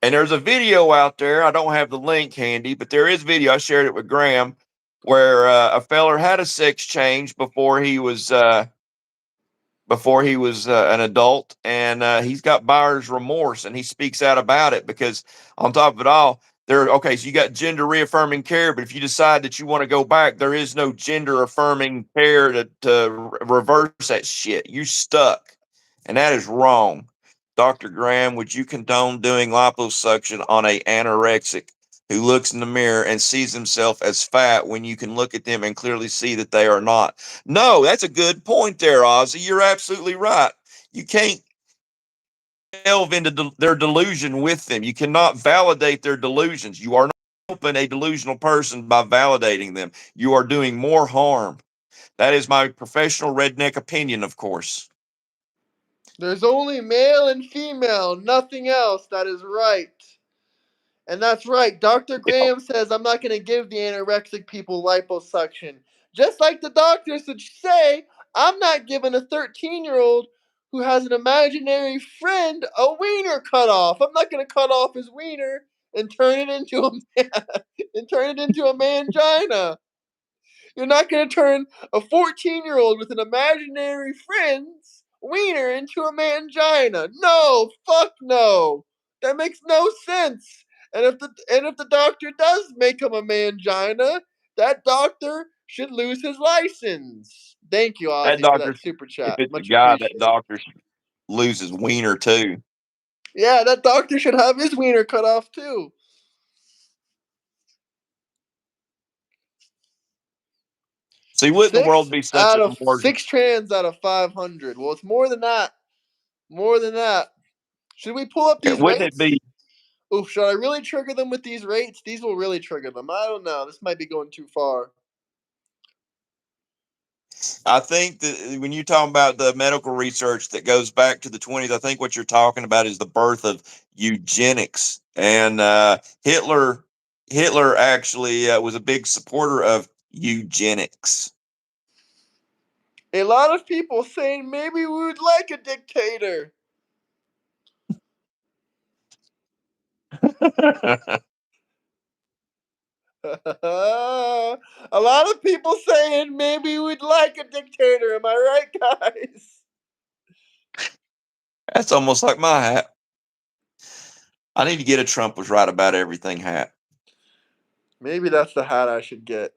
Speaker 3: And there's a video out there. I don't have the link handy, but there is video. I shared it with Graham, where a feller had a sex change before he was an adult, and he's got buyer's remorse, and he speaks out about it, because on top of it all, okay, so you got gender reaffirming care, but if you decide that you want to go back, there is no gender affirming care to reverse that shit. You're stuck, and that is wrong. Dr. Graham, would you condone doing liposuction on a anorexic who looks in the mirror and sees himself as fat when you can look at them and clearly see that they are not? No, that's a good point there, Ozzy. You're absolutely right. You can't delve into their delusion with them. You cannot validate their delusions. You are not helping a delusional person by validating them. You are doing more harm. That is my professional redneck opinion, of course.
Speaker 2: There's only male and female, nothing else. That is right. And that's right. Dr.
Speaker 3: Yeah.
Speaker 2: Graham says I'm not going to give the anorexic people liposuction. Just like the doctors would say, I'm not giving a 13-year-old who has an imaginary friend a wiener cut off. I'm not going to cut off his wiener and turn it into a and turn it into a mangina. You're not going to turn a 14-year-old with an imaginary friend's wiener into a mangina. No, fuck no. That makes no sense. And if the doctor does make him a mangina, that doctor should lose his license. Thank you,
Speaker 3: That
Speaker 2: Ozzy, for
Speaker 3: doctor,
Speaker 2: that super
Speaker 3: if
Speaker 2: chat.
Speaker 3: it's a
Speaker 2: Much
Speaker 3: guy, that
Speaker 2: appreciated.
Speaker 3: doctor loses wiener too.
Speaker 2: Yeah, that doctor should have his wiener cut off too.
Speaker 3: See, wouldn't the world be such a more?
Speaker 2: Six trans out of 500. Well, it's more than that. More than that. Should we pull up these
Speaker 3: Wouldn't it
Speaker 2: rates?
Speaker 3: be?
Speaker 2: Oof, should I really trigger them with these rates? These will really trigger them. I don't know. This might be going too far.
Speaker 3: I think that when you talk about the medical research that goes back to the 20s, I think what you're talking about is the birth of eugenics. And Hitler actually was a big supporter of eugenics.
Speaker 2: A lot of people saying maybe we would like a dictator. A lot of people saying maybe we'd like a dictator. Am I right, guys?
Speaker 3: That's almost like my hat. I need to get a Trump was right about everything hat.
Speaker 2: Maybe that's the hat I should get.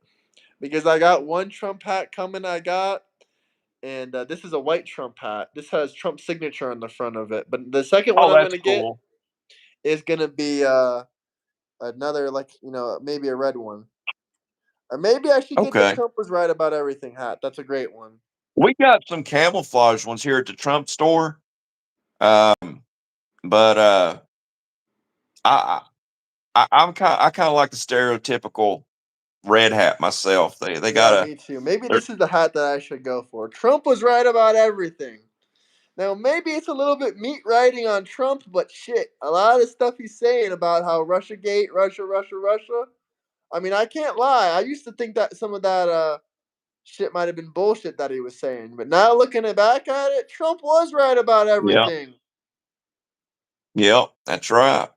Speaker 2: Because I got one Trump hat coming, and this is a white Trump hat. This has Trump's signature on the front of it. But the second one
Speaker 3: Oh,
Speaker 2: I'm
Speaker 3: that's
Speaker 2: gonna get
Speaker 3: cool.
Speaker 2: is gonna be another, like, maybe a red one. Or maybe I should get the
Speaker 3: Okay.
Speaker 2: Trump was right about everything hat. That's a great one.
Speaker 3: We got some camouflage ones here at the Trump store. But I, I kind of like the stereotypical red hat myself. They got
Speaker 2: Yeah,
Speaker 3: a
Speaker 2: me too. Maybe
Speaker 3: they're
Speaker 2: this is the hat that I should go for. Trump was right about everything. Now, maybe it's a little bit meat riding on Trump, but shit, a lot of the stuff he's saying about how Russiagate, Russia, Russia, Russia. I mean, I can't lie. I used to think that some of that shit might have been bullshit that he was saying, but now looking back at it, Trump was right about
Speaker 3: yeah,
Speaker 2: everything.
Speaker 3: yeah, that's right.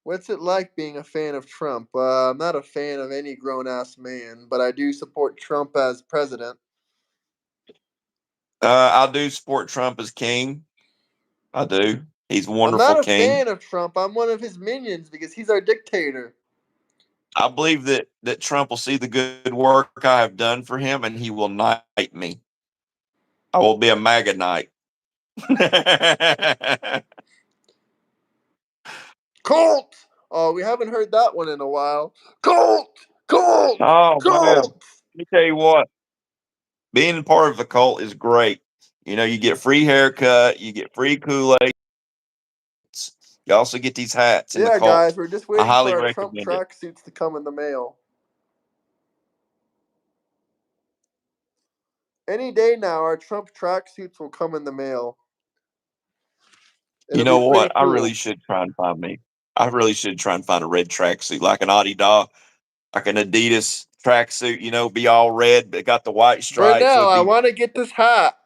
Speaker 2: What's it like being a fan of Trump? I'm not a fan of any grown ass man, but I do support Trump as president.
Speaker 3: I do support Trump as king. I do. He's a
Speaker 2: I'm
Speaker 3: wonderful
Speaker 2: not a
Speaker 3: king.
Speaker 2: fan of Trump. I'm one of his minions because he's our dictator.
Speaker 3: I believe that Trump will see the good work I have done for him, and he will knight me. I will be a MAGA knight.
Speaker 2: Colt! Oh, we haven't heard that one in a while. Colt! Colt!
Speaker 3: Oh man, let
Speaker 2: Colt!
Speaker 3: me tell you what. Being part of the cult is great. You know, you get free haircut, you get free Kool-Aid. You also get these hats in the
Speaker 2: Yeah,
Speaker 3: cult.
Speaker 2: guys, we're just
Speaker 3: I
Speaker 2: waiting for
Speaker 3: highly
Speaker 2: our Trump
Speaker 3: recommend it.
Speaker 2: tracksuits to come in the mail. Any day now, our Trump tracksuits will come in the mail.
Speaker 3: You
Speaker 2: It'll be
Speaker 3: know
Speaker 2: pretty
Speaker 3: what? I
Speaker 2: cool.
Speaker 3: really should try and find me. I really should try and find a red tracksuit, like an Adidas, like an Adidas tracksuit. You know, be all red, but got the white stripes. It
Speaker 2: Burnell,
Speaker 3: would
Speaker 2: I
Speaker 3: be.
Speaker 2: want to get this hat.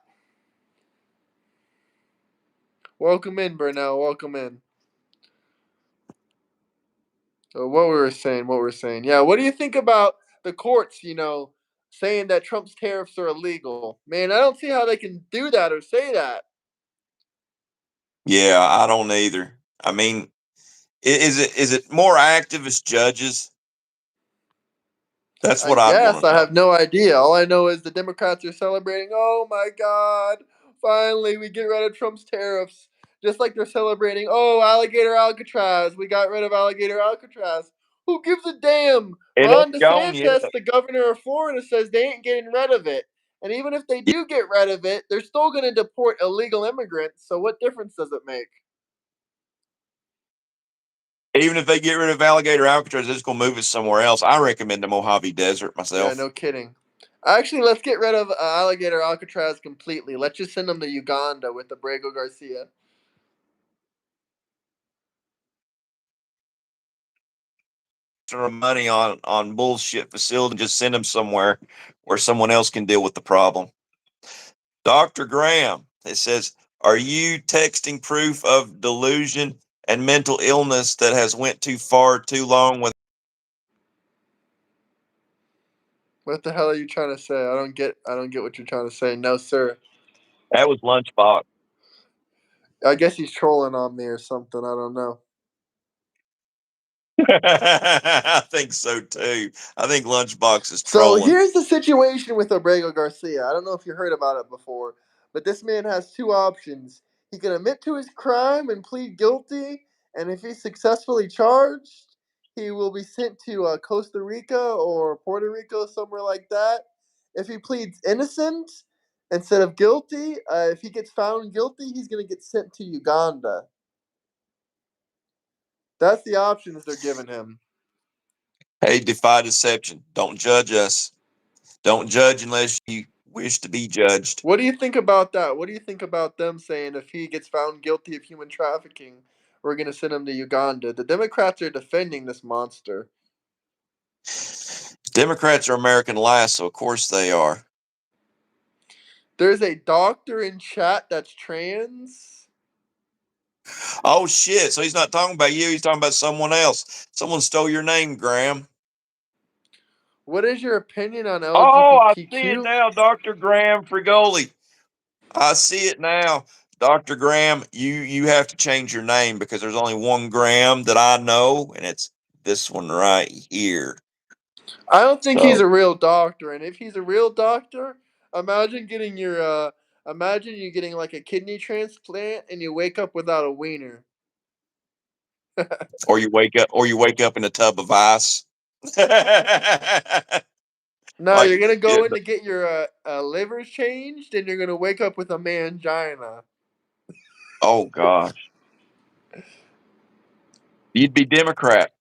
Speaker 2: Welcome in, Burnell. Welcome in. So what we were saying. Yeah, what do you think about the courts, saying that Trump's tariffs are illegal? Man, I don't see how they can do that or say that.
Speaker 3: Yeah, I don't either. I mean, is it more activist judges? That's
Speaker 2: I
Speaker 3: what I'd want
Speaker 2: guess
Speaker 3: to
Speaker 2: I
Speaker 3: know.
Speaker 2: have no idea. All I know is the Democrats are celebrating. Oh my God! Finally, we get rid of Trump's tariffs. Just like they're celebrating. Oh, alligator Alcatraz. We got rid of alligator Alcatraz. Who gives a damn?
Speaker 3: It
Speaker 2: Ron
Speaker 3: ain't gone yet.
Speaker 2: DeSantis, the governor of Florida, says they ain't getting rid of it. And even if they do get rid of it, they're still going to deport illegal immigrants. So what difference does it make?
Speaker 3: Even if they get rid of alligator Alcatraz, they're just gonna move it somewhere else. I recommend the Mojave Desert
Speaker 2: Yeah,
Speaker 3: myself.
Speaker 2: no kidding. Actually, let's get rid of alligator Alcatraz completely. Let's just send them to Uganda with Abrego Garcia.
Speaker 3: Money on bullshit facility, just send them somewhere where someone else can deal with the problem. Dr. Graham, it says, are you texting proof of delusion and mental illness that has went too far too long with?
Speaker 2: What the hell are you trying to say? I don't get. I don't get what you're trying to say. No, sir.
Speaker 3: That was Lunchbox.
Speaker 2: I guess he's trolling on me or something. I don't know.
Speaker 3: I think so too. I think Lunchbox is
Speaker 2: So
Speaker 3: trolling.
Speaker 2: here's the situation with Abrego Garcia. I don't know if you heard about it before, but this man has two options. He can admit to his crime and plead guilty, and if he's successfully charged, he will be sent to Costa Rica or Puerto Rico, somewhere like that. If he pleads innocent instead of guilty, if he gets found guilty, he's going to get sent to Uganda. That's the options they're giving him.
Speaker 3: Hey, defy deception. Don't judge us. Don't judge unless you wish to be judged.
Speaker 2: What do you think about that? What do you think about them saying if he gets found guilty of human trafficking, we're going to send him to Uganda? The Democrats are defending this monster.
Speaker 3: Democrats are American last, so of course they are.
Speaker 2: There's a doctor in chat that's trans.
Speaker 3: Oh shit! So he's not talking about you. He's talking about someone else. Someone stole your name, Graham.
Speaker 2: What is your opinion on
Speaker 3: Oh, I see it
Speaker 2: LGBTQ?
Speaker 3: now, Dr. Graham Frigoli. I see it now. Dr. Graham, you have to change your name because there's only one Graham that I know, and it's this one right here.
Speaker 2: I don't think he's
Speaker 3: So
Speaker 2: a real doctor, and if he's a real doctor, imagine getting your imagine you getting like a kidney transplant and you wake up without a wiener.
Speaker 3: or you wake up in a tub of ice.
Speaker 2: No,
Speaker 3: Like
Speaker 2: you're gonna
Speaker 3: yeah,
Speaker 2: go in to get your livers changed, and you're gonna wake up with a mangina.
Speaker 3: oh gosh. You'd be Democrat.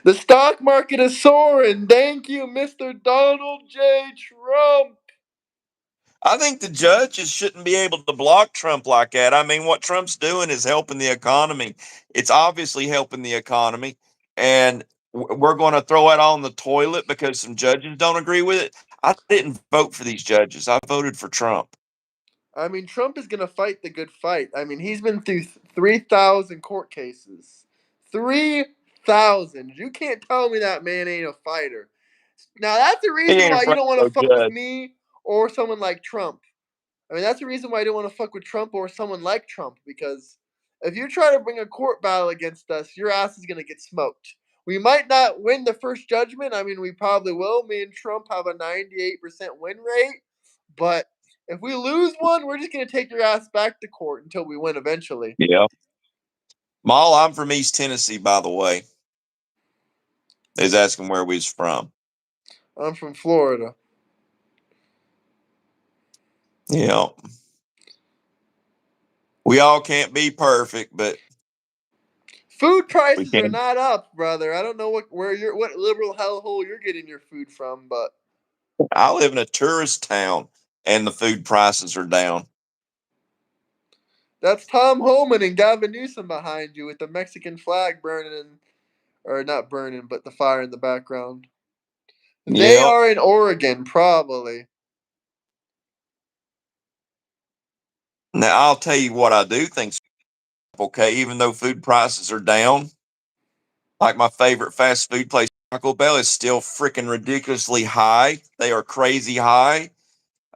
Speaker 2: The stock market is soaring. Thank you, Mr. Donald J. Trump.
Speaker 3: I think the judges shouldn't be able to block Trump like that. I mean, what Trump's doing is helping the economy. It's obviously helping the economy. And we're going to throw it on the toilet because some judges don't agree with it. I didn't vote for these judges. I voted for Trump.
Speaker 2: I mean, Trump is gonna fight the good fight. I mean, he's been through 3,000 court cases. 3,000. You can't tell me that man ain't a fighter. Now that's the
Speaker 3: He
Speaker 2: reason
Speaker 3: ain't
Speaker 2: why you
Speaker 3: afraid
Speaker 2: don't want
Speaker 3: of
Speaker 2: to
Speaker 3: no
Speaker 2: fuck with
Speaker 3: judge.
Speaker 2: me or someone like Trump. I mean, that's the reason why I don't want to fuck with Trump or someone like Trump, because if you try to bring a court battle against us, your ass is going to get smoked. We might not win the first judgment. I mean, we probably will. Me and Trump have a 98% win rate. But if we lose one, we're just going to take your ass back to court until we win eventually.
Speaker 3: Yeah. Maul, I'm from East Tennessee, by the way. He's asking where we was from.
Speaker 2: I'm from Florida.
Speaker 3: Yeah. We all can't be perfect, but
Speaker 2: Food
Speaker 3: we
Speaker 2: prices are
Speaker 3: can.
Speaker 2: not up, brother. I don't know what liberal hellhole you're getting your food from, but
Speaker 3: I live in a tourist town and the food prices are down.
Speaker 2: that's Tom Homan and Gavin Newsom behind you with the Mexican flag burning, or not burning, but the fire in the background. They
Speaker 3: Yeah.
Speaker 2: are in Oregon, probably.
Speaker 3: Now I'll tell you what I do think. Okay, even though food prices are down, like my favorite fast food place, Taco Bell, is still freaking ridiculously high. They are crazy high.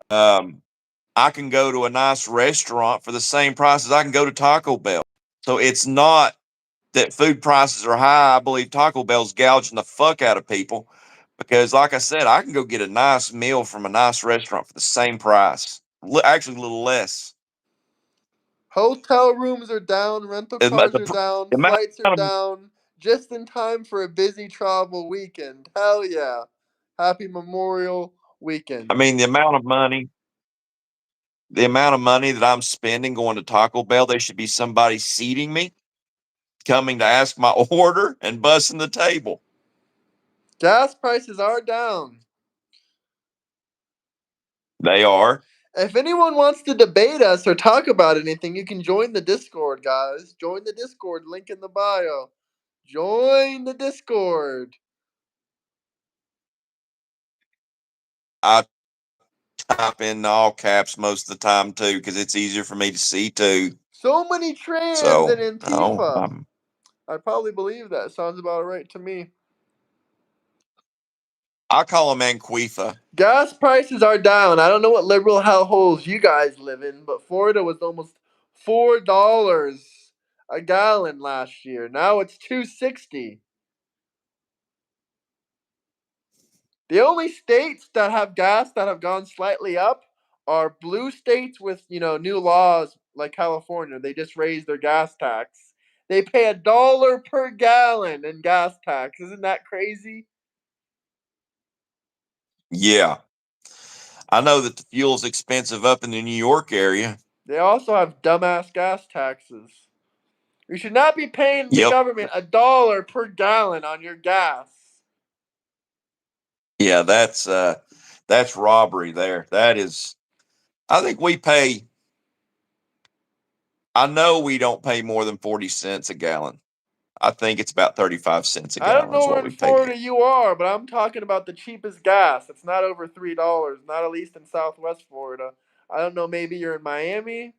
Speaker 3: Um, I can go to a nice restaurant for the same price as I can go to Taco Bell. So it's not that food prices are high. I believe Taco Bell's gouging the fuck out of people. Because, like I said, I can go get a nice meal from a nice restaurant for the same price. Actually, a little less.
Speaker 2: Hotel rooms are down, rental cars are down,
Speaker 3: The amount
Speaker 2: flights are
Speaker 3: of,
Speaker 2: down, just in time for a busy travel weekend. Hell yeah. Happy Memorial Weekend.
Speaker 3: I mean, the amount of money that I'm spending going to Taco Bell, there should be somebody seating me, coming to ask my order, and bussing the table.
Speaker 2: Gas prices are down.
Speaker 3: They are.
Speaker 2: If anyone wants to debate us or talk about anything, you can join the Discord, guys. Join the Discord, link in the bio. Join the Discord.
Speaker 3: I type in all caps most of the time too, because it's easier for me to see too.
Speaker 2: So many trans
Speaker 3: So,
Speaker 2: in
Speaker 3: oh,
Speaker 2: Antifa. I probably believe that. Sounds about right to me.
Speaker 3: I call them Anquifa.
Speaker 2: Gas prices are down. I don't know what liberal hellholes you guys live in, but Florida was almost $4 a gallon last year. Now it's $2.60. The only states that have gas that have gone slightly up are blue states with, new laws like California. They just raised their gas tax. They pay $1 per gallon in gas tax. Isn't that crazy?
Speaker 3: Yeah. I know that the fuel's expensive up in the New York area.
Speaker 2: They also have dumbass gas taxes. You should not be paying the
Speaker 3: Yep.
Speaker 2: government $1 per gallon on your gas.
Speaker 3: Yeah, that's robbery there. That is, I think we pay, I know we don't pay more than 40 cents a gallon. I think it's about 35 cents a
Speaker 2: I don't
Speaker 3: gallon
Speaker 2: know
Speaker 3: is
Speaker 2: where
Speaker 3: what
Speaker 2: in
Speaker 3: we pay here.
Speaker 2: Florida you are, but I'm talking about the cheapest gas. It's not over $3, not at least in Southwest Florida. I don't know, maybe you're in Miami.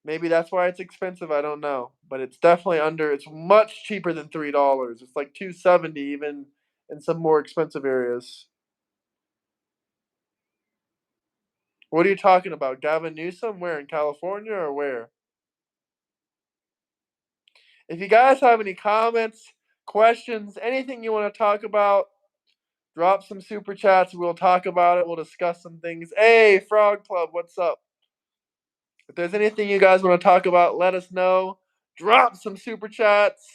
Speaker 2: Maybe that's why it's expensive. I don't know, but it's definitely under. It's much cheaper than $3. It's like $2.70 even in some more expensive areas. What are you talking about, Gavin Newsom? Where, in California or where? If you guys have any comments, questions, anything you want to talk about, drop some super chats. We'll talk about it. We'll discuss some things. Hey, Frog Club, what's up? If there's anything you guys want to talk about, let us know. Drop some super chats.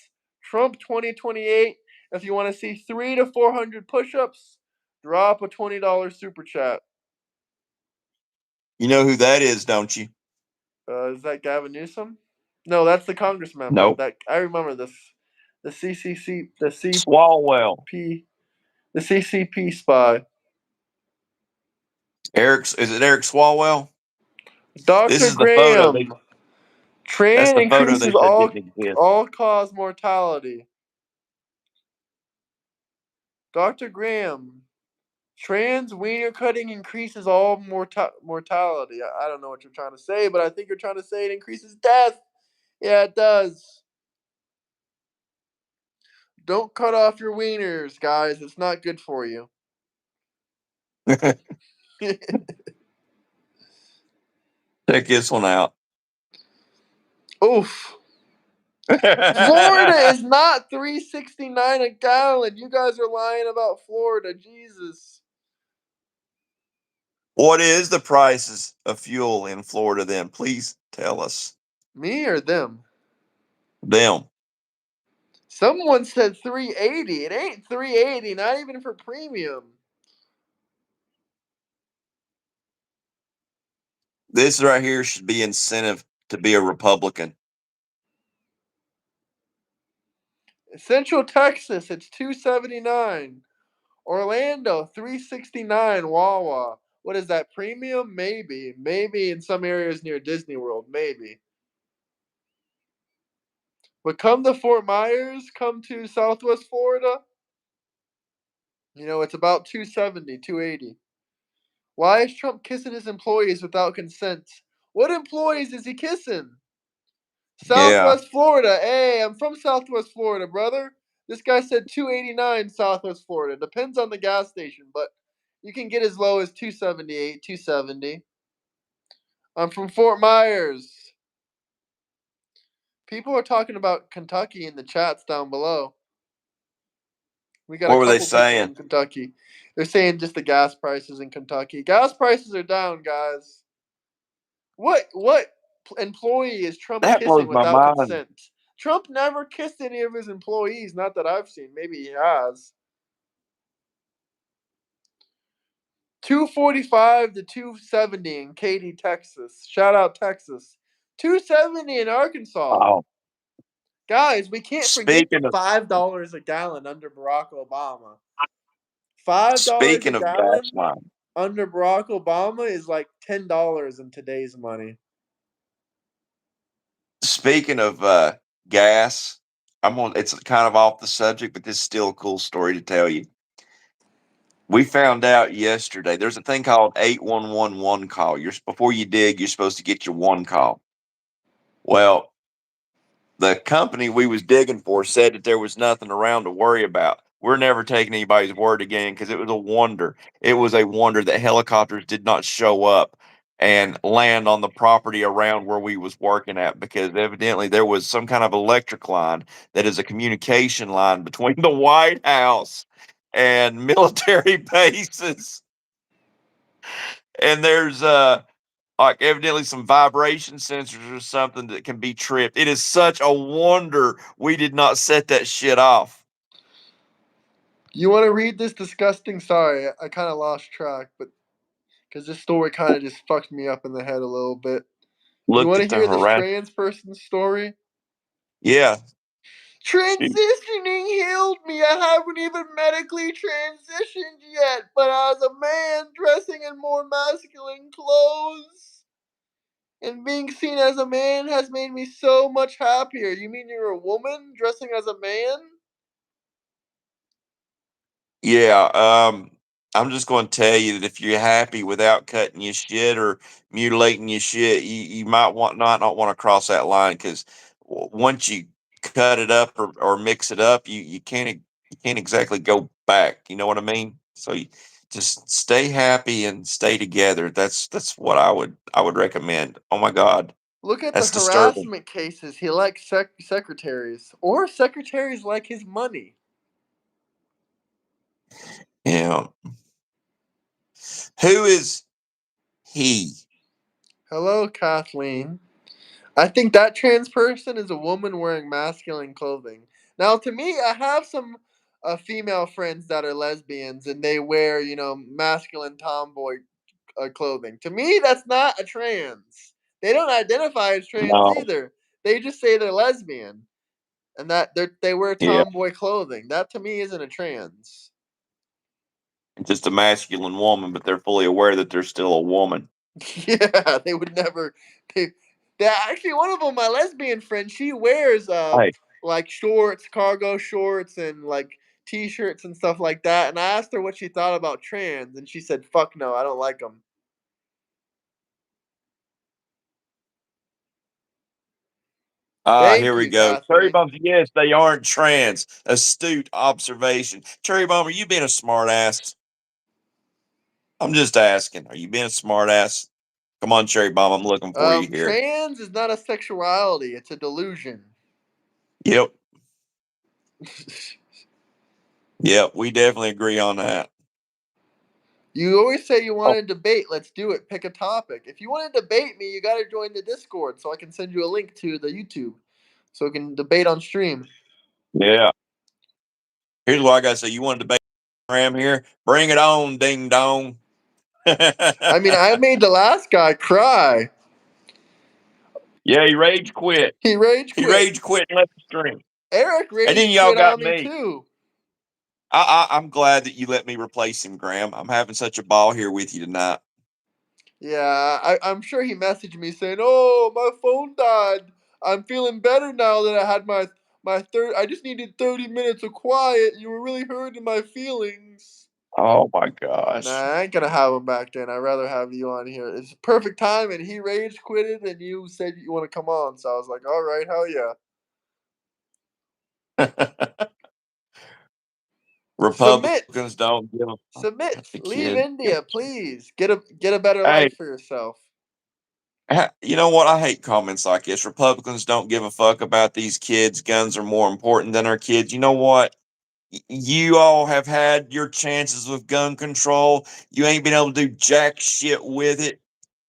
Speaker 2: Trump 2028. If you want to see 300 to 400 push-ups, drop a $20 super chat.
Speaker 3: You know who that is, don't you?
Speaker 2: Is that Gavin Newsom? No, that's the Congress member.
Speaker 3: Nope.
Speaker 2: That I remember this. The CCC, the
Speaker 3: Swalwell.
Speaker 2: CP, the CCP spy.
Speaker 3: Is it Eric Swalwell? This
Speaker 2: Dr.
Speaker 3: is the photo.
Speaker 2: Graham.
Speaker 3: That's
Speaker 2: Tran
Speaker 3: the photo they
Speaker 2: increases
Speaker 3: said didn't exist.
Speaker 2: all cause mortality. Dr. Graham. Trans wiener cutting increases all mortality. I don't know what you're trying to say, but I think you're trying to say it increases death. Yeah, it does. Don't cut off your wieners, guys. It's not good for you.
Speaker 3: Check this one out.
Speaker 2: Oof. Florida is not $3.69 a gallon. You guys are lying about Florida. Jesus.
Speaker 3: What is the prices of fuel in Florida then? Please tell us.
Speaker 2: Me or them?
Speaker 3: Them.
Speaker 2: Someone said 380. It ain't 380, not even for premium.
Speaker 3: This right here should be incentive to be a Republican.
Speaker 2: Central Texas, it's 279. Orlando, 369 Wawa. What is that, premium? Maybe. Maybe in some areas near Disney World. Maybe. But come to Fort Myers, come to Southwest Florida, it's about 270, 280. Why is Trump kissing his employees without consent? What employees is he kissing?
Speaker 3: Yeah.
Speaker 2: Southwest Florida. Hey, I'm from Southwest Florida, brother. This guy said 289 Southwest Florida. Depends on the gas station, but you can get as low as 278, 270. I'm from Fort Myers. People are talking about Kentucky in the chats down below. We got a
Speaker 3: What were they
Speaker 2: couple people in
Speaker 3: saying?
Speaker 2: Kentucky. They're saying just the gas prices in Kentucky. Gas prices are down, guys. What employee is Trump
Speaker 3: That
Speaker 2: kissing
Speaker 3: blows my
Speaker 2: without
Speaker 3: mind.
Speaker 2: consent? Trump never kissed any of his employees, not that I've seen. Maybe he has. 245 to 270 in Katy, Texas. Shout out Texas. 270 in Arkansas.
Speaker 3: Oh,
Speaker 2: Guys, we can't forget the
Speaker 3: speaking of
Speaker 2: $5 a gallon under Barack Obama. $5 a
Speaker 3: speaking of gas
Speaker 2: gallon
Speaker 3: line,
Speaker 2: under Barack Obama is like $10 in today's money.
Speaker 3: speaking of gas, I'm on. It's kind of off the subject, but this is still a cool story to tell you. We found out yesterday. There's a thing called 8111 call. Before you dig, you're supposed to get your one call. Well, the company we was digging for said that there was nothing around to worry about. We're never taking anybody's word again because it was a wonder. It was a wonder that helicopters did not show up and land on the property around where we was working at, because evidently there was some kind of electric line that is a communication line between the White House and military bases. And there's like evidently some vibration sensors or something that can be tripped. It is such a wonder we did not set that shit off.
Speaker 2: You want to read this disgusting? Sorry, I kind of lost track, but because this story kind of just fucked me up in the head a little bit. You
Speaker 3: Looked
Speaker 2: want to
Speaker 3: at the
Speaker 2: hear this
Speaker 3: harass.
Speaker 2: trans person's story?
Speaker 3: Yeah.
Speaker 2: Transitioning healed me. I haven't even medically transitioned yet, but as a man dressing in more masculine clothes and being seen as a man has made me so much happier. You mean you're a woman dressing as a man?
Speaker 3: Yeah, I'm just going to tell you that if you're happy without cutting your shit or mutilating your shit, you might not want to cross that line, because once you cut it up or mix it up, you can't exactly go back. You know what I mean? So you just stay happy and stay together. That's what I would recommend. Oh my God,
Speaker 2: Look at the
Speaker 3: that's disturbing.
Speaker 2: harassment cases. He likes secretaries, or secretaries like his money.
Speaker 3: Yeah, who is he?
Speaker 2: Hello, Kathleen. I think that trans person is a woman wearing masculine clothing. Now, to me, I have some female friends that are lesbians and they wear, masculine tomboy clothing. To me, that's not a trans. They don't identify as trans
Speaker 3: No,
Speaker 2: either. They just say they're lesbian and that they wear
Speaker 3: yeah,
Speaker 2: tomboy clothing. That to me isn't a trans.
Speaker 3: just a masculine woman, but they're fully aware that they're still a woman.
Speaker 2: Yeah, they would never. They, actually, one of them, my lesbian friend, she wears
Speaker 3: Hey,
Speaker 2: like shorts, cargo shorts, and like t-shirts and stuff like that. And I asked her what she thought about trans, and she said, "Fuck no, I don't like them."
Speaker 3: here
Speaker 2: Thank
Speaker 3: we
Speaker 2: you,
Speaker 3: go. Cherry
Speaker 2: Kathleen.
Speaker 3: Bomber, yes, they aren't trans. Astute observation. Cherry Bomber, you being a smart ass? I'm just asking. Are you being a smart ass? Come on, Cherry Bomb. I'm looking for you here.
Speaker 2: Trans is not a sexuality; it's a delusion.
Speaker 3: Yep. Yep. We definitely agree on that.
Speaker 2: You always say you want
Speaker 3: Oh,
Speaker 2: to debate. Let's do it. Pick a topic. If you want to debate me, you got to join the Discord so I can send you a link to the YouTube so we can debate on stream.
Speaker 3: yeah. Here's what I got to say. You want to debate Ram here? Bring it on, ding dong.
Speaker 2: I mean, I made the last guy cry.
Speaker 3: Yeah, he rage quit.
Speaker 2: He rage
Speaker 3: He
Speaker 2: quit.
Speaker 3: rage quit and left the stream.
Speaker 2: Eric
Speaker 3: And then
Speaker 2: rage
Speaker 3: y'all
Speaker 2: quit
Speaker 3: got
Speaker 2: on me
Speaker 3: me.
Speaker 2: too.
Speaker 3: I'm glad that you let me replace him, Graham. I'm having such a ball here with you tonight.
Speaker 2: Yeah, I'm sure he messaged me saying, "Oh, my phone died. I'm feeling better now that I had my third. I just needed 30 minutes of quiet. You were really hurting my feelings."
Speaker 3: Oh my
Speaker 2: Nah,
Speaker 3: gosh.
Speaker 2: I ain't gonna have him back then. I'd rather have you on here. It's perfect time, and he rage quitted, and you said you want to come on. So I was like, all right, hell yeah. Submit,
Speaker 3: Republicans don't give a fuck
Speaker 2: submit.
Speaker 3: about the
Speaker 2: Leave
Speaker 3: kids.
Speaker 2: India, please. Get a better
Speaker 3: Hey,
Speaker 2: life for yourself.
Speaker 3: you know what? I hate comments like this. Republicans don't give a fuck about these kids. Guns are more important than our kids. You know what? You all have had your chances with gun control. You ain't been able to do jack shit with it.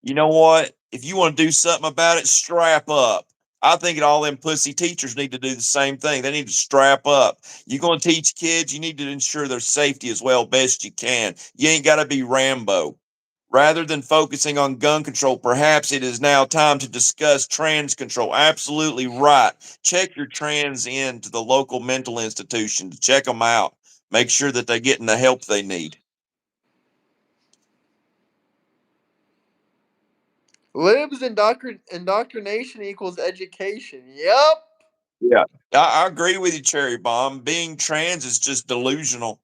Speaker 3: You know what? If you want to do something about it, strap up. I think all them pussy teachers need to do the same thing. They need to strap up. You're going to teach kids, you need to ensure their safety as well best you can. You ain't got to be Rambo. Rather than focusing on gun control, perhaps it is now time to discuss trans control. Absolutely right. Check your trans into the local mental institution to check them out. Make sure that they're getting the help they need.
Speaker 2: Libs indoctrination equals education. Yep.
Speaker 3: Yeah. I agree with you, Cherry Bomb. Being trans is just delusional.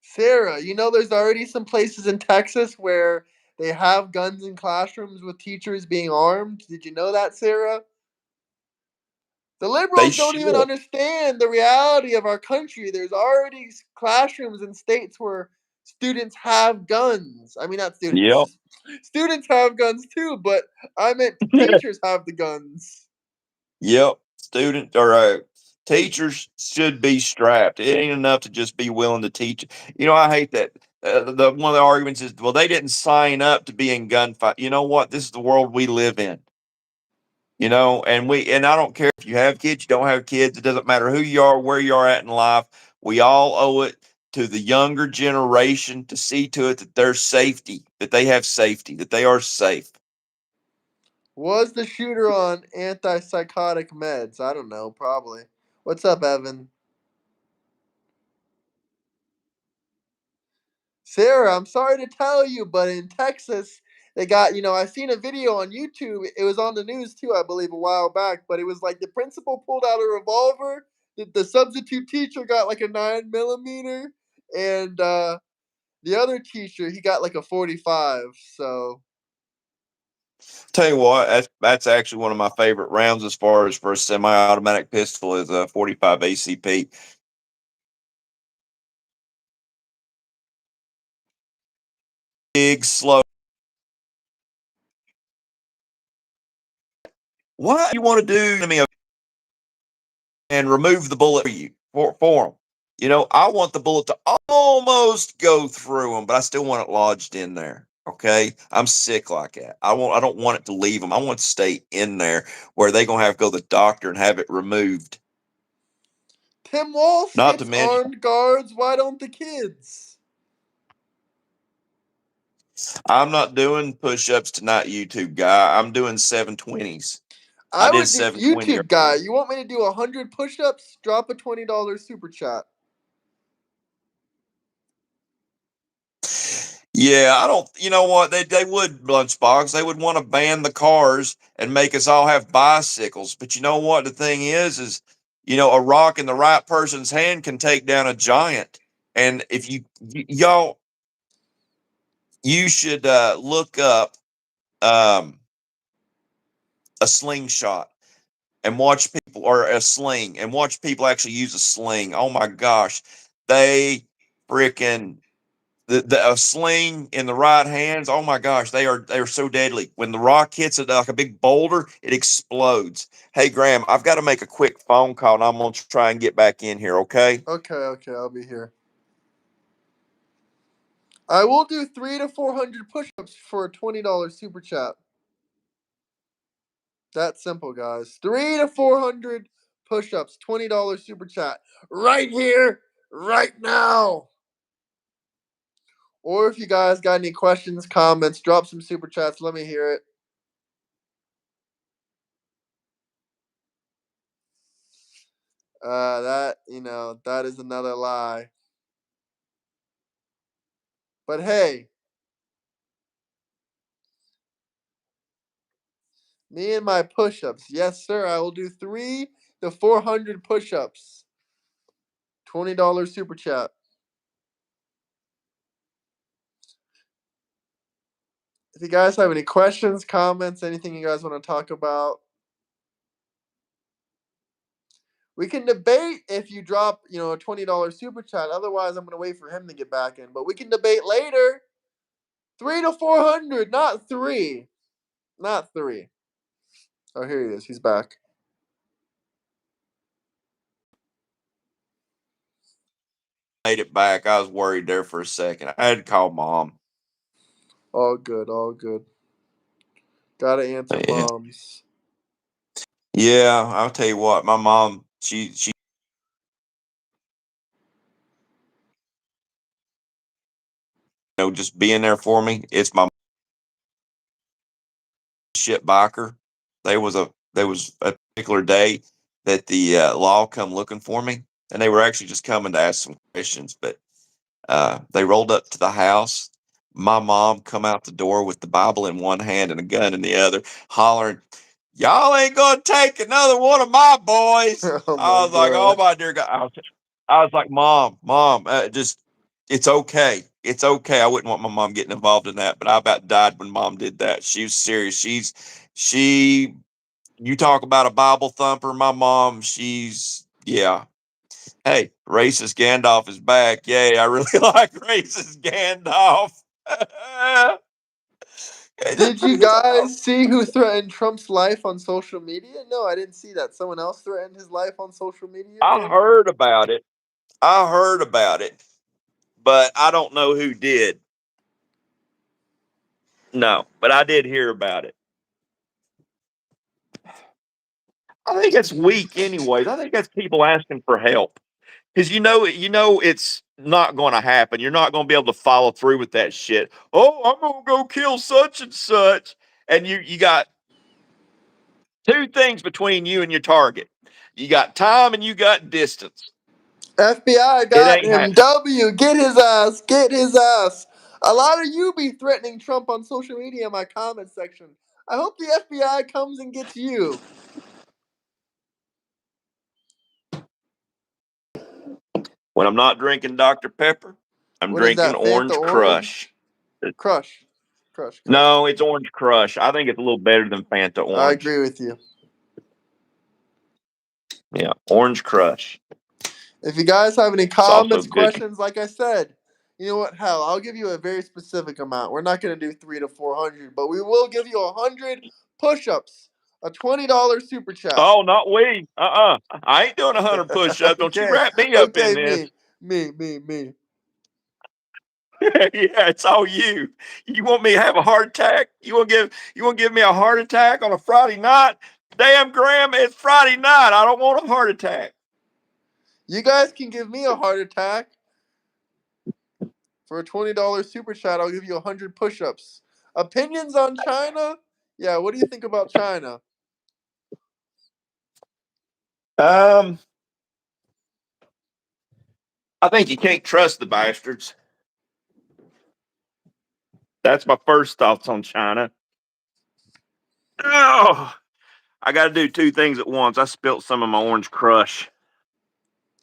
Speaker 2: Sarah, you know there's already some places in Texas where they have guns in classrooms with teachers being armed. Did you know that, Sarah? The
Speaker 3: They
Speaker 2: liberals don't even
Speaker 3: should.
Speaker 2: understand the reality of our country. There's already classrooms in states where students have guns. I mean, not
Speaker 3: Yep.
Speaker 2: students. Students have guns too, but I meant teachers have the guns.
Speaker 3: Yep. Student or teachers should be strapped. It ain't enough to just be willing to teach. You know, I hate that. The one of the arguments is, well, they didn't sign up to be in gunfight. You know what? This is the world we live in. You know, and I don't care if you have kids, you don't have kids. It doesn't matter who you are, where you are at in life. We all owe it to the younger generation to see to it that there's safety, that they have safety, that they are safe.
Speaker 2: Was the shooter on antipsychotic meds? I don't know, probably. What's up, Evan? Sarah, I'm sorry to tell you, but in Texas, they got, I seen a video on YouTube. It was on the news too, I believe, a while back, but it was like the principal pulled out a revolver, the substitute teacher got like a 9 millimeter, and the other teacher, he got like a 45. So,
Speaker 3: Tell you what, that's actually one of my favorite rounds as far as for a semi-automatic pistol is a 45 ACP. Big, slow. What you want to do to me and remove the bullet for you for them? You know, I want the bullet to almost go through them, but I still want it lodged in there. Okay, I'm sick like that. I don't want it to leave them. I want it to stay in there where they gonna have to go to the doctor and have it removed.
Speaker 2: Tim Walsh
Speaker 3: Not to
Speaker 2: gets
Speaker 3: mention,
Speaker 2: armed guards. Why don't the kids?
Speaker 3: I'm not doing push-ups tonight, YouTube guy. I'm doing 720s. I
Speaker 2: I
Speaker 3: did
Speaker 2: would do
Speaker 3: 720
Speaker 2: YouTube guy. You want me to do 100 push-ups? Drop a $20 super chat.
Speaker 3: Yeah, I don't. You know what? They would lunchbox. They would want to ban the cars and make us all have bicycles. But you know what? The thing is a rock in the right person's hand can take down a giant. And if y'all, you should look up um, a slingshot and watch people, or a sling, and watch people actually use a sling. Oh my gosh, they freaking a sling in the right hands. Oh my gosh, they are so deadly. When the rock hits it like a big boulder, it explodes. Hey Graham, I've got to make a quick phone call, and I'm gonna try and get back in here. Okay.
Speaker 2: Okay, I'll be here. I will do 300 to 400 push-ups for a $20 super chat. That's simple, guys. 300 to 400 push-ups, $20 super chat, right here, right now. Or if you guys got any questions, comments, drop some super chats. Let me hear it. That is another lie. But hey, me and my push-ups. Yes, sir. I will do 300 to 400 push-ups. $20 super chat. If you guys have any questions, comments, anything you guys want to talk about, we can debate if you drop, a $20 super chat. Otherwise, I'm gonna wait for him to get back in. But we can debate later. 300 to 400, not three. Not three. Oh, here he is. He's back.
Speaker 3: made it back. I was worried there for a second. I had to call mom.
Speaker 2: All good, all good. Gotta answer
Speaker 3: Yeah.
Speaker 2: moms.
Speaker 3: Yeah, I'll tell you what, my mom, she just being there for me. It's my shit biker. There was a particular day that the law come looking for me, and they were actually just coming to ask some questions. But they rolled up to the house. My mom come out the door with the Bible in one hand and a gun in the other, hollering, "Y'all ain't gonna take another one of my boys."
Speaker 2: Oh
Speaker 3: I
Speaker 2: my
Speaker 3: was like, "Oh
Speaker 2: god.
Speaker 3: my dear God!" I was like, "Mom, just it's okay. It's okay. I wouldn't want my mom getting involved in that." But I about died when mom did that. She was serious. She. You talk about a Bible thumper. My mom, yeah. Hey, racist Gandalf is back. Yay, I really like racist Gandalf.
Speaker 2: Did you guys see who threatened Trump's life on social media? No, I didn't see that. Someone else threatened his life on social media
Speaker 3: I
Speaker 2: again?
Speaker 3: heard about it. I heard about it, but I don't know who did. No, but I did hear about it. I think it's weak, anyways. I think that's people asking for help because it's not going to happen. You're not going to be able to follow through with that shit. Oh, I'm going to go kill such and such, and you got two things between you and your target. You got time and you got distance.
Speaker 2: FBI
Speaker 3: It
Speaker 2: got
Speaker 3: ain't
Speaker 2: him.
Speaker 3: happening.
Speaker 2: W, get his ass. Get his ass. A lot of you be threatening Trump on social media in my comment section. I hope the FBI comes and gets you.
Speaker 3: When I'm not drinking Dr. Pepper, I'm
Speaker 2: What is
Speaker 3: drinking
Speaker 2: that? Fanta
Speaker 3: Orange Crush.
Speaker 2: Orange? Crush. Crush.
Speaker 3: No, it's Orange Crush. I think it's a little better than Fanta
Speaker 2: I
Speaker 3: Orange.
Speaker 2: agree with you.
Speaker 3: Yeah, Orange Crush.
Speaker 2: If you guys have any
Speaker 3: It's also
Speaker 2: comments,
Speaker 3: good.
Speaker 2: questions, like I said, you know what? Hell, I'll give you a very specific amount. We're not going to do 300 to 400, but we will give you 100 push-ups, a $20 super chat.
Speaker 3: Oh, not we. I ain't doing 100 push-ups. Don't you
Speaker 2: Okay,
Speaker 3: wrap me up in
Speaker 2: okay,
Speaker 3: this.
Speaker 2: me.
Speaker 3: Yeah, it's all you. You want me to have a heart attack? You want to give me a heart attack on a Friday night? Damn, Graham, it's Friday night. I don't want a heart attack.
Speaker 2: You guys can give me a heart attack. For a $20 super chat, I'll give you 100 push-ups. Opinions on China? Yeah, what do you think about China?
Speaker 3: I think you can't trust the bastards. That's my first thoughts on China. Oh, I got to do two things at once. I spilt some of my Orange Crush.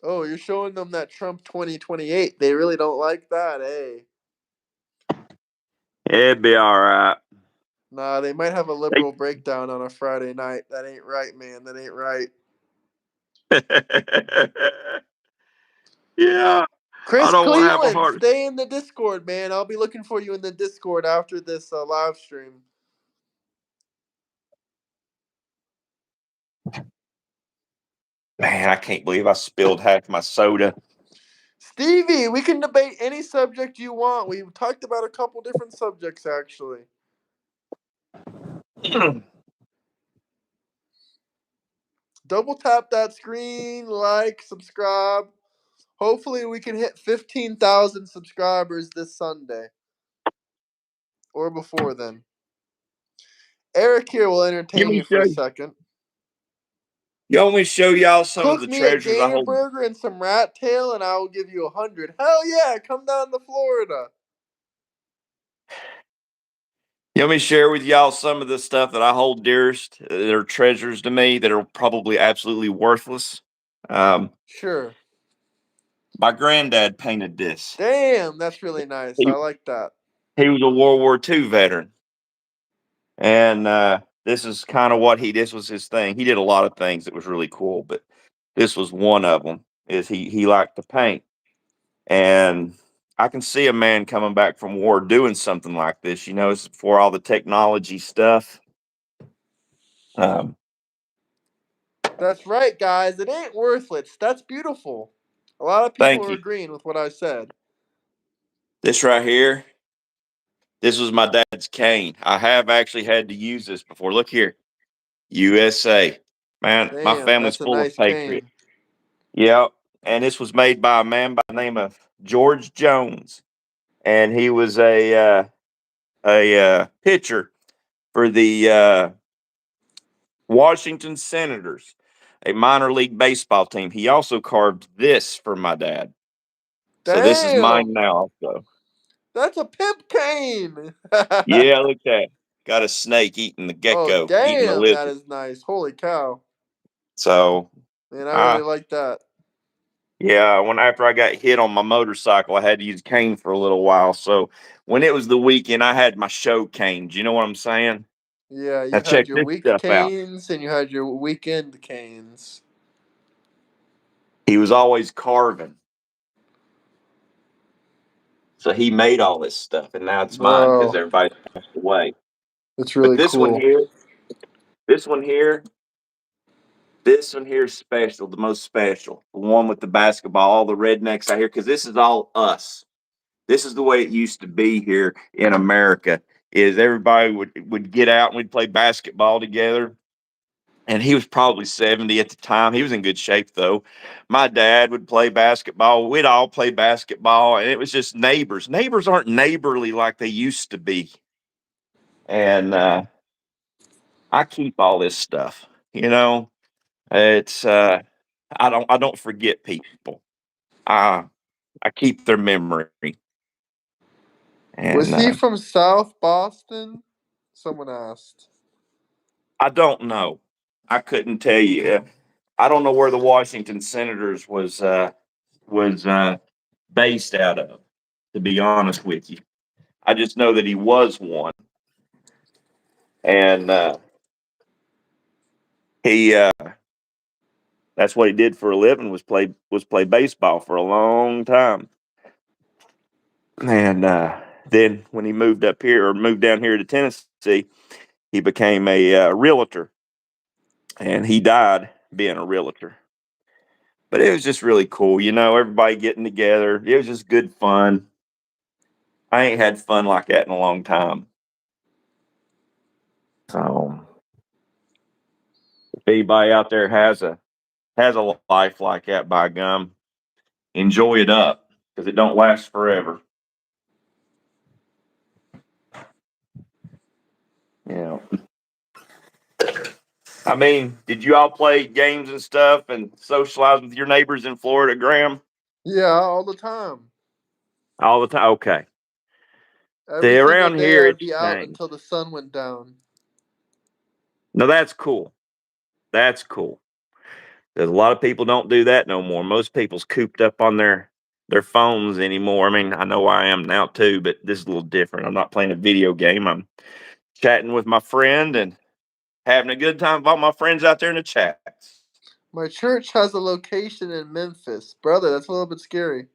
Speaker 2: Oh, you're showing them that Trump 2028. They really don't like that, eh?
Speaker 3: It'd be all right.
Speaker 2: Nah, they might have a
Speaker 3: They-
Speaker 2: liberal breakdown on a Friday night. That ain't right, man. That ain't right.
Speaker 3: Yeah, I
Speaker 2: Chris
Speaker 3: don't want to have a
Speaker 2: Cleveland,
Speaker 3: heart.
Speaker 2: stay in the Discord, man. I'll be looking for you in the Discord after this live stream.
Speaker 3: Man, I can't believe I spilled half my soda.
Speaker 2: Stevie, we can debate any subject you want. We've talked about a couple different subjects, actually. Double tap that screen, like, subscribe. Hopefully, we can hit 15,000 subscribers this Sunday or before then. Eric here will
Speaker 3: You
Speaker 2: entertain
Speaker 3: want
Speaker 2: you
Speaker 3: me to
Speaker 2: for
Speaker 3: show
Speaker 2: a
Speaker 3: you?
Speaker 2: second.
Speaker 3: You want me to show y'all some of
Speaker 2: Cook
Speaker 3: the
Speaker 2: me a
Speaker 3: treasures I
Speaker 2: gator
Speaker 3: hold?
Speaker 2: burger and some rat tail, and I will give you 100. Hell yeah, come down to Florida.
Speaker 3: You want me to share with y'all some of the stuff that I hold dearest? That are treasures to me that are probably absolutely worthless.
Speaker 2: Sure.
Speaker 3: My granddad painted this.
Speaker 2: Damn, that's really nice. I
Speaker 3: He,
Speaker 2: like that.
Speaker 3: he was a World War II veteran. And this is kind of this was his thing. He did a lot of things that was really cool, but this was one of them. Is he liked to paint, and I can see a man coming back from war doing something like this. It's before all the technology stuff. Um,
Speaker 2: That's right, guys. It ain't worthless. That's beautiful. A lot of people
Speaker 3: Thank
Speaker 2: are
Speaker 3: you.
Speaker 2: agreeing with what I said.
Speaker 3: This right here, this was my dad's cane. I have actually had to use this before. Look here, USA. Man, my
Speaker 2: Damn,
Speaker 3: family's
Speaker 2: that's a
Speaker 3: full of
Speaker 2: nice
Speaker 3: patriots.
Speaker 2: cane.
Speaker 3: Yep. And this was made by a man by the name of George Jones, and he was a pitcher for the Washington Senators, a minor league baseball team. He also carved this for my dad. So this is mine
Speaker 2: Damn,
Speaker 3: now also.
Speaker 2: that's a pimp cane.
Speaker 3: Yeah, look at that. Got a snake eating the
Speaker 2: Oh,
Speaker 3: gecko, eating the
Speaker 2: damn, that
Speaker 3: lizard.
Speaker 2: is nice. Holy cow.
Speaker 3: So
Speaker 2: Man, I really
Speaker 3: I
Speaker 2: like that.
Speaker 3: yeah, when after I got hit on my motorcycle, I had to use a cane for a little while. So when it was the weekend, I had my show cane. Do you know what I'm saying?
Speaker 2: Yeah,
Speaker 3: Now
Speaker 2: you had
Speaker 3: check
Speaker 2: your
Speaker 3: this
Speaker 2: week
Speaker 3: stuff out.
Speaker 2: canes and you had your weekend canes.
Speaker 3: He was always carving. So he made all this stuff, and now it's mine because
Speaker 2: Bro,
Speaker 3: everybody passed away.
Speaker 2: that's
Speaker 3: But
Speaker 2: really cool.
Speaker 3: this one here, this one here is special, the most special. The one with the basketball, all the rednecks out here, because this is all us. This is the way it used to be here in America. Is everybody would get out and we'd play basketball together. And he was probably 70 at the time. He was in good shape though. My dad would play basketball. We'd all play basketball, and it was just neighbors. Neighbors aren't neighborly like they used to be. And I keep all this stuff. You know, it's I don't forget people. I I keep their memory.
Speaker 2: Was
Speaker 3: And
Speaker 2: he from South Boston? Someone asked.
Speaker 3: I don't know. I couldn't tell you. I don't know where the Washington Senators was based out of. To be honest with you, I just know that he was one, and he that's what he did for a living was play baseball for a long time. And then when he moved up here or moved down here to Tennessee, he became a realtor, and he died being a realtor. But it was just really cool, everybody getting together. It was just good fun. I ain't had fun like that in a long time. So if anybody out there has a life like that, by gum, enjoy it up because it don't last forever. Yeah. I mean, did you all play games and stuff and socialize with your neighbors in Florida, Graham?
Speaker 2: Yeah, all the time.
Speaker 3: All the time. Okay.
Speaker 2: Every
Speaker 3: See,
Speaker 2: single
Speaker 3: around
Speaker 2: day
Speaker 3: here
Speaker 2: I'd
Speaker 3: it's
Speaker 2: be out
Speaker 3: changed.
Speaker 2: until the sun went down.
Speaker 3: No, that's cool. That's cool. There's a lot of people don't do that no more. Most people's cooped up on their phones anymore. I mean, I know I am now too, but this is a little different. I'm not playing a video game. I'm chatting with my friend and having a good time with all my friends out there in the chats.
Speaker 2: My church has a location in Memphis. Brother, that's a little bit scary.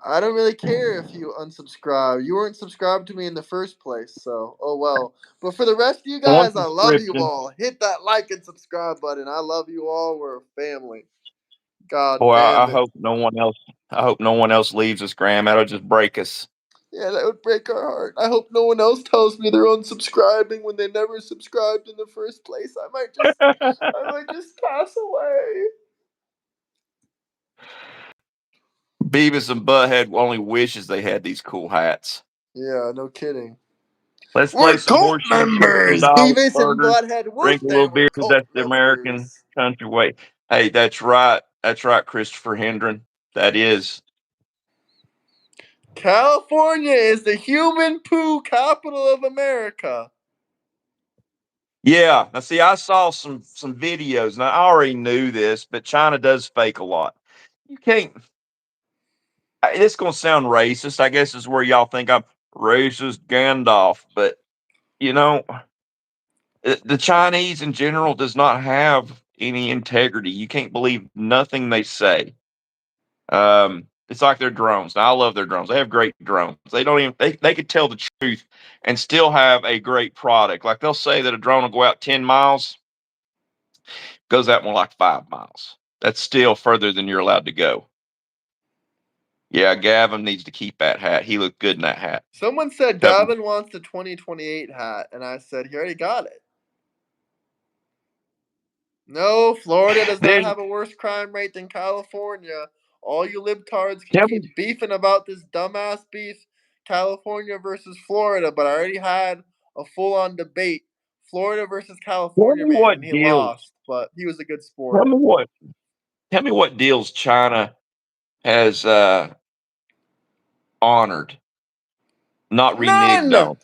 Speaker 2: I don't really care if you unsubscribe. You weren't subscribed to me in the first place, so oh well. But for the rest of you
Speaker 3: One
Speaker 2: guys, I love you
Speaker 3: subscription.
Speaker 2: all. Hit that like and subscribe button. I love you all. We're a family. God
Speaker 3: Boy, I
Speaker 2: damn it.
Speaker 3: hope no one else. I hope no one else leaves us, Graham. That'll just break us.
Speaker 2: Yeah, that would break our heart. I hope no one else tells me they're unsubscribing when they never subscribed in the first place. I might just pass away.
Speaker 3: Beavis and Butthead only wishes they had these cool hats.
Speaker 2: Yeah, no kidding.
Speaker 3: Let's play
Speaker 2: We're
Speaker 3: some
Speaker 2: cult
Speaker 3: horseshoe chicken
Speaker 2: members.
Speaker 3: dollars
Speaker 2: Beavis and
Speaker 3: burgers.
Speaker 2: Butthead
Speaker 3: Drink a little
Speaker 2: Wolfman. We're
Speaker 3: beer.
Speaker 2: cult
Speaker 3: That's the American
Speaker 2: members.
Speaker 3: country way. Hey, that's right. That's right, Christopher Hendren. That is.
Speaker 2: California is the human poo capital of America.
Speaker 3: Yeah. Now, see, I saw some videos, and I already knew this, but China does fake a lot. You can't. It's gonna sound racist. I guess is where y'all think I'm racist, Gandalf. But you know, the Chinese in general does not have any integrity. You can't believe nothing they say. It's like their drones. Now, I love their drones. They have great drones. They don't even they could tell the truth and still have a great product. Like they'll say that a drone will go out 10 miles, goes out more like 5 miles. That's still further than you're allowed to go. Yeah, Gavin needs to keep that hat. He looked good in that hat.
Speaker 2: Someone said
Speaker 3: Tell him-
Speaker 2: Gavin wants the 2028 hat, and I said he already got it. No, Florida does not
Speaker 3: Then
Speaker 2: have a worse crime rate than California. All you libtards can
Speaker 3: tell me,
Speaker 2: keep beefing about this dumbass beef, California versus Florida, but I already had a full-on debate, Florida versus
Speaker 3: tell
Speaker 2: California
Speaker 3: me
Speaker 2: man, and
Speaker 3: what
Speaker 2: he
Speaker 3: deals.
Speaker 2: lost, but he was a good
Speaker 3: Tell
Speaker 2: sport.
Speaker 3: me what. Tell me what deals China has honored, not reneged
Speaker 2: None.
Speaker 3: on.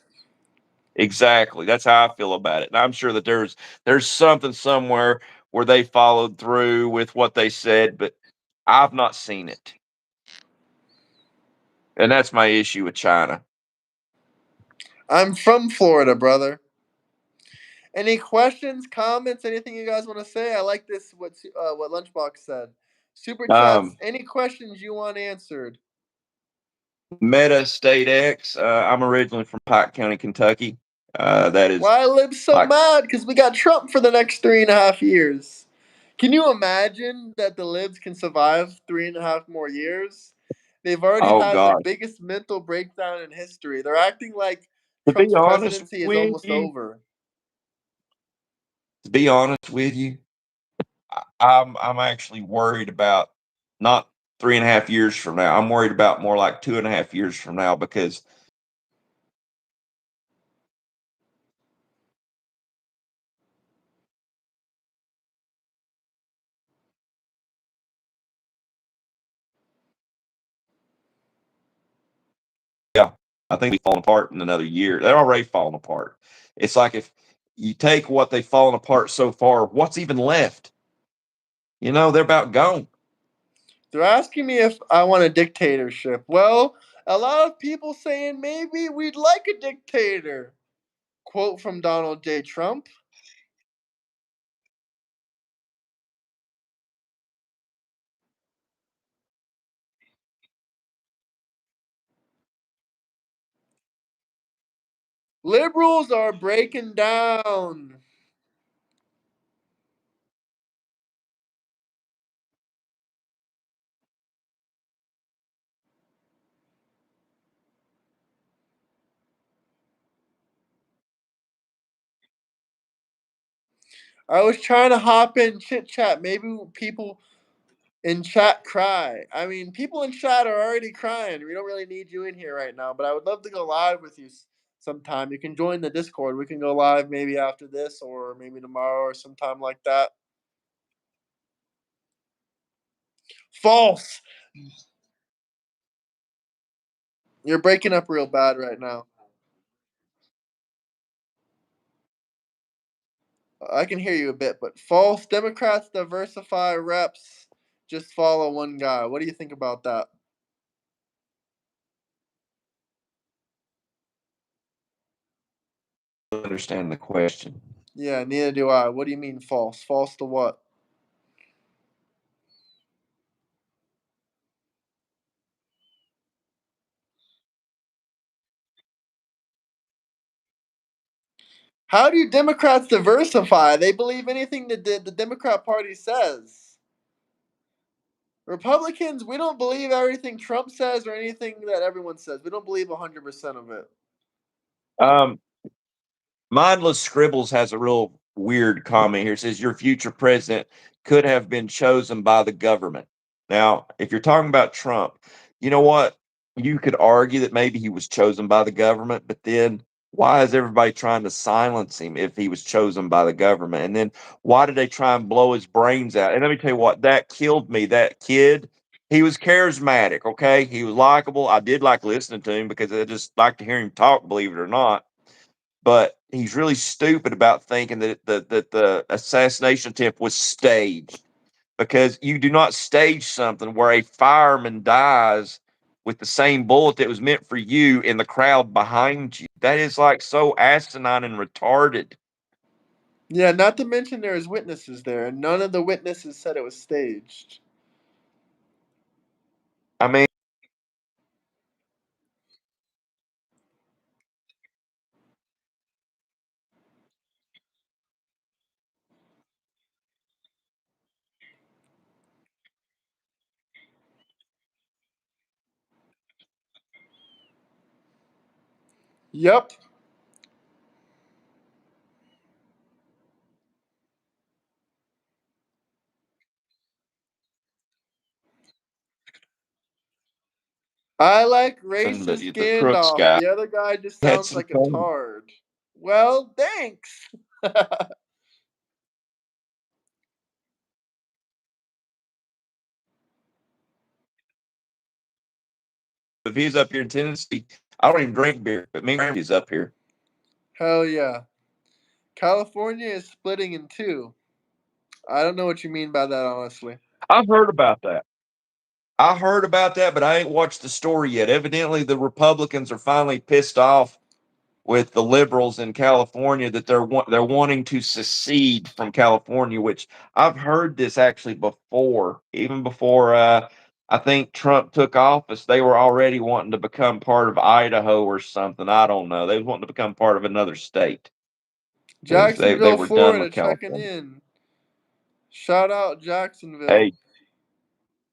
Speaker 3: Exactly. That's how I feel about it. And I'm sure that there's something somewhere where they followed through with what they said, but I've not seen it. And that's my issue with China.
Speaker 2: I'm from Florida, brother. Any questions, comments, anything you guys want to say? I like this. What Lunchbox said. Super chats.
Speaker 3: Um,
Speaker 2: Any questions you want answered?
Speaker 3: Meta State X. I'm originally from Pike County, Kentucky. That is
Speaker 2: Why I live so
Speaker 3: like,
Speaker 2: mad? Because we got Trump for the next 3.5 years. Can you imagine that the libs can survive 3.5 more years? They've already
Speaker 3: oh
Speaker 2: had the
Speaker 3: gosh.
Speaker 2: biggest mental breakdown in history. They're acting like
Speaker 3: To be
Speaker 2: Trump's
Speaker 3: honest
Speaker 2: presidency is
Speaker 3: with
Speaker 2: almost
Speaker 3: you,
Speaker 2: over.
Speaker 3: to be honest with you, I'm actually worried about not 3.5 years from now. I'm worried about more like 2.5 years from now because yeah, I think they've fallen apart in another year. They're already falling apart. It's like if you take what they've fallen apart so far, what's even left? They're about gone.
Speaker 2: They're asking me if I want a dictatorship. Well, a lot of people saying maybe we'd like a dictator. Quote from Donald J. Trump. Liberals are breaking down. I was trying to hop in chit chat. Maybe people in chat cry. I mean, people in chat are already crying. We don't really need you in here right now, but I would love to go live with you sometime. You can join the Discord. We can go live maybe after this or maybe tomorrow or sometime like that. False. You're breaking up real bad right now. I can hear you a bit, but false. Democrats diversify reps. Just follow one guy. What do you think about that?
Speaker 3: Understand the question.
Speaker 2: Yeah, neither do I. What do you mean false? False to what? How do Democrats diversify? They believe anything that the Democrat Party says. Republicans, we don't believe everything Trump says or anything that everyone says. We don't believe 100% of it.
Speaker 3: Um, Mindless Scribbles has a real weird comment here. It says your future president could have been chosen by the government. Now, if you're talking about Trump, you know what? You could argue that maybe he was chosen by the government, but then why is everybody trying to silence him if he was chosen by the government? And then why did they try and blow his brains out? And let me tell you what, that killed me. That kid, he was charismatic, okay? He was likable. I did like listening to him because I just like to hear him talk, believe it or not, but he's really stupid about thinking that the assassination attempt was staged, because you do not stage something where a fireman dies with the same bullet that was meant for you in the crowd behind you. That is like so asinine and retarded.
Speaker 2: Yeah, not to mention there's witnesses there, and none of the witnesses said it was staged.
Speaker 3: I mean,
Speaker 2: Yep. I like racist
Speaker 3: The Crooks
Speaker 2: Gandalf.
Speaker 3: guy
Speaker 2: The other guy just
Speaker 3: had
Speaker 2: sounds
Speaker 3: some
Speaker 2: like a
Speaker 3: fun.
Speaker 2: tard. Well, thanks.
Speaker 3: If he's up here in Tennessee, I don't even drink beer, but me and Randy's up here.
Speaker 2: Hell yeah. California is splitting in two. I don't know what you mean by that, honestly.
Speaker 3: I've heard about that. I heard about that, but I ain't watched the story yet. Evidently, the Republicans are finally pissed off with the liberals in California that they're wanting to secede from California, which I've heard this actually before, even before I think Trump took office. They were already wanting to become part of Idaho or something. I don't know. They was wanting to become part of another state because they
Speaker 2: Jacksonville,
Speaker 3: were done
Speaker 2: Florida,
Speaker 3: with
Speaker 2: checking
Speaker 3: California.
Speaker 2: in. Shout out Jacksonville.
Speaker 3: Hey,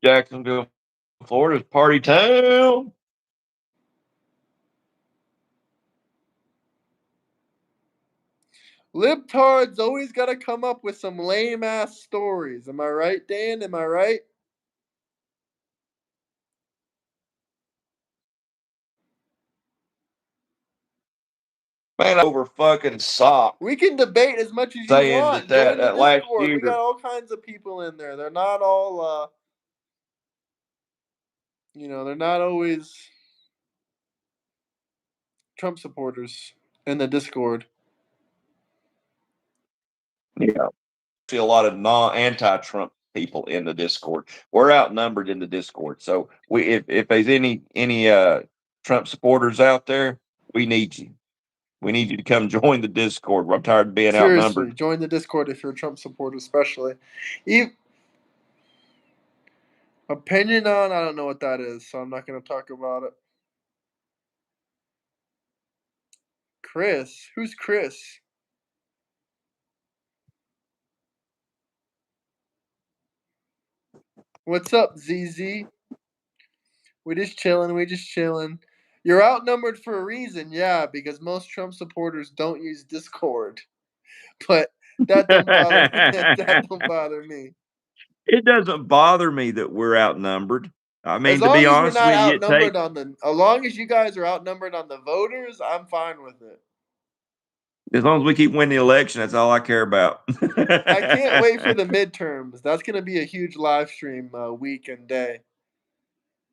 Speaker 3: Jacksonville, Florida's party town.
Speaker 2: Libtards always got to come up with some lame ass stories. Am I right, Dan? Am I right?
Speaker 3: Man, over fucking sock
Speaker 2: We can debate as much as you
Speaker 3: saying
Speaker 2: want.
Speaker 3: that
Speaker 2: Join the
Speaker 3: that last
Speaker 2: Discord. We got
Speaker 3: year.
Speaker 2: all kinds of people in there. They're not all, they're not always Trump supporters in the Discord.
Speaker 3: Yeah, see a lot of anti-Trump people in the Discord. We're outnumbered in the Discord, so if there's any Trump supporters out there, we need you. We need you to come join the Discord. I'm tired of being
Speaker 2: Seriously,
Speaker 3: outnumbered.
Speaker 2: join the Discord if you're a Trump supporter, especially. Even, opinion on, I don't know what that is, so I'm not going to talk about it. Chris? Who's Chris? What's up, ZZ? We just chilling. We just chilling. You're outnumbered for a reason, yeah, because most Trump supporters don't use Discord. But that don't bother that don't bother me.
Speaker 3: It doesn't bother me that we're outnumbered. I
Speaker 2: As
Speaker 3: mean, to be
Speaker 2: long as we're
Speaker 3: honest
Speaker 2: not
Speaker 3: with you, it takes.
Speaker 2: outnumbered as long as you guys are outnumbered on the voters, I'm fine with it.
Speaker 3: As long as we keep winning the election, that's all I care about.
Speaker 2: I can't wait for the midterms. That's gonna be a huge live stream week and day.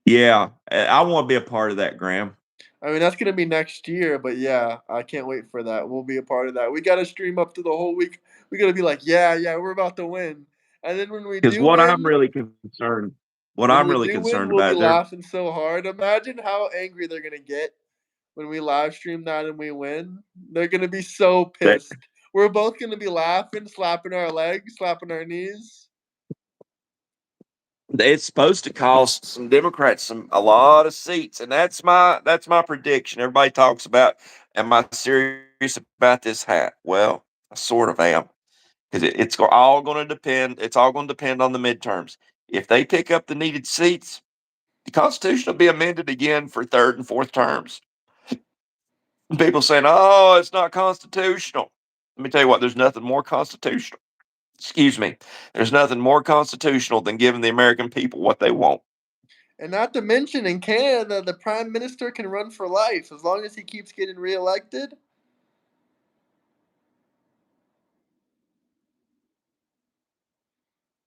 Speaker 3: Yeah, I want to be a part of that, Graham.
Speaker 2: I mean, that's gonna be next year, but yeah, I can't wait for that. We'll be a part of that. We gotta stream up to the whole week. We gotta be like, yeah, yeah, we're about to win. And then
Speaker 3: Because what
Speaker 2: when
Speaker 3: I'm
Speaker 2: we
Speaker 3: really
Speaker 2: do win,
Speaker 3: concerned
Speaker 2: we'll be
Speaker 3: about is there.
Speaker 2: laughing so hard. Imagine how angry they're gonna get when we live stream that and we win. They're gonna be so
Speaker 3: That
Speaker 2: pissed. We're both gonna be laughing, slapping our legs, slapping our knees.
Speaker 3: it's supposed to cost some Democrats a lot of seats, and that's my prediction. Everybody talks about, am I serious about this hat? Well, I sort of am because it's all going to depend. It's all going to depend on the midterms. If they pick up the needed seats, the Constitution will be amended again for third and fourth terms. People saying, "Oh, it's not constitutional." Let me tell you what. There's nothing more constitutional. Excuse me. There's nothing more constitutional than giving the American people what they want.
Speaker 2: And not to mention, in Canada, the prime minister can run for life as long as he keeps getting reelected.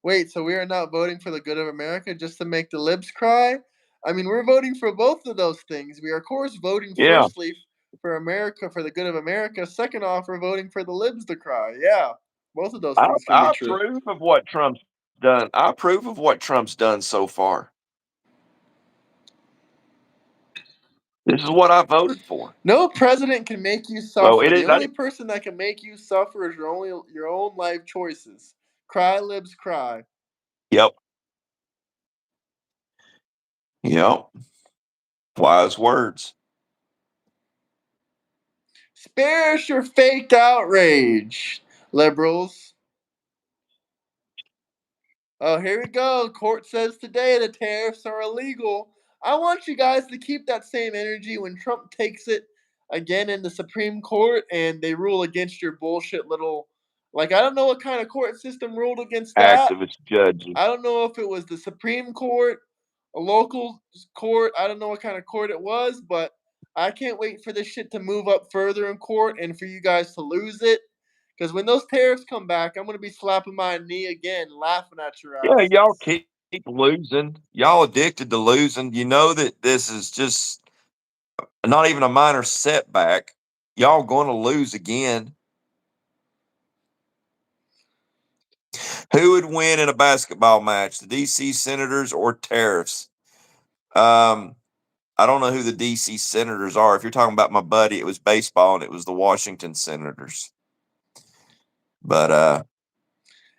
Speaker 2: Wait, so we are not voting for the good of America just to make the libs cry? I mean, we're voting for both of those things. We are, of course, voting
Speaker 3: Yeah,
Speaker 2: firstly for America, for the good of America. Second off, we're voting for the libs to cry. Yeah, both of those
Speaker 3: I,
Speaker 2: things can be
Speaker 3: I
Speaker 2: true.
Speaker 3: approve of what Trump's done. I approve of what Trump's done so far. This is what I voted for.
Speaker 2: No president can make you
Speaker 3: So
Speaker 2: suffer.
Speaker 3: it
Speaker 2: The
Speaker 3: is. I,
Speaker 2: only person that can make you suffer is your own life choices. Cry, libs, cry.
Speaker 3: yep. Yep. Wise words.
Speaker 2: Spare us your faked outrage, liberals. Oh, here we go. Court says today the tariffs are illegal. I want you guys to keep that same energy when Trump takes it again in the Supreme Court and they rule against your bullshit little. Like, I don't know what kind of court system ruled against that.
Speaker 3: Activist judges.
Speaker 2: I don't know if it was the Supreme Court, a local court. I don't know what kind of court it was, but I can't wait for this shit to move up further in court and for you guys to lose it. Because when those tariffs come back, I'm going to be slapping my knee again, laughing at your
Speaker 3: Yeah,
Speaker 2: ass.
Speaker 3: y'all keep losing. Y'all addicted to losing. You know that this is just not even a minor setback. Y'all going to lose again. Who would win in a basketball match, the DC Senators or Tariffs? I don't know who the DC Senators are. If you're talking about my buddy, it was baseball and it was the Washington Senators. But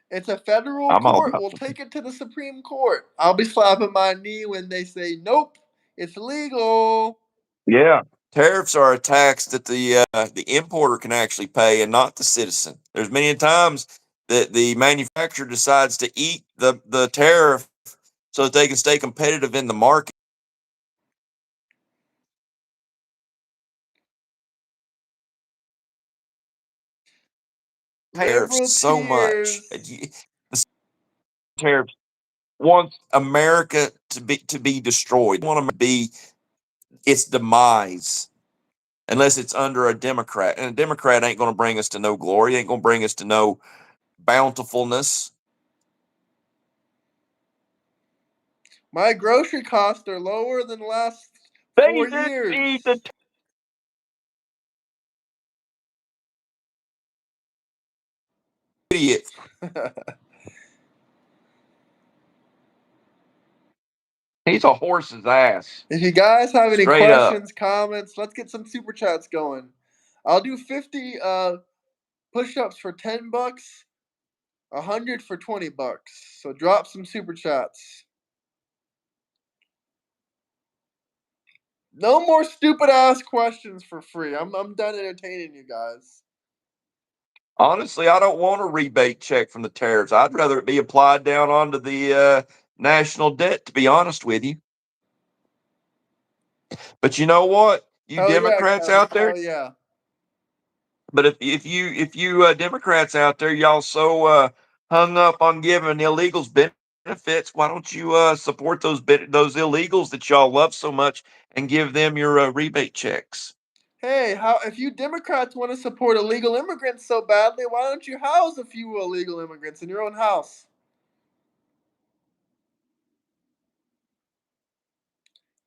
Speaker 2: It's a federal
Speaker 3: I'm all
Speaker 2: court.
Speaker 3: about
Speaker 2: We'll take it to the Supreme Court. I'll be slapping my knee when they say, nope, it's legal.
Speaker 3: yeah. Tariffs are a tax that the importer can actually pay and not the citizen. There's many times that the manufacturer decides to eat the tariff so that they can stay competitive in the market. Tariffs
Speaker 2: Liberal
Speaker 3: so much.
Speaker 2: cheers.
Speaker 3: The tariffs wants America to be destroyed. They want to be its demise unless it's under a Democrat. And a Democrat ain't going to bring us to no glory. Ain't going to bring us to no bountifulness.
Speaker 2: My grocery costs are lower than the last
Speaker 3: They
Speaker 2: 4 years.
Speaker 3: didn't eat the idiot. He's a horse's ass.
Speaker 2: If you guys have any
Speaker 3: Straight up.
Speaker 2: questions, comments, let's get some super chats going. I'll do 50 push-ups for $10, 100 for $20. So drop some super chats. No more stupid ass questions for free. I'm done entertaining you guys.
Speaker 3: Honestly, I don't want a rebate check from the tariffs. I'd rather it be applied down onto the national debt, to be honest with you. But you know what? You
Speaker 2: Hell yeah,
Speaker 3: Democrats
Speaker 2: Kevin.
Speaker 3: out there,
Speaker 2: Hell yeah.
Speaker 3: but if you Democrats out there, y'all so hung up on giving illegals benefits, why don't you support those illegals that y'all love so much and give them your rebate checks?
Speaker 2: Hey, how if you Democrats want to support illegal immigrants so badly, why don't you house a few illegal immigrants in your own house?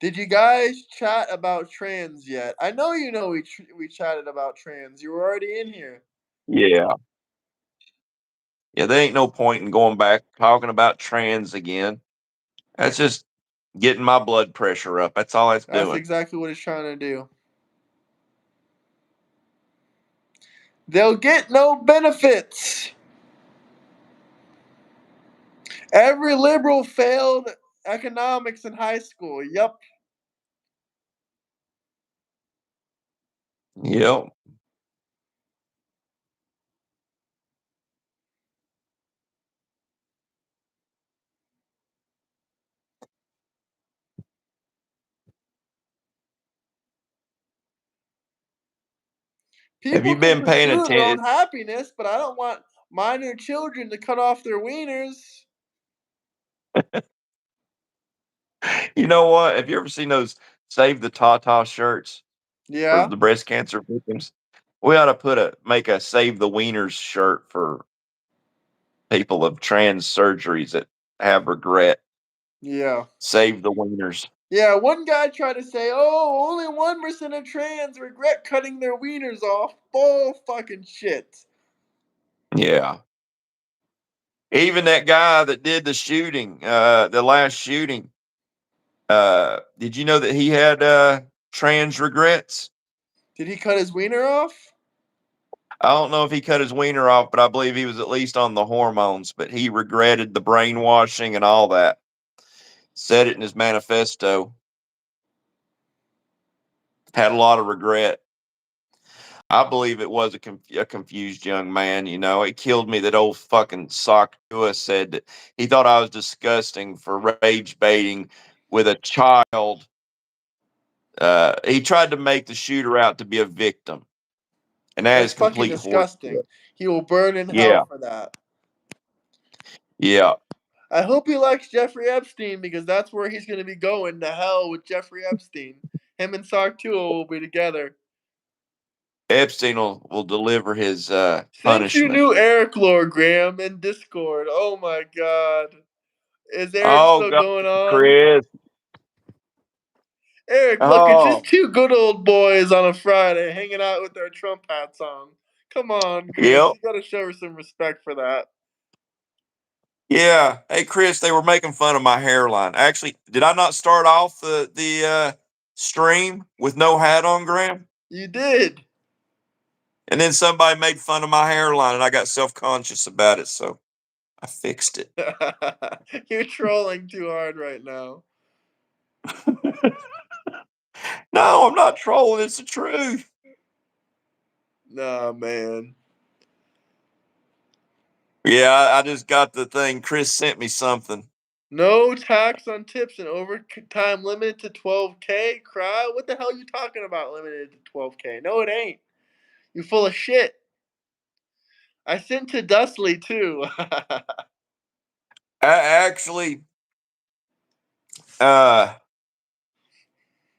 Speaker 2: Did you guys chat about trans yet? I know you know we chatted about trans. You were already in here.
Speaker 3: Yeah, yeah. There ain't no point in going back talking about trans again. That's just getting my blood pressure up. That's all that's
Speaker 2: That's
Speaker 3: doing.
Speaker 2: exactly what it's trying to do. They'll get no benefits. Every liberal failed economics in high school. Yup.
Speaker 3: Yep. Have
Speaker 2: People
Speaker 3: you
Speaker 2: can
Speaker 3: been paying
Speaker 2: pursue their own
Speaker 3: attention?
Speaker 2: happiness, but I don't want minor children to cut off their wieners.
Speaker 3: You know what? Have you ever seen those Save the Tata shirts for
Speaker 2: Yeah,
Speaker 3: the breast cancer victims? We ought to make a Save the Wieners shirt for people of trans surgeries that have regret.
Speaker 2: yeah.
Speaker 3: Save the Wieners.
Speaker 2: Yeah, one guy tried to say, oh, only 1% of trans regret cutting their wieners off. Bull fucking shit.
Speaker 3: Yeah. Even that guy that did the shooting, the last shooting, did you know that he had trans regrets?
Speaker 2: Did he cut his wiener off?
Speaker 3: I don't know if he cut his wiener off, but I believe he was at least on the hormones. But he regretted the brainwashing and all that. Said it in his manifesto. Had a lot of regret. I believe it was a confused young man. You know, it killed me that old fucking sock said that he thought I was disgusting for rage baiting with a child He tried to make the shooter out to be a victim, and that
Speaker 2: That's
Speaker 3: is
Speaker 2: fucking
Speaker 3: complete horse shit.
Speaker 2: disgusting. He will burn in hell
Speaker 3: Yeah,
Speaker 2: for that.
Speaker 3: yeah.
Speaker 2: I hope he likes Jeffrey Epstein because that's where he's going to be going to hell with Jeffrey Epstein. Him and Sartua will be together.
Speaker 3: Epstein will deliver his
Speaker 2: Since you
Speaker 3: punishment.
Speaker 2: knew Eric Lord Graham in Discord, oh my god. Is Eric
Speaker 3: Oh
Speaker 2: still
Speaker 3: God,
Speaker 2: going on?
Speaker 3: Chris.
Speaker 2: Eric, look, it's
Speaker 3: Oh
Speaker 2: just two good old boys on a Friday hanging out with their Trump hats on. Come on, Chris.
Speaker 3: yep.
Speaker 2: You gotta show her some respect for that.
Speaker 3: Yeah. Hey, Chris, they were making fun of my hairline. Actually, did I not start off the stream with no hat on, Graham?
Speaker 2: You did.
Speaker 3: And then somebody made fun of my hairline, and I got self conscious about it, so I fixed it.
Speaker 2: You're trolling too hard right now.
Speaker 3: No, I'm not trolling. It's the truth.
Speaker 2: Nah, man.
Speaker 3: Yeah, I just got the thing. Chris sent me something.
Speaker 2: No tax on tips and overtime limited to 12K. Cry. What the hell are you talking about? Limited to 12K? No, it ain't. You full of shit. I sent to Dustley too.
Speaker 3: Actually,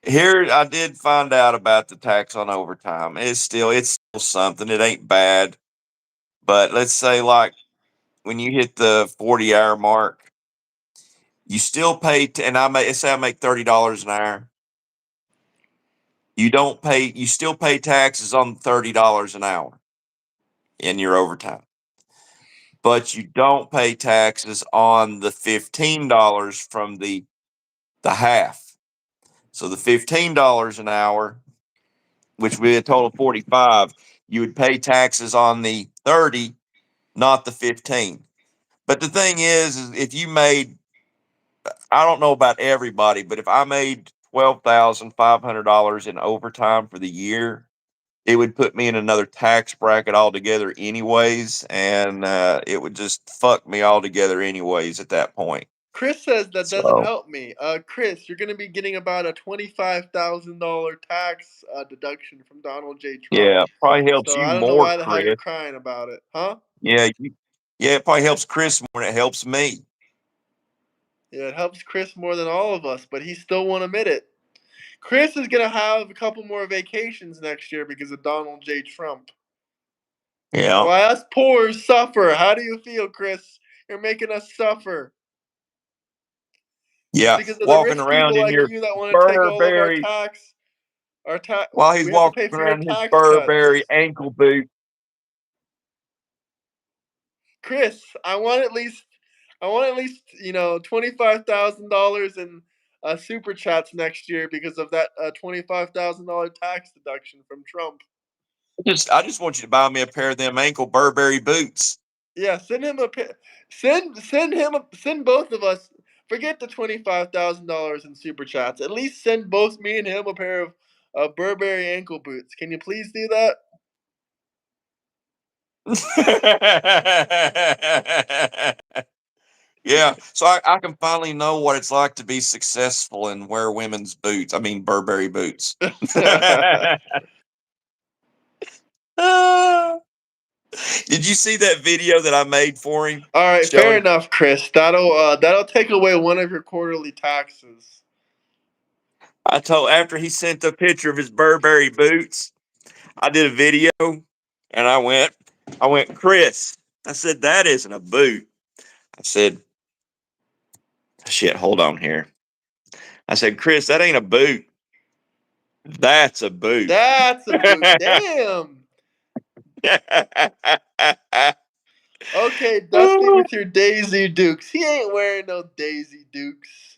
Speaker 3: here I did find out about the tax on overtime. It's still something. It ain't bad, but let's say like when you hit the 40-hour mark, you still pay. And let's say I make $30 an hour. You don't pay. You still pay taxes on $30 an hour in your overtime, but you don't pay taxes on the $15 from the half. So the $15 an hour, which would be a total of 45, you would pay taxes on the 30, not the 15. But the thing is if you made, I don't know about everybody, but if I made $12,500 in overtime for the year, it would put me in another tax bracket altogether anyways, and it would just fuck me altogether anyways at that point.
Speaker 2: Chris says that doesn't
Speaker 3: So
Speaker 2: help me. Chris, you're gonna be getting about a $25,000 tax deduction from Donald J. Trump.
Speaker 3: yeah, probably helps
Speaker 2: So
Speaker 3: you
Speaker 2: I don't know
Speaker 3: more,
Speaker 2: why the hell you're
Speaker 3: Chris.
Speaker 2: crying about it, huh?
Speaker 3: Yeah, yeah, it probably helps Chris more than it helps me.
Speaker 2: Yeah, it helps Chris more than all of us, but he still won't admit it. Chris is gonna have a couple more vacations next year because of Donald J. Trump.
Speaker 3: Yeah,
Speaker 2: Why us poors suffer? How do you feel, Chris? You're making us suffer. It's
Speaker 3: yeah,
Speaker 2: because of the
Speaker 3: walking
Speaker 2: rich people
Speaker 3: around in
Speaker 2: like
Speaker 3: your
Speaker 2: you that want to take all of our
Speaker 3: Burberry
Speaker 2: tax. Our tax.
Speaker 3: while he's
Speaker 2: We have to
Speaker 3: walking
Speaker 2: pay for your
Speaker 3: around in his
Speaker 2: tax
Speaker 3: Burberry
Speaker 2: cuts.
Speaker 3: ankle boot.
Speaker 2: Chris, I want at least $25,000 in super chats next year because of that $25,000 tax deduction from Trump.
Speaker 3: I just want you to buy me a pair of them ankle Burberry boots.
Speaker 2: Yeah, send him a send both of us. Forget the $25,000 in super chats. At least send both me and him a pair of Burberry ankle boots. Can you please do that?
Speaker 3: Yeah, so I can finally know what it's like to be successful and wear women's boots. I mean Burberry boots. Did you see that video that I made for him
Speaker 2: All right, fair
Speaker 3: showing?
Speaker 2: enough, Chris. That'll take away one of your quarterly taxes.
Speaker 3: I told after he sent the picture of his Burberry boots, I did a video and I went, Chris. I said that isn't a boot. I said, shit, hold on here. I said, Chris, that ain't a boot. That's a boot.
Speaker 2: That's a boot. Damn. Okay, Dusty with your Daisy Dukes. He ain't wearing no Daisy Dukes.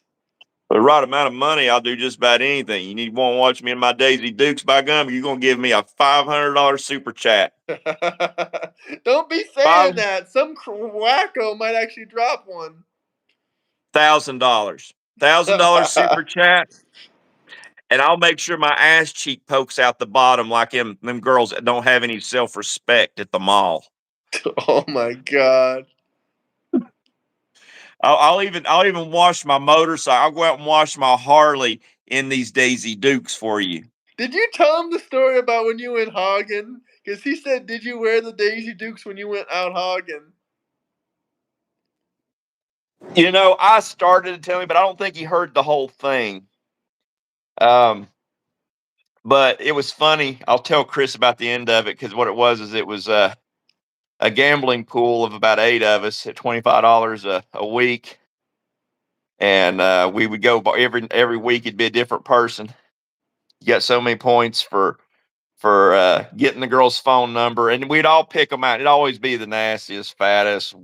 Speaker 3: For the right amount of money, I'll do just about anything. You need want to watch me in my Daisy Dukes by gum, you're gonna give me a $500 super chat.
Speaker 2: Don't be saying
Speaker 3: Five
Speaker 2: that. Some wacko might actually drop one.
Speaker 3: $1,000 super chat, and I'll make sure my ass cheek pokes out the bottom like them girls that don't have any self respect at the mall.
Speaker 2: Oh my god.
Speaker 3: I'll even wash my motorcycle. I'll go out and wash my Harley in these Daisy Dukes for you.
Speaker 2: Did you tell him the story about when you went hogging? Because he said, did you wear the Daisy Dukes when you went out hogging?
Speaker 3: You know, I started to tell him, but I don't think he heard the whole thing. But it was funny. I'll tell Chris about the end of it, because what it was is it was a gambling pool of about 8 of us at $25 a week, and we would go every week. It'd be a different person. You got so many points for getting the girl's phone number, and we'd all pick them out. It'd always be the nastiest, fattest.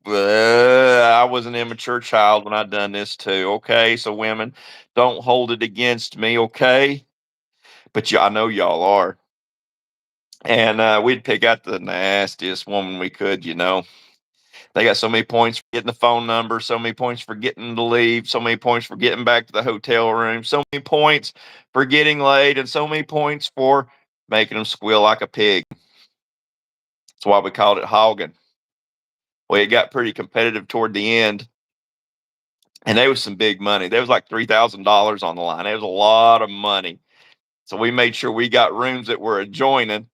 Speaker 3: I was an immature child when I done this too. Okay, so women, don't hold it against me, okay? But I know y'all are. And we'd pick out the nastiest woman we could, you know. They got so many points for getting the phone number, so many points for getting to leave, so many points for getting back to the hotel room, so many points for getting laid, and so many points for making them squeal like a pig. That's why we called it hogging. Well, it got pretty competitive toward the end, and there was some big money. There was like $3,000 on the line. It was a lot of money. So we made sure we got rooms that were adjoining,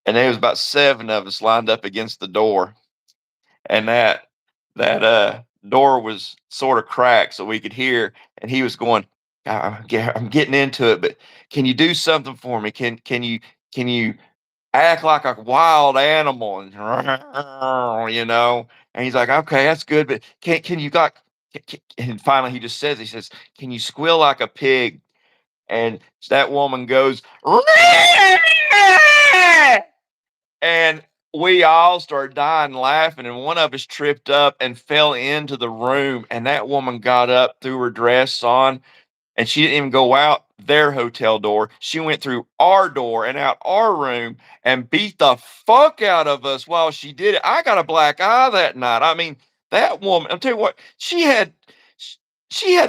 Speaker 3: and there was about 7 of us lined up against the door. And that door was sort of cracked so we could hear, and he was going, I'm getting into it, but can you do something for me? Can you act like a wild animal? And you know, and he's like, okay, that's good, but can you got and finally he just says, he says, can you squeal like a pig? And that woman goes, and we all started dying laughing, and one of us tripped up and fell into the room, and that woman got up, threw her dress on, and she didn't even go out their hotel door. She went through our door and out our room and beat the fuck out of us while she did it. I got a black eye that night. I mean, that woman, I'll tell you what, she had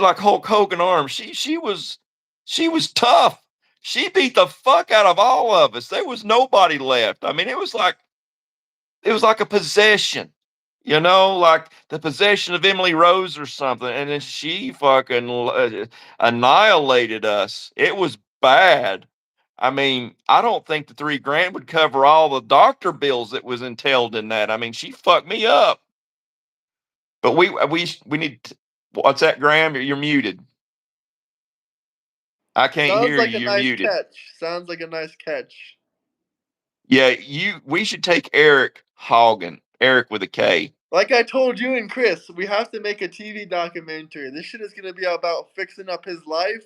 Speaker 3: like Hulk Hogan arms. She was tough. She beat the fuck out of all of us. There was nobody left. I mean, it was like a possession, you know, like the possession of Emily Rose or something. And then she fucking annihilated us. It was bad. I mean, I don't think the $3,000 would cover all the doctor bills that was entailed in that. I mean, she fucked me up. But we need. What's that, Graham? You're muted. I can't
Speaker 2: Sounds
Speaker 3: hear
Speaker 2: like a
Speaker 3: you. You're
Speaker 2: nice
Speaker 3: muted.
Speaker 2: catch. Sounds like a nice catch.
Speaker 3: Yeah, we should take Eric Hogan. Eric with a K.
Speaker 2: Like I told you and Chris, we have to make a TV documentary. This shit is gonna be about fixing up his life.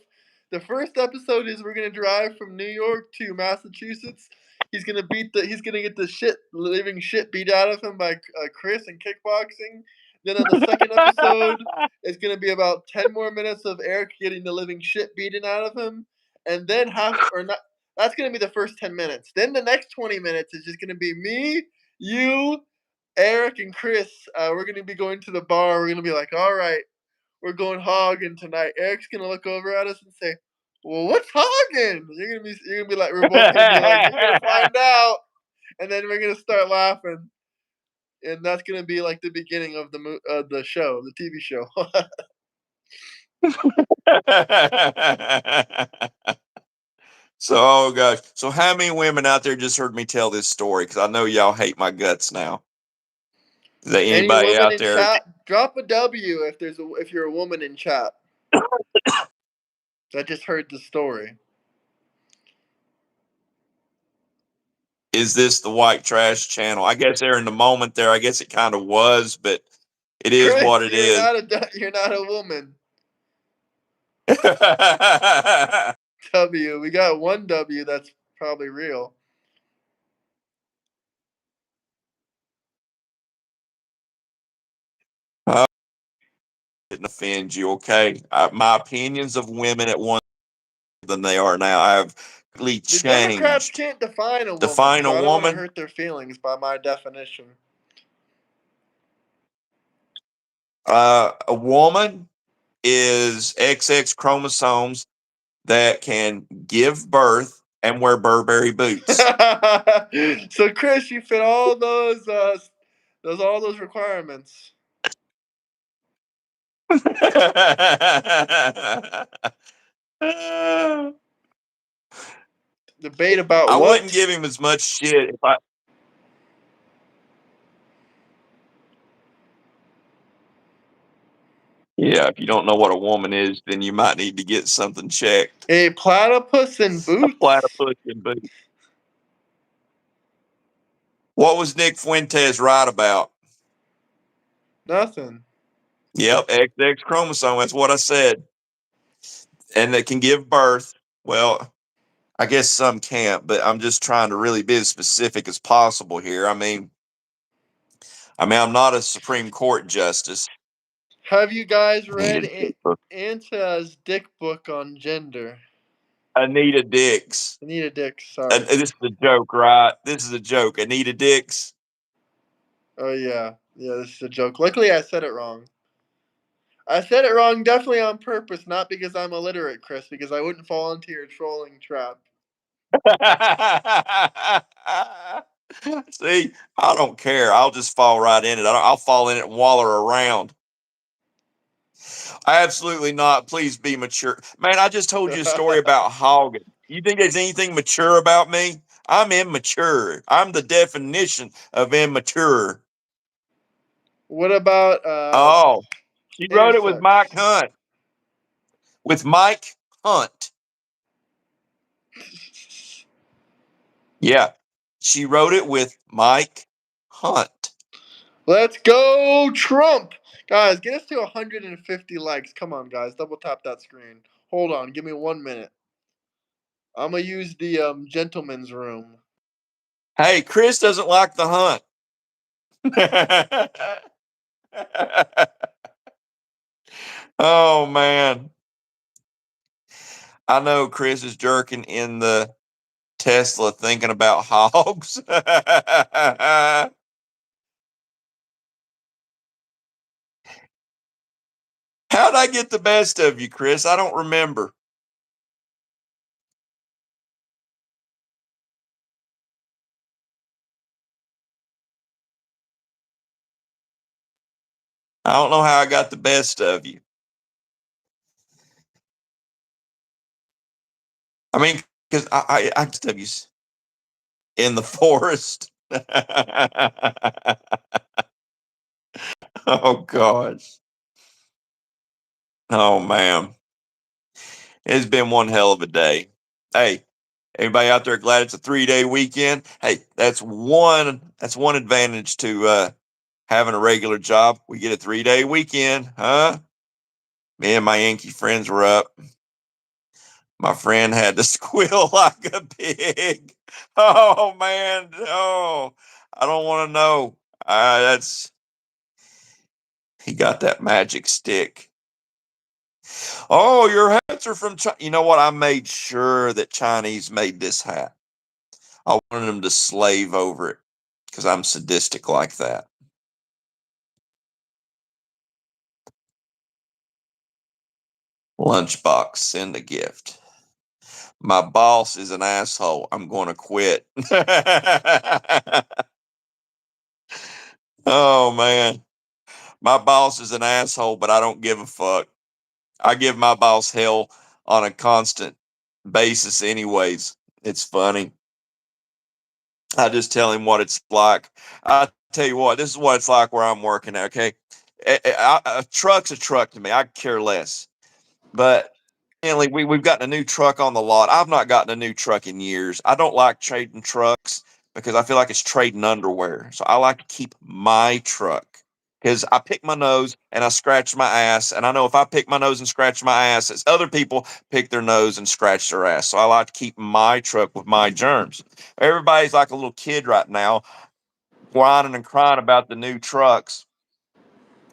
Speaker 2: The first episode is we're gonna drive from New York to Massachusetts. He's gonna get the living shit beat out of him by Chris in kickboxing. Then on the second episode, it's gonna be about 10 more minutes of Eric getting the living shit beaten out of him, and then half or not. That's gonna be the first 10 minutes. Then the next 20 minutes is just gonna be me, you, Eric and Chris, we're gonna be going to the bar. We're gonna be like, all right, we're going hogging tonight. Eric's gonna look over at us and say, "Well, what's hogging?" You're gonna be like, we're both gonna be like, "You're gonna find out," and then we're gonna start laughing, and that's gonna be like the beginning of the show, the TV show.
Speaker 3: So, oh gosh. So, how many women out there just heard me tell this story? Because I know y'all hate my guts now. Is there
Speaker 2: Any
Speaker 3: anybody
Speaker 2: woman
Speaker 3: out
Speaker 2: in
Speaker 3: there?
Speaker 2: chat, drop a W if you're a woman in chat. I just heard the story.
Speaker 3: Is this the white trash channel? I guess there in the moment there, I guess it kind of was, but it is
Speaker 2: Chris,
Speaker 3: what it is.
Speaker 2: you're not a woman. W. We got one W that's probably real.
Speaker 3: Didn't offend you, okay? My opinions of women at one than they are now. I have completely
Speaker 2: The Democrats
Speaker 3: changed.
Speaker 2: can't define a woman,
Speaker 3: Define
Speaker 2: so
Speaker 3: a
Speaker 2: I don't want to
Speaker 3: woman.
Speaker 2: hurt their feelings by my definition.
Speaker 3: A woman is XX chromosomes that can give birth and wear Burberry boots.
Speaker 2: So Chris, you fit all those requirements. Debate about
Speaker 3: I
Speaker 2: what?
Speaker 3: wouldn't give him as much shit if I. Yeah, if you don't know what a woman is, then you might need to get something checked.
Speaker 2: A platypus in
Speaker 3: A
Speaker 2: boots?
Speaker 3: platypus in boots. What was Nick Fuentes right about?
Speaker 2: Nothing.
Speaker 3: Yep, XX chromosome. That's what I said. And they can give birth. Well, I guess some can't, but I'm just trying to really be as specific as possible here. I'm not a Supreme Court justice.
Speaker 2: Have you guys
Speaker 3: I need
Speaker 2: read
Speaker 3: a dick book.
Speaker 2: Anta's dick book on gender?
Speaker 3: Anita Dix.
Speaker 2: Anita Dick, sorry.
Speaker 3: This is a joke, right? This is a joke. Anita Dix.
Speaker 2: Oh yeah, this is a joke. Luckily, I said it wrong. I said it wrong definitely on purpose, not because I'm illiterate, Chris, because I wouldn't fall into your trolling trap.
Speaker 3: See, I don't care. I'll just fall right in it. I'll fall in it and waller around. Absolutely not. Please be mature. Man, I just told you a story about hogging. You think there's anything mature about me? I'm immature. I'm the definition of immature.
Speaker 2: What about
Speaker 3: Oh, she wrote it with
Speaker 2: intersex?
Speaker 3: Mike Hunt. With Mike Hunt. Yeah. She wrote it with Mike Hunt.
Speaker 2: Let's go, Trump! Guys, get us to 150 likes. Come on, guys. Double tap that screen. Hold on. Give me 1 minute. I'm going to use the gentleman's room.
Speaker 3: Hey, Chris doesn't like the Hunt. Oh, man. I know Chris is jerking in the Tesla thinking about hogs. How'd I get the best of you, Chris? I don't remember. I don't know how I got the best of you. I mean, because I just have you in the forest. Oh, gosh. Oh, man. It's been one hell of a day. Hey, everybody out there glad it's a 3-day weekend? Hey, that's one advantage to having a regular job. We get a 3-day weekend, huh? Me and my Yankee friends were up. My friend had to squeal like a pig. Oh man, oh, I don't want to know. That's he got that magic stick. Oh, your hats are from China. You know what? I made sure that Chinese made this hat. I wanted them to slave over it because I'm sadistic like that. Lunchbox, send a gift. My boss is an asshole. I'm going to quit. Oh, man. My boss is an asshole, but I don't give a fuck. I give my boss hell on a constant basis, anyways. It's funny. I just tell him what it's like. I tell you what, this is what it's like where I'm working at, okay? A truck's a truck to me. I care less. But Anyway, we've gotten a new truck on the lot. I've not gotten a new truck in years. I don't like trading trucks because I feel like it's trading underwear. So I like to keep my truck because I pick my nose and I scratch my ass. And I know if I pick my nose and scratch my ass, it's other people pick their nose and scratch their ass. So I like to keep my truck with my germs. Everybody's like a little kid right now, whining and crying about the new trucks.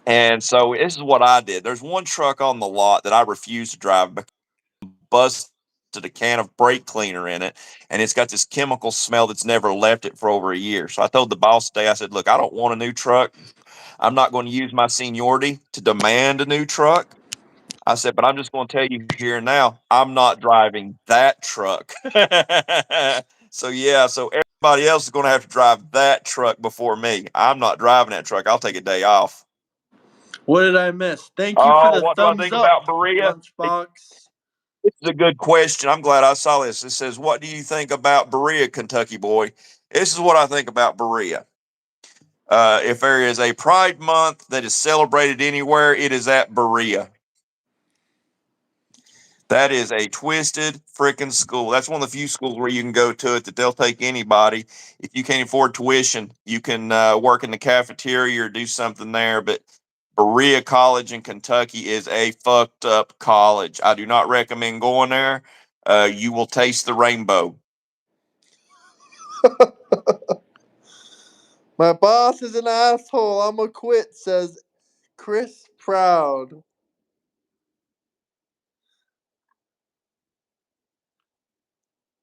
Speaker 3: And so this is what I did. There's one truck on the lot that I refuse to drive because busted a can of brake cleaner in it, and it's got this chemical smell that's never left it for over a year. So I told the boss today, I said, look, I don't want a new truck. I'm not going to use my seniority to demand a new truck. I said, but I'm just going to tell you here and now, I'm not driving that truck. So yeah, so everybody else is going to have to drive that truck before me. I'm not driving that truck. I'll take a day off.
Speaker 2: What did I miss? Thank you for
Speaker 3: Oh,
Speaker 2: the
Speaker 3: what do I
Speaker 2: thumbs
Speaker 3: think
Speaker 2: up,
Speaker 3: about Berea?
Speaker 2: Lunchbox.
Speaker 3: This is a good question. I'm glad I saw this. It says, "What do you think about Berea, Kentucky boy?" This is what I think about Berea. If there is a Pride Month that is celebrated anywhere, it is at Berea. That is a twisted freaking school. That's one of the few schools where you can go to it that they'll take anybody. If you can't afford tuition, you can work in the cafeteria or do something there. But Berea College in Kentucky is a fucked up college. I do not recommend going there. You will taste the rainbow.
Speaker 2: My boss is an asshole. I'ma quit, says Chris Proud.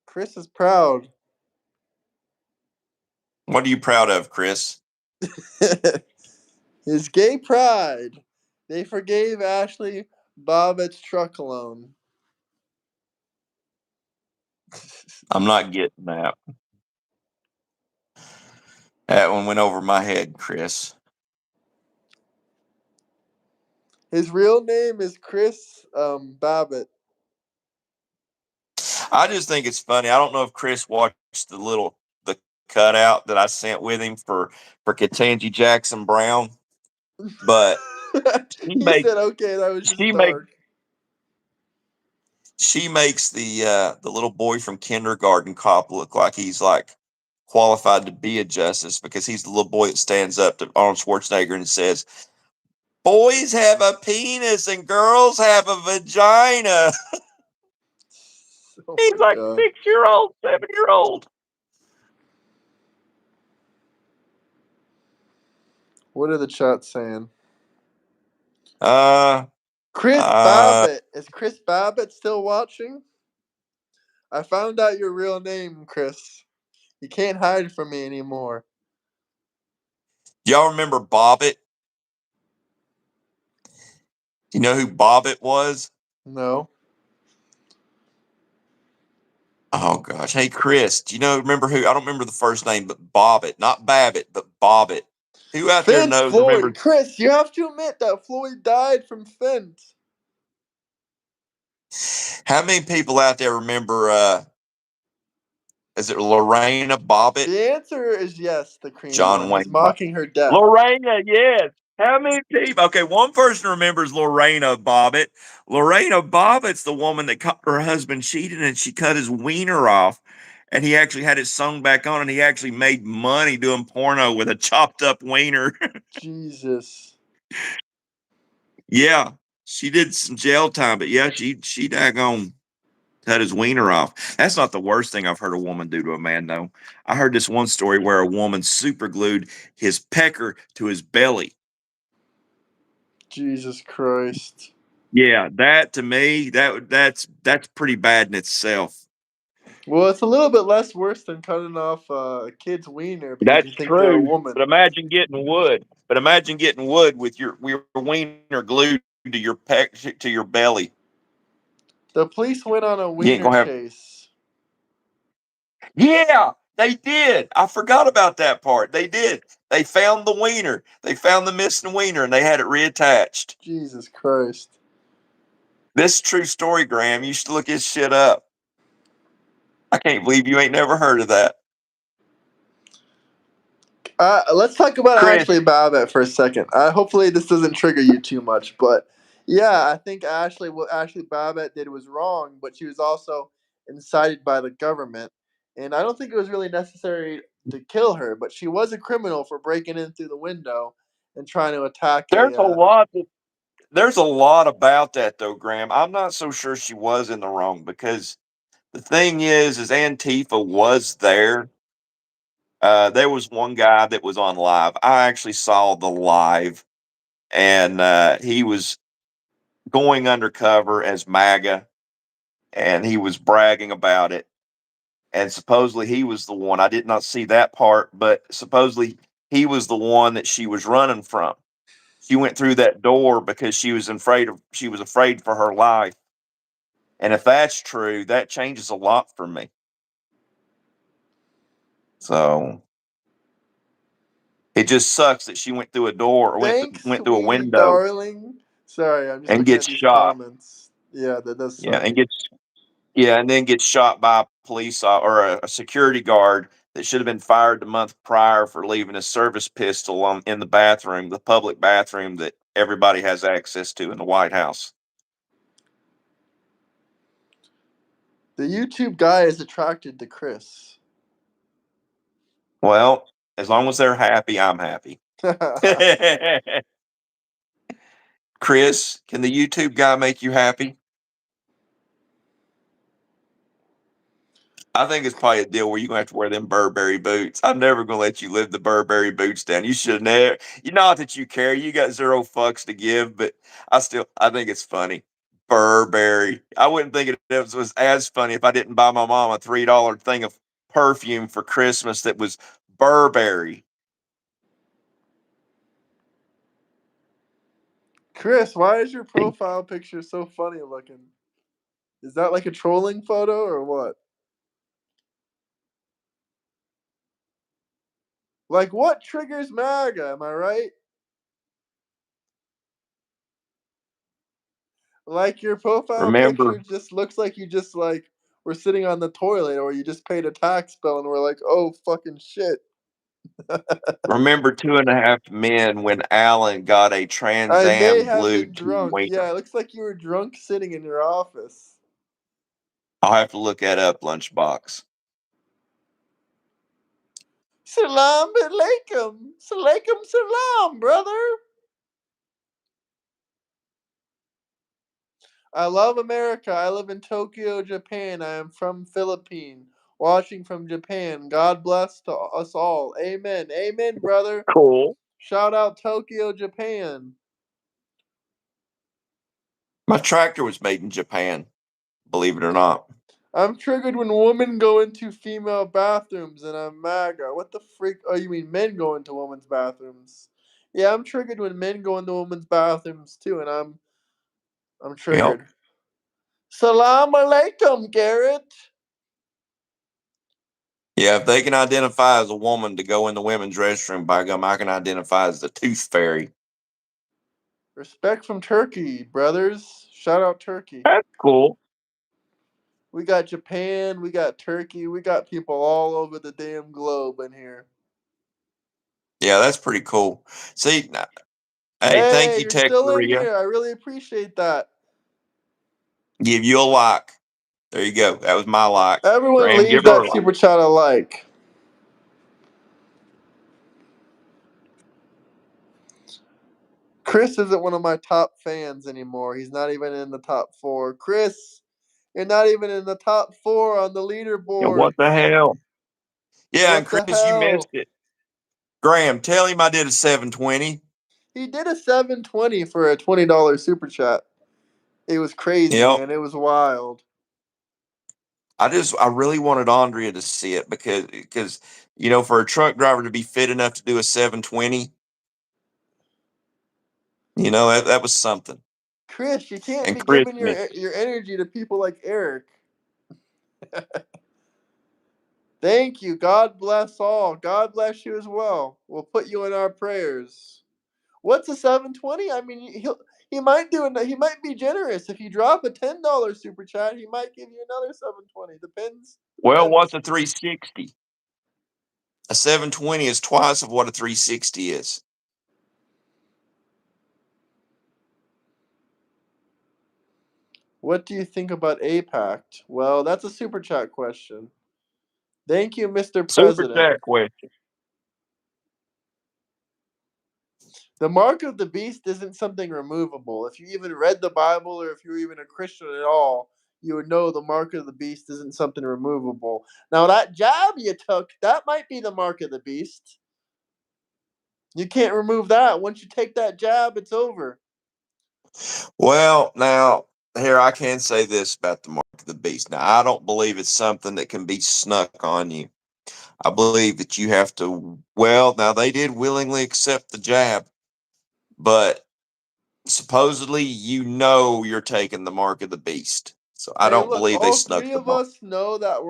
Speaker 2: Chris is proud.
Speaker 3: What are you proud of, Chris?
Speaker 2: His gay pride. They forgave Ashley Bobbitt's truck loan.
Speaker 3: I'm not getting that. That one went over my head, Chris.
Speaker 2: His real name is Chris Babbitt.
Speaker 3: I just think it's funny. I don't know if Chris watched the cutout that I sent with him for Ketanji Jackson Brown, but she
Speaker 2: He
Speaker 3: makes
Speaker 2: said, "Okay, that was just
Speaker 3: she makes
Speaker 2: dark."
Speaker 3: she makes the little boy from kindergarten cop look like he's like qualified to be a justice because he's the little boy that stands up to Arnold Schwarzenegger and says, "Boys have a penis and girls have a vagina."
Speaker 2: Oh
Speaker 3: He's
Speaker 2: my
Speaker 3: like
Speaker 2: god.
Speaker 3: 6 year old, 7 year old.
Speaker 2: What are the chats saying?
Speaker 3: Uh,
Speaker 2: Chris
Speaker 3: uh,
Speaker 2: Babbitt. Is Chris Babbitt still watching? I found out your real name, Chris. You can't hide from me anymore.
Speaker 3: y'all remember Bobbitt? You know who Bobbitt was?
Speaker 2: No.
Speaker 3: Oh gosh. Hey Chris, do you know remember who I don't remember the first name, but Bobbitt, not Babbitt, but Bobbitt. Who out there
Speaker 2: Fence
Speaker 3: knows
Speaker 2: Floyd.
Speaker 3: remembers
Speaker 2: Chris, you have to admit that Floyd died from Fence.
Speaker 3: how many people out there remember is it Lorena Bobbitt?
Speaker 2: The answer is yes, the creamy
Speaker 3: John
Speaker 2: one. He's
Speaker 3: Wayne Bobbitt.
Speaker 2: mocking her death.
Speaker 3: Lorena, yes. How many people? Okay, one person remembers Lorena Bobbitt. Lorena Bobbitt's the woman that caught her husband cheating and she cut his wiener off. And he actually had it sewn back on and he actually made money doing porno with a chopped up wiener.
Speaker 2: Jesus.
Speaker 3: Yeah, she did some jail time, but yeah, she daggone cut his wiener off. That's not the worst thing I've heard a woman do to a man, though. I heard this one story where a woman super glued his pecker to his belly.
Speaker 2: Jesus Christ.
Speaker 3: Yeah, that to me, that's pretty bad in itself.
Speaker 2: Well, it's a little bit less worse than cutting off a kid's wiener because
Speaker 3: That's
Speaker 2: you think they're a
Speaker 3: true.
Speaker 2: woman.
Speaker 3: But imagine getting wood. But imagine getting wood with your wiener glued to your peck to your belly.
Speaker 2: The police went on a
Speaker 3: You ain't
Speaker 2: wiener
Speaker 3: gonna have.
Speaker 2: chase.
Speaker 3: Yeah, they did. I forgot about that part. They did. They found the wiener. They found the missing wiener, and they had it reattached.
Speaker 2: Jesus Christ.
Speaker 3: This true story, Graham. You should look this shit up. I can't believe you ain't never heard of that,
Speaker 2: Let's talk about
Speaker 3: Chris.
Speaker 2: Ashley Babbitt for a second. Hopefully, this doesn't trigger you too much, but yeah, I think what Ashley Babbitt did was wrong, but she was also incited by the government, and I don't think it was really necessary to kill her. But she was a criminal for breaking in through the window and trying to attack
Speaker 3: There's
Speaker 2: a.
Speaker 3: a lot. There's a lot about that, though, Graham. I'm not so sure she was in the wrong because the thing is Antifa was there. There was one guy that was on live. I actually saw the live, and he was going undercover as MAGA, and he was bragging about it. And supposedly he was the one. I did not see that part, but supposedly he was the one that she was running from. She went through that door because she was afraid for her life. And if that's true, that changes a lot for me. So It just sucks that she went through a door or
Speaker 2: Thanks,
Speaker 3: went through a
Speaker 2: sweetie
Speaker 3: window
Speaker 2: darling. Sorry, I'm just
Speaker 3: and
Speaker 2: looking
Speaker 3: gets
Speaker 2: at these
Speaker 3: shot.
Speaker 2: comments. Yeah, that does
Speaker 3: Yeah,
Speaker 2: suck.
Speaker 3: and then gets shot by a police or a security guard that should have been fired the month prior for leaving a service pistol in the bathroom, the public bathroom that everybody has access to in the White House.
Speaker 2: The YouTube guy is attracted to Chris.
Speaker 3: Well, as long as they're happy, I'm happy. Chris, can the YouTube guy make you happy? I think it's probably a deal where you're gonna have to wear them Burberry boots. I'm never gonna let you live the Burberry boots down. You should never. Not that you care. You got zero fucks to give, but I think it's funny. Burberry. I wouldn't think it was as funny if I didn't buy my mom a $3 thing of perfume for Christmas that was Burberry.
Speaker 2: Chris, why is your profile picture so funny looking? Is that like a trolling photo or what? Like, what triggers MAGA? Am I right? Like, your profile picture
Speaker 3: Remember,
Speaker 2: just looks like you just like were sitting on the toilet, or you just paid a tax bill and were like, oh fucking shit.
Speaker 3: remember 2.5 Men when Alan got a Trans
Speaker 2: I may
Speaker 3: Am
Speaker 2: have
Speaker 3: Blue
Speaker 2: been
Speaker 3: two
Speaker 2: drunk.
Speaker 3: wing.
Speaker 2: Yeah, it looks like you were drunk sitting in your office.
Speaker 3: I'll have to look that up, Lunchbox.
Speaker 2: Salam alaikum. Salaikum salam, brother. I love America. I live in Tokyo, Japan. I am from Philippines. Watching from Japan. God bless to us all. Amen. Amen, brother.
Speaker 3: Cool.
Speaker 2: Shout out Tokyo, Japan.
Speaker 3: My tractor was made in Japan, believe it or not.
Speaker 2: I'm triggered when women go into female bathrooms and I'm MAGA. What the freak? Oh, you mean men go into women's bathrooms? Yeah, I'm triggered when men go into women's bathrooms too, and I'm triggered.
Speaker 3: Yep.
Speaker 2: Salam alaikum, Garrett.
Speaker 3: Yeah, if they can identify as a woman to go in the women's restroom, by gum, I can identify as the tooth fairy.
Speaker 2: Respect from Turkey, brothers. Shout out Turkey.
Speaker 3: That's cool.
Speaker 2: We got Japan, we got Turkey, we got people all over the damn globe in here.
Speaker 3: Yeah, that's pretty cool. See, hey, thank
Speaker 2: Hey,
Speaker 3: you,
Speaker 2: you're
Speaker 3: Tech
Speaker 2: still in
Speaker 3: Maria.
Speaker 2: here. I really appreciate that.
Speaker 3: Give you a like. There you go. That was my like.
Speaker 2: Everyone
Speaker 3: Graham,
Speaker 2: leave
Speaker 3: give her
Speaker 2: that
Speaker 3: a like.
Speaker 2: super chat a like. Chris isn't one of my top fans anymore. He's not even in the top 4. Chris, you're not even in the top 4 on the
Speaker 3: Yeah,
Speaker 2: leaderboard.
Speaker 3: what the hell? Yeah, and
Speaker 2: What the
Speaker 3: Chris, you missed
Speaker 2: hell?
Speaker 3: it. Graham, tell him I did a 720.
Speaker 2: He did a 720 for a $20 super chat. It was crazy,
Speaker 3: Yep.
Speaker 2: man. It was wild.
Speaker 3: I really wanted Andrea to see it because for a truck driver to be fit enough to do a 720, that was something.
Speaker 2: Chris, you can't
Speaker 3: And
Speaker 2: be
Speaker 3: Chris
Speaker 2: giving
Speaker 3: missed it.
Speaker 2: your energy to people like Eric. Thank you. God bless all. God bless you as well. We'll put you in our prayers. What's a 720? I mean, he might do it. He might be generous. If you drop a $10 super chat, he might give you another 720. Depends.
Speaker 3: Well, what's
Speaker 2: Depends.
Speaker 3: a 360? A 720 is twice of what a 360 is.
Speaker 2: What do you think about APAC? Well, that's a super chat question. Thank you, Mr.
Speaker 3: Super
Speaker 2: President.
Speaker 3: chat question.
Speaker 2: The mark of the beast isn't something removable. If you even read the Bible or if you're even a Christian at all, you would know the mark of the beast isn't something removable. Now, that jab you took, that might be the mark of the beast. You can't remove that. Once you take that jab, it's over.
Speaker 3: Well, now, here I can say this about the mark of the beast. Now, I don't believe it's something that can be snuck on you. I believe that you have to, well, now they did willingly accept the jab, but supposedly you're taking the mark of the beast. So I
Speaker 2: Hey,
Speaker 3: don't
Speaker 2: look,
Speaker 3: believe they
Speaker 2: all
Speaker 3: snuck
Speaker 2: three
Speaker 3: the
Speaker 2: of
Speaker 3: mark.
Speaker 2: us know that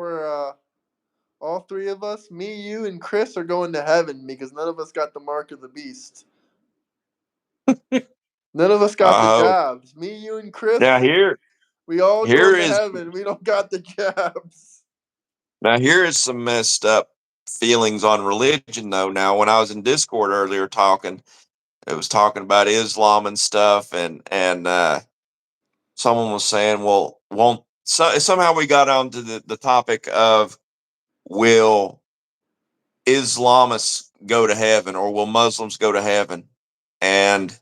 Speaker 2: All three of us, me, you, and Chris, are going to heaven because none of us got the mark of the beast. None of us got the jabs. Me, you, and Chris.
Speaker 3: Now
Speaker 2: we all
Speaker 3: here
Speaker 2: going to
Speaker 3: is
Speaker 2: heaven. We don't got the jabs.
Speaker 3: now here is some messed up feelings on religion though. Now when I was in Discord earlier talking, it was talking about Islam and stuff, and someone was saying, well, won't somehow we got onto the topic of will Islamists go to heaven or will Muslims go to heaven? And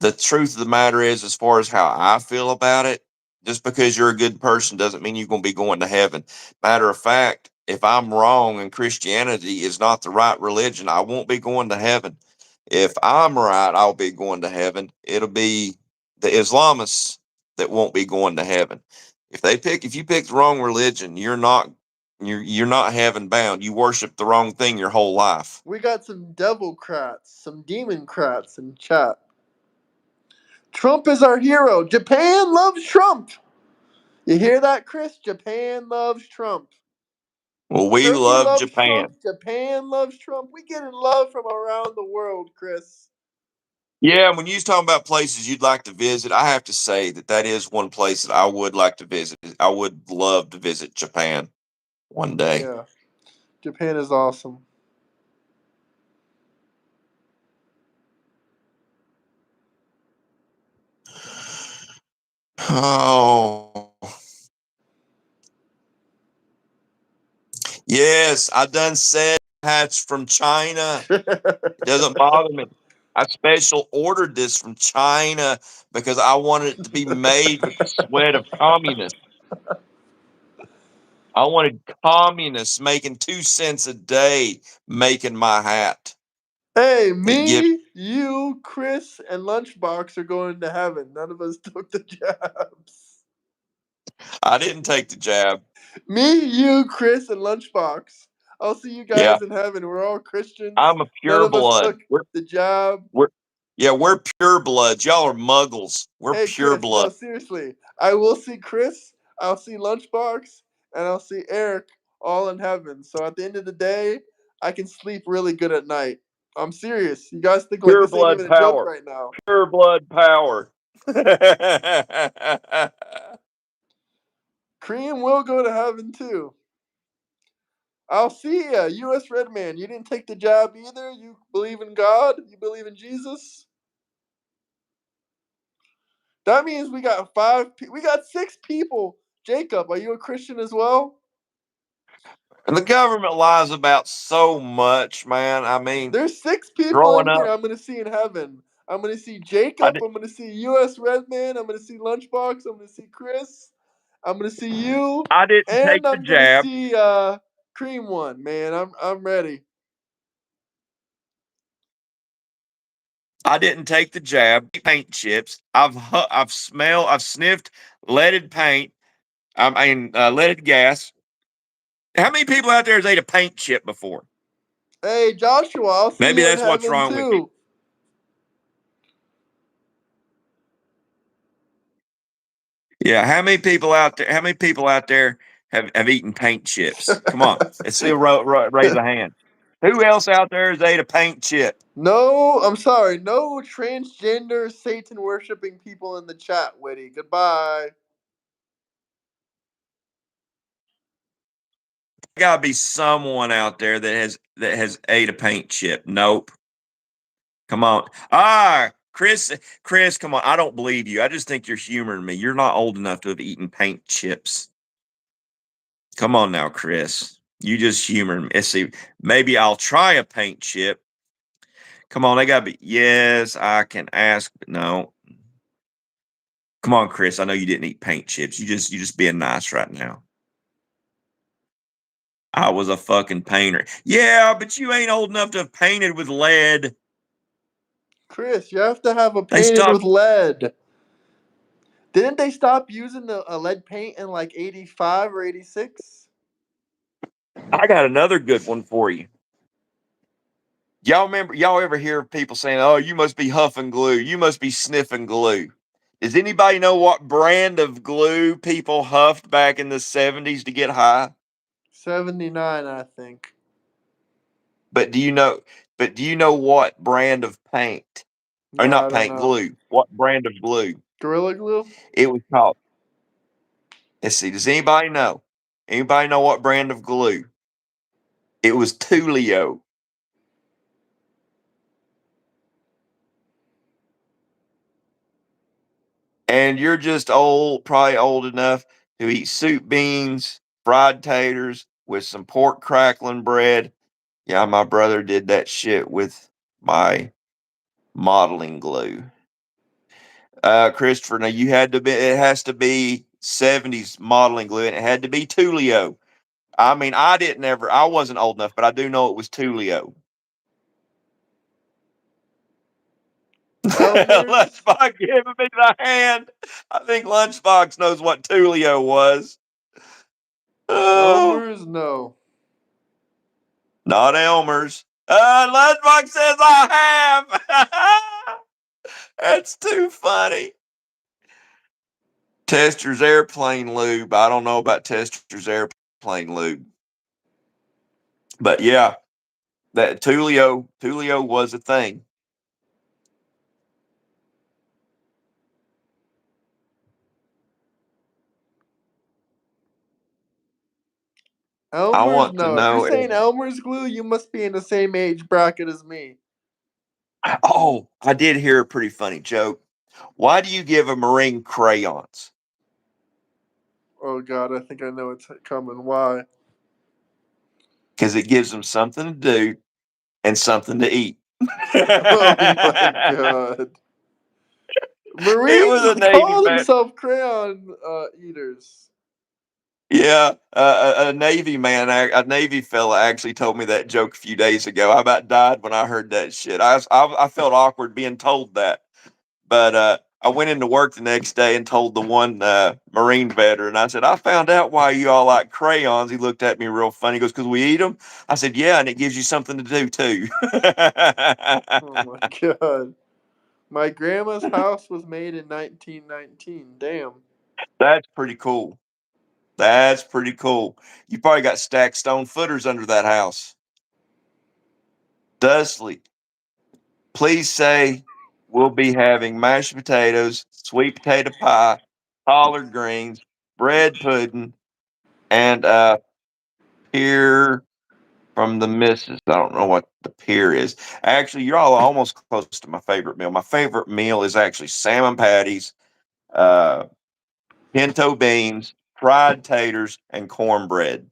Speaker 3: the truth of the matter is, as far as how I feel about it, just because you're a good person doesn't mean you're going to be going to heaven. Matter of fact, if I'm wrong and Christianity is not the right religion, I won't be going to heaven. If I'm right, I'll be going to heaven. It'll be the Islamists that won't be going to heaven. If you pick the wrong religion, you're not heaven bound. You worship the wrong thing your whole life.
Speaker 2: We got some devilcrats, some demoncrats in chat. Trump is our hero. Japan loves Trump. You hear that, Chris? Japan loves Trump.
Speaker 3: Well, we
Speaker 2: Turkey
Speaker 3: love
Speaker 2: loves
Speaker 3: Japan.
Speaker 2: Trump. Japan loves Trump. We getting love from around the world, Chris.
Speaker 3: Yeah, when you're talking about places you'd like to visit, I have to say that is one place that I would like to visit. I would love to visit Japan one day.
Speaker 2: Yeah, Japan is awesome.
Speaker 3: Oh, yes, I done said hats from China. It doesn't bother me. I special ordered this from China because I wanted it to be made with the sweat of communists. I wanted communists making 2 cents a day making my hat.
Speaker 2: Hey, me, you, Chris, and Lunchbox are going to heaven. None of us took the jabs.
Speaker 3: I didn't take the jab.
Speaker 2: Me, you, Chris, and Lunchbox. I'll see you guys in heaven. We're all Christians.
Speaker 3: I'm a
Speaker 2: None
Speaker 3: pure
Speaker 2: of us
Speaker 3: blood.
Speaker 2: took the jab.
Speaker 3: We're pure bloods. Y'all are muggles. We're
Speaker 2: Hey,
Speaker 3: pure
Speaker 2: Chris, no,
Speaker 3: blood.
Speaker 2: seriously. I will see Chris, I'll see Lunchbox, and I'll see Eric all in heaven. So at the end of the day, I can sleep really good at night. I'm serious. You guys think like
Speaker 3: Pure
Speaker 2: this ain't
Speaker 3: blood
Speaker 2: even a joke
Speaker 3: power.
Speaker 2: right now.
Speaker 3: Pure blood power.
Speaker 2: Cream will go to heaven too. I'll see ya, U.S. Redman. You didn't take the jab either. You believe in God. You believe in Jesus. That means we got we got 6 people. Jacob, are you a Christian as well?
Speaker 3: And the government lies about so much, man. I mean,
Speaker 2: There's 6 people
Speaker 3: growing
Speaker 2: in here
Speaker 3: up,
Speaker 2: I'm gonna see in heaven. I'm gonna see Jacob. I'm gonna see U.S. Redman. I'm gonna see Lunchbox. I'm gonna see Chris. I'm gonna see you,
Speaker 3: I didn't take
Speaker 2: and
Speaker 3: the
Speaker 2: I'm gonna
Speaker 3: jab.
Speaker 2: see Cream One. Man, I'm ready.
Speaker 3: I didn't take the jab. Paint chips. I've sniffed leaded paint. Leaded gas. How many people out there has ate a paint chip before?
Speaker 2: Hey, Joshua, I'll see
Speaker 3: Maybe
Speaker 2: you in
Speaker 3: that's what's
Speaker 2: heaven
Speaker 3: wrong with you.
Speaker 2: too.
Speaker 3: Yeah, how many people out there? How many people out there have eaten paint chips? Come on, let's see. Raise a hand. Who else out there has ate a paint chip?
Speaker 2: No, I'm sorry. No transgender Satan worshipping people in the chat, Witty. Goodbye.
Speaker 3: Gotta be someone out there that has ate a paint chip. Nope. Come on. Chris, come on. I don't believe you. I just think you're humoring me. You're not old enough to have eaten paint chips. Come on now, Chris. You just humor me. Let's see. Maybe I'll try a paint chip. Come on, they gotta be. Yes, I can ask, but no. Come on, Chris. I know you didn't eat paint chips. You just being nice right now. I was a fucking painter. Yeah, but you ain't old enough to have painted with lead.
Speaker 2: Chris, you have to have a
Speaker 3: They
Speaker 2: painted
Speaker 3: stopped.
Speaker 2: with lead. Didn't they stop using the lead paint in like 85 or 86?
Speaker 3: I got another good one for you. Y'all ever hear people saying, "Oh, you must be huffing glue. You must be sniffing glue." Does anybody know what brand of glue people huffed back in the 70s to get high?
Speaker 2: 79, I think.
Speaker 3: But do you know? But do you know what brand of paint, or
Speaker 2: No,
Speaker 3: not
Speaker 2: I don't
Speaker 3: paint,
Speaker 2: know.
Speaker 3: glue? What brand of glue?
Speaker 2: Gorilla Glue?
Speaker 3: It was called. Let's see. Does anybody know? Anybody know what brand of glue? It was Tulio. And you're just old, probably old enough to eat soup beans, fried taters with some pork crackling bread. Yeah, my brother did that shit with my modeling glue. Christopher, now you had to be, it has to be 70s modeling glue, and it had to be Tulio. I mean, I wasn't old enough, but I do know it was Tulio.
Speaker 2: Elmer's?
Speaker 3: Lunchbox giving me the hand. I think Lunchbox knows what Tulio was. Oh,
Speaker 2: Elmer's? No.
Speaker 3: not Elmer's. Lunchbox says I have. That's too funny. Tester's airplane lube. I don't know about Tester's airplane lube, but yeah, that Tulio was a thing. I
Speaker 2: Elmer's?
Speaker 3: want to
Speaker 2: No. If you're
Speaker 3: know.
Speaker 2: saying Elmer's glue, you must be in the same age bracket as me.
Speaker 3: Oh, I did hear a pretty funny joke. Why do you give a Marine crayons?
Speaker 2: Oh, God, I think I know it's coming. Why?
Speaker 3: Because it gives them something to do and something to eat.
Speaker 2: Oh, my God.
Speaker 3: It was
Speaker 2: Marines
Speaker 3: a Navy
Speaker 2: call
Speaker 3: vet.
Speaker 2: themselves crayon eaters.
Speaker 3: Yeah, a Navy man, a Navy fella actually told me that joke a few days ago. I about died when I heard that shit. I felt awkward being told that. But I went into work the next day and told the one Marine veteran, I said, I found out why you all like crayons. He looked at me real funny. He goes, because we eat them? I said, yeah, and it gives you something to do too.
Speaker 2: Oh, my God. My grandma's house was made in 1919. Damn.
Speaker 3: That's pretty cool. That's pretty cool. You probably got stacked stone footers under that house. Dudley, please say we'll be having mashed potatoes, sweet potato pie, collard greens, bread pudding, and pear from the missus. I don't know what the pear is. Actually, you're all almost close to my favorite meal. My favorite meal is actually salmon patties, uh, pinto beans, fried taters, and cornbread.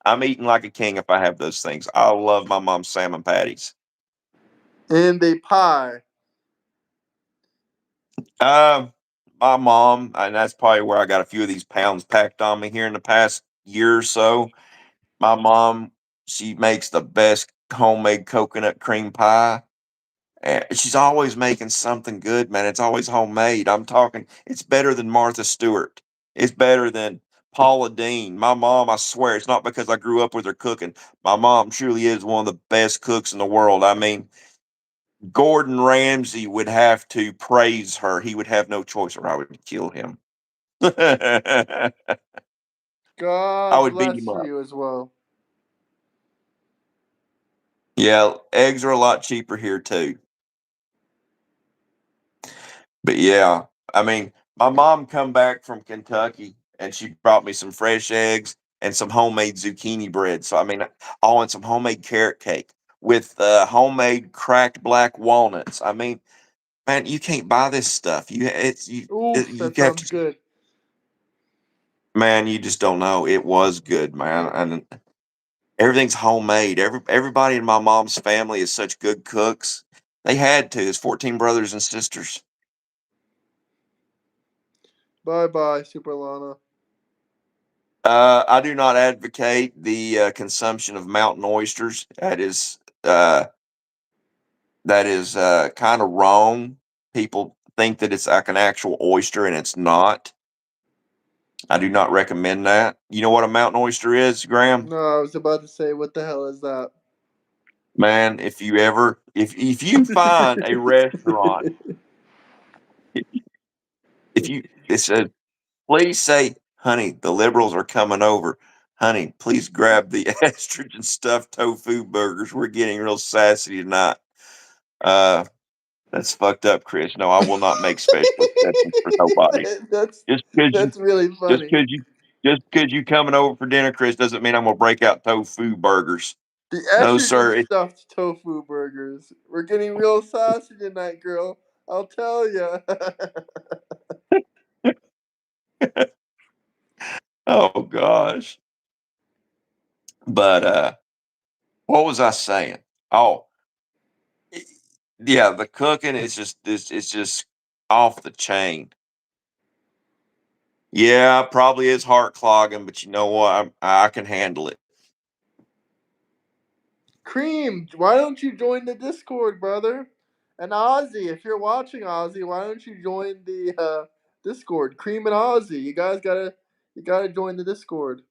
Speaker 3: I'm eating like a king if I have those things. I love my mom's salmon patties.
Speaker 2: And a pie.
Speaker 3: Um, my mom, and that's probably where I got a few of these pounds packed on me here in the past year or so. My mom, she makes the best homemade coconut cream pie. And she's always making something good, man. It's always homemade. I'm talking, it's better than Martha Stewart. It's better than Paula Dean. My mom, I swear, it's not because I grew up with her cooking. My mom truly is one of the best cooks in the world. I mean, Gordon Ramsay would have to praise her. He would have no choice, or I would kill him. I
Speaker 2: God
Speaker 3: would beat him
Speaker 2: bless
Speaker 3: up.
Speaker 2: you as well.
Speaker 3: Yeah, eggs are a lot cheaper here too. But yeah, I mean, my mom come back from Kentucky and she brought me some fresh eggs and some homemade zucchini bread. So I mean, oh, and some homemade carrot cake with homemade cracked black walnuts. I mean, man, you can't buy this stuff.
Speaker 2: Oof,
Speaker 3: You
Speaker 2: that
Speaker 3: have
Speaker 2: sounds
Speaker 3: to,
Speaker 2: good.
Speaker 3: man. You just don't know. It was good, man, and everything's homemade. Everybody in my mom's family is such good cooks. They had to. It's 14 brothers and sisters.
Speaker 2: Bye bye, Super Lana.
Speaker 3: I do not advocate the consumption of mountain oysters. Uh, that is kind of wrong. People think that it's like an actual oyster, and it's not. I do not recommend that. You know what a mountain oyster is, Graham?
Speaker 2: No, I was about to say, what the hell is that?
Speaker 3: Man, if you find a restaurant, if you it says, please say, honey, the liberals are coming over. Honey, please grab the estrogen stuffed tofu burgers. We're getting real sassy tonight. That's fucked up, Chris. No, I will not make special exceptions for nobody.
Speaker 2: that's
Speaker 3: Just because you,
Speaker 2: that's really
Speaker 3: just
Speaker 2: funny.
Speaker 3: because you, just because you coming over for dinner, Chris, doesn't mean I'm gonna break out tofu burgers.
Speaker 2: The
Speaker 3: No,
Speaker 2: estrogen
Speaker 3: sir.
Speaker 2: stuffed tofu burgers. We're getting real sassy tonight, girl. I'll tell ya.
Speaker 3: Oh gosh. But what was I saying? Oh, yeah, the cooking is just it's just off the chain. Yeah, probably is heart clogging, but you know what? I can handle it.
Speaker 2: Cream, why don't you join the Discord, brother? And Ozzy, if you're watching Ozzy, why don't you join the Discord? Cream and Ozzy, you gotta join the Discord.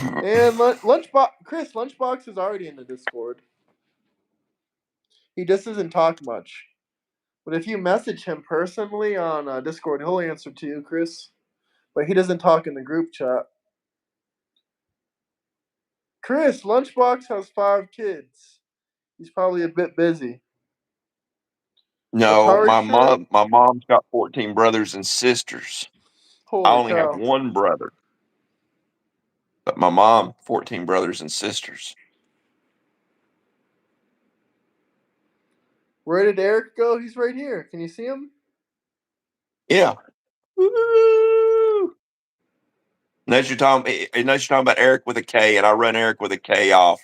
Speaker 2: And Lunchbox is already in the Discord. He just doesn't talk much. But if you message him personally on Discord, he'll answer to you, Chris. But he doesn't talk in the group chat. Chris, Lunchbox has 5 kids. He's probably a bit busy.
Speaker 3: No,
Speaker 2: Atari Shrimp,
Speaker 3: my mom's got 14 brothers and sisters. I
Speaker 2: holy
Speaker 3: only have
Speaker 2: cow.
Speaker 3: one brother, but my mom, 14 brothers and sisters.
Speaker 2: Where did Eric go? He's right here. Can you see him?
Speaker 3: Yeah. Woo! Unless you're talking about Eric with a K, and I run Eric with a K off.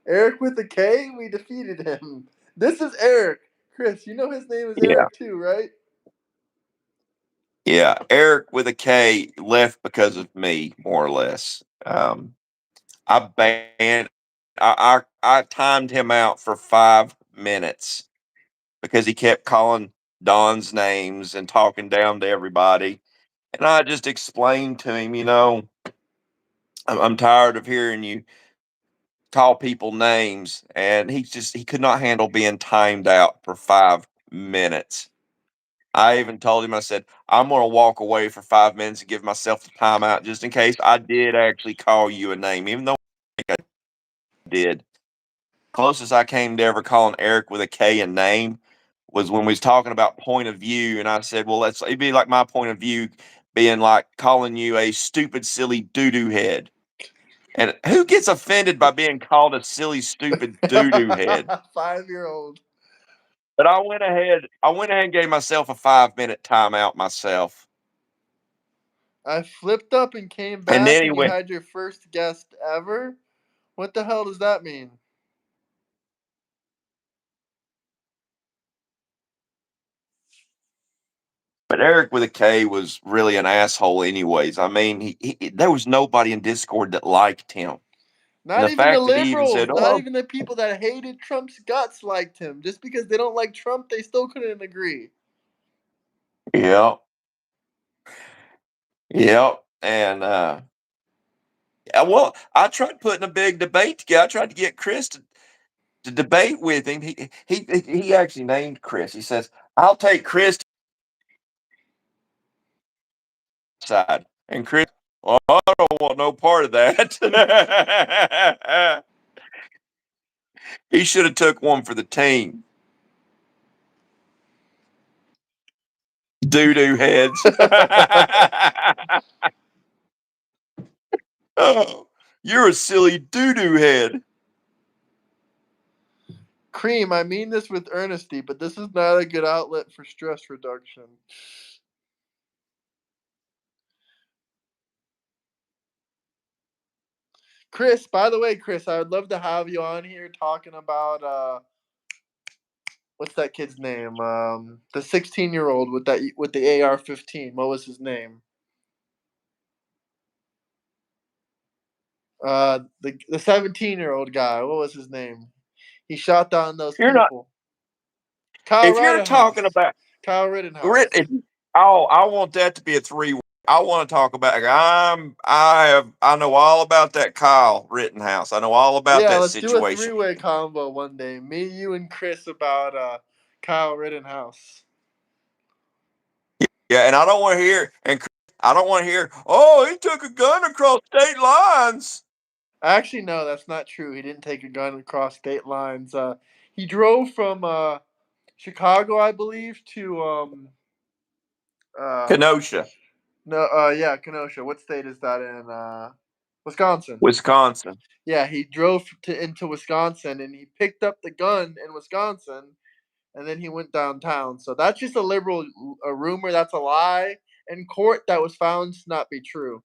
Speaker 2: Eric with a K? We defeated him. This is Eric. Chris, you know his name is
Speaker 3: Yeah.
Speaker 2: Eric too, right?
Speaker 3: Yeah, Eric with a K left because of me, more or less. I banned. I timed him out for 5 minutes because he kept calling Don's names and talking down to everybody. And I just explained to him, I'm tired of hearing you call people names, and he could not handle being timed out for 5 minutes. I even told him, I said, I'm going to walk away for 5 minutes and give myself the timeout just in case I did actually call you a name, even though I think I did. Closest I came to ever calling Eric with a K and name was when we was talking about point of view, and I said, well, it'd be like my point of view being like calling you a stupid, silly doo-doo head. And who gets offended by being called a silly, stupid doo-doo head?
Speaker 2: 5-year-old.
Speaker 3: But I went ahead and gave myself a 5-minute timeout myself.
Speaker 2: I flipped up and came
Speaker 3: And then
Speaker 2: back
Speaker 3: he
Speaker 2: and you
Speaker 3: went,
Speaker 2: had your first guest ever? What the hell does that mean?
Speaker 3: but Eric with a K was really an asshole anyways. I mean, there was nobody in Discord that liked him. And
Speaker 2: Not
Speaker 3: the
Speaker 2: even the
Speaker 3: fact that he even said,
Speaker 2: liberals, not
Speaker 3: oh,
Speaker 2: even the people that hated Trump's guts liked him. Just because they don't like Trump, they still couldn't agree.
Speaker 3: yeah, yeah. And, well, I tried putting a big debate together. I tried to get Chris to debate with him. He actually named Chris. He says, I'll take Chris side. And Chris, well, I don't want no part of that. He should have took one for the team. Doo-doo heads. Oh, you're a silly doo-doo head.
Speaker 2: Cream, I mean this with earnesty, but this is not a good outlet for stress reduction. Chris, by the way, Chris, I would love to have you on here talking about what's that kid's name? The 16-year-old with the AR-15. What was his name? The 17-year-old guy. What was his name? He shot down those
Speaker 3: You're not.
Speaker 2: people. Kyle
Speaker 3: If you're talking
Speaker 2: Rittenhouse.
Speaker 3: about
Speaker 2: Kyle Rittenhouse.
Speaker 3: If, oh, I want that to be a three. I want to talk about. I know all about that Kyle Rittenhouse. I know all about
Speaker 2: Yeah,
Speaker 3: that
Speaker 2: let's do a
Speaker 3: situation.
Speaker 2: three-way combo one day. Me, you, and Chris about Kyle Rittenhouse.
Speaker 3: Yeah, and I don't want to hear, oh, he took a gun across state lines.
Speaker 2: Actually, no, that's not true. He didn't take a gun across state lines. He drove from Chicago, I believe, to
Speaker 3: Kenosha,
Speaker 2: Kenosha. What state is that in? Wisconsin.
Speaker 3: Wisconsin.
Speaker 2: Yeah, he drove into Wisconsin and he picked up the gun in Wisconsin, and then he went downtown. So that's just a rumor. That's a lie in court that was found to not be true.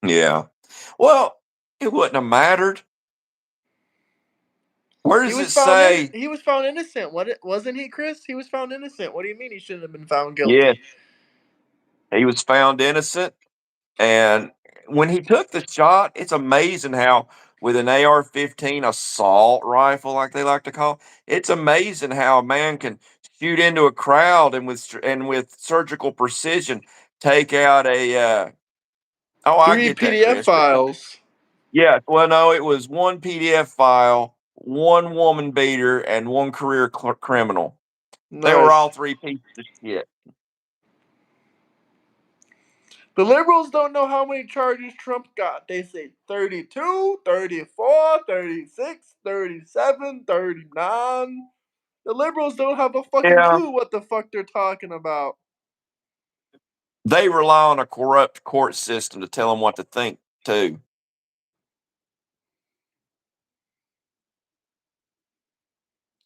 Speaker 3: Yeah. Well, it wouldn't have mattered. Where does it say?
Speaker 2: He was found innocent. Wasn't he, Chris? He was found innocent. What do you mean he shouldn't have been found guilty?
Speaker 3: Yes, he was found innocent. And when he took the shot, it's amazing how with an AR-15 assault rifle, like they like to call, it's amazing how a man can shoot into a crowd and with surgical precision take out a. I
Speaker 2: 3
Speaker 3: get that,
Speaker 2: PDF
Speaker 3: Chris. But
Speaker 2: files.
Speaker 3: yeah, well, no, it was one PDF file, one woman beater, and one career criminal. They were all
Speaker 2: Nice.
Speaker 3: 3 pieces of shit.
Speaker 2: The liberals don't know how many charges Trump got. They say 32, 34, 36, 37, 39. The liberals don't have a fucking
Speaker 3: Yeah,
Speaker 2: clue what the fuck they're talking about.
Speaker 3: they rely on a corrupt court system to tell them what to think too.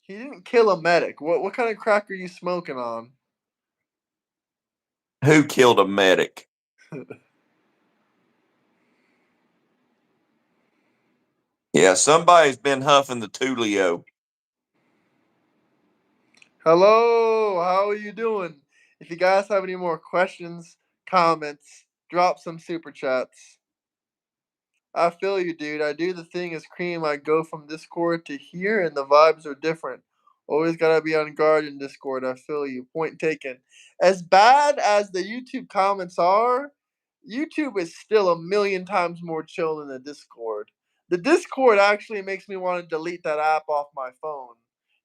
Speaker 2: He didn't kill a medic. What kind of crack are you smoking on?
Speaker 3: Who killed a medic? Yeah, somebody's been huffing the Tulio.
Speaker 2: Hello, how are you doing? If you guys have any more questions, comments, drop some super chats. I feel you, dude. I do the thing as Cream. I go from Discord to here, and the vibes are different. Always gotta be on guard in Discord. I feel you. Point taken. As bad as the YouTube comments are, YouTube is still a million times more chill than the Discord. The Discord actually makes me want to delete that app off my phone.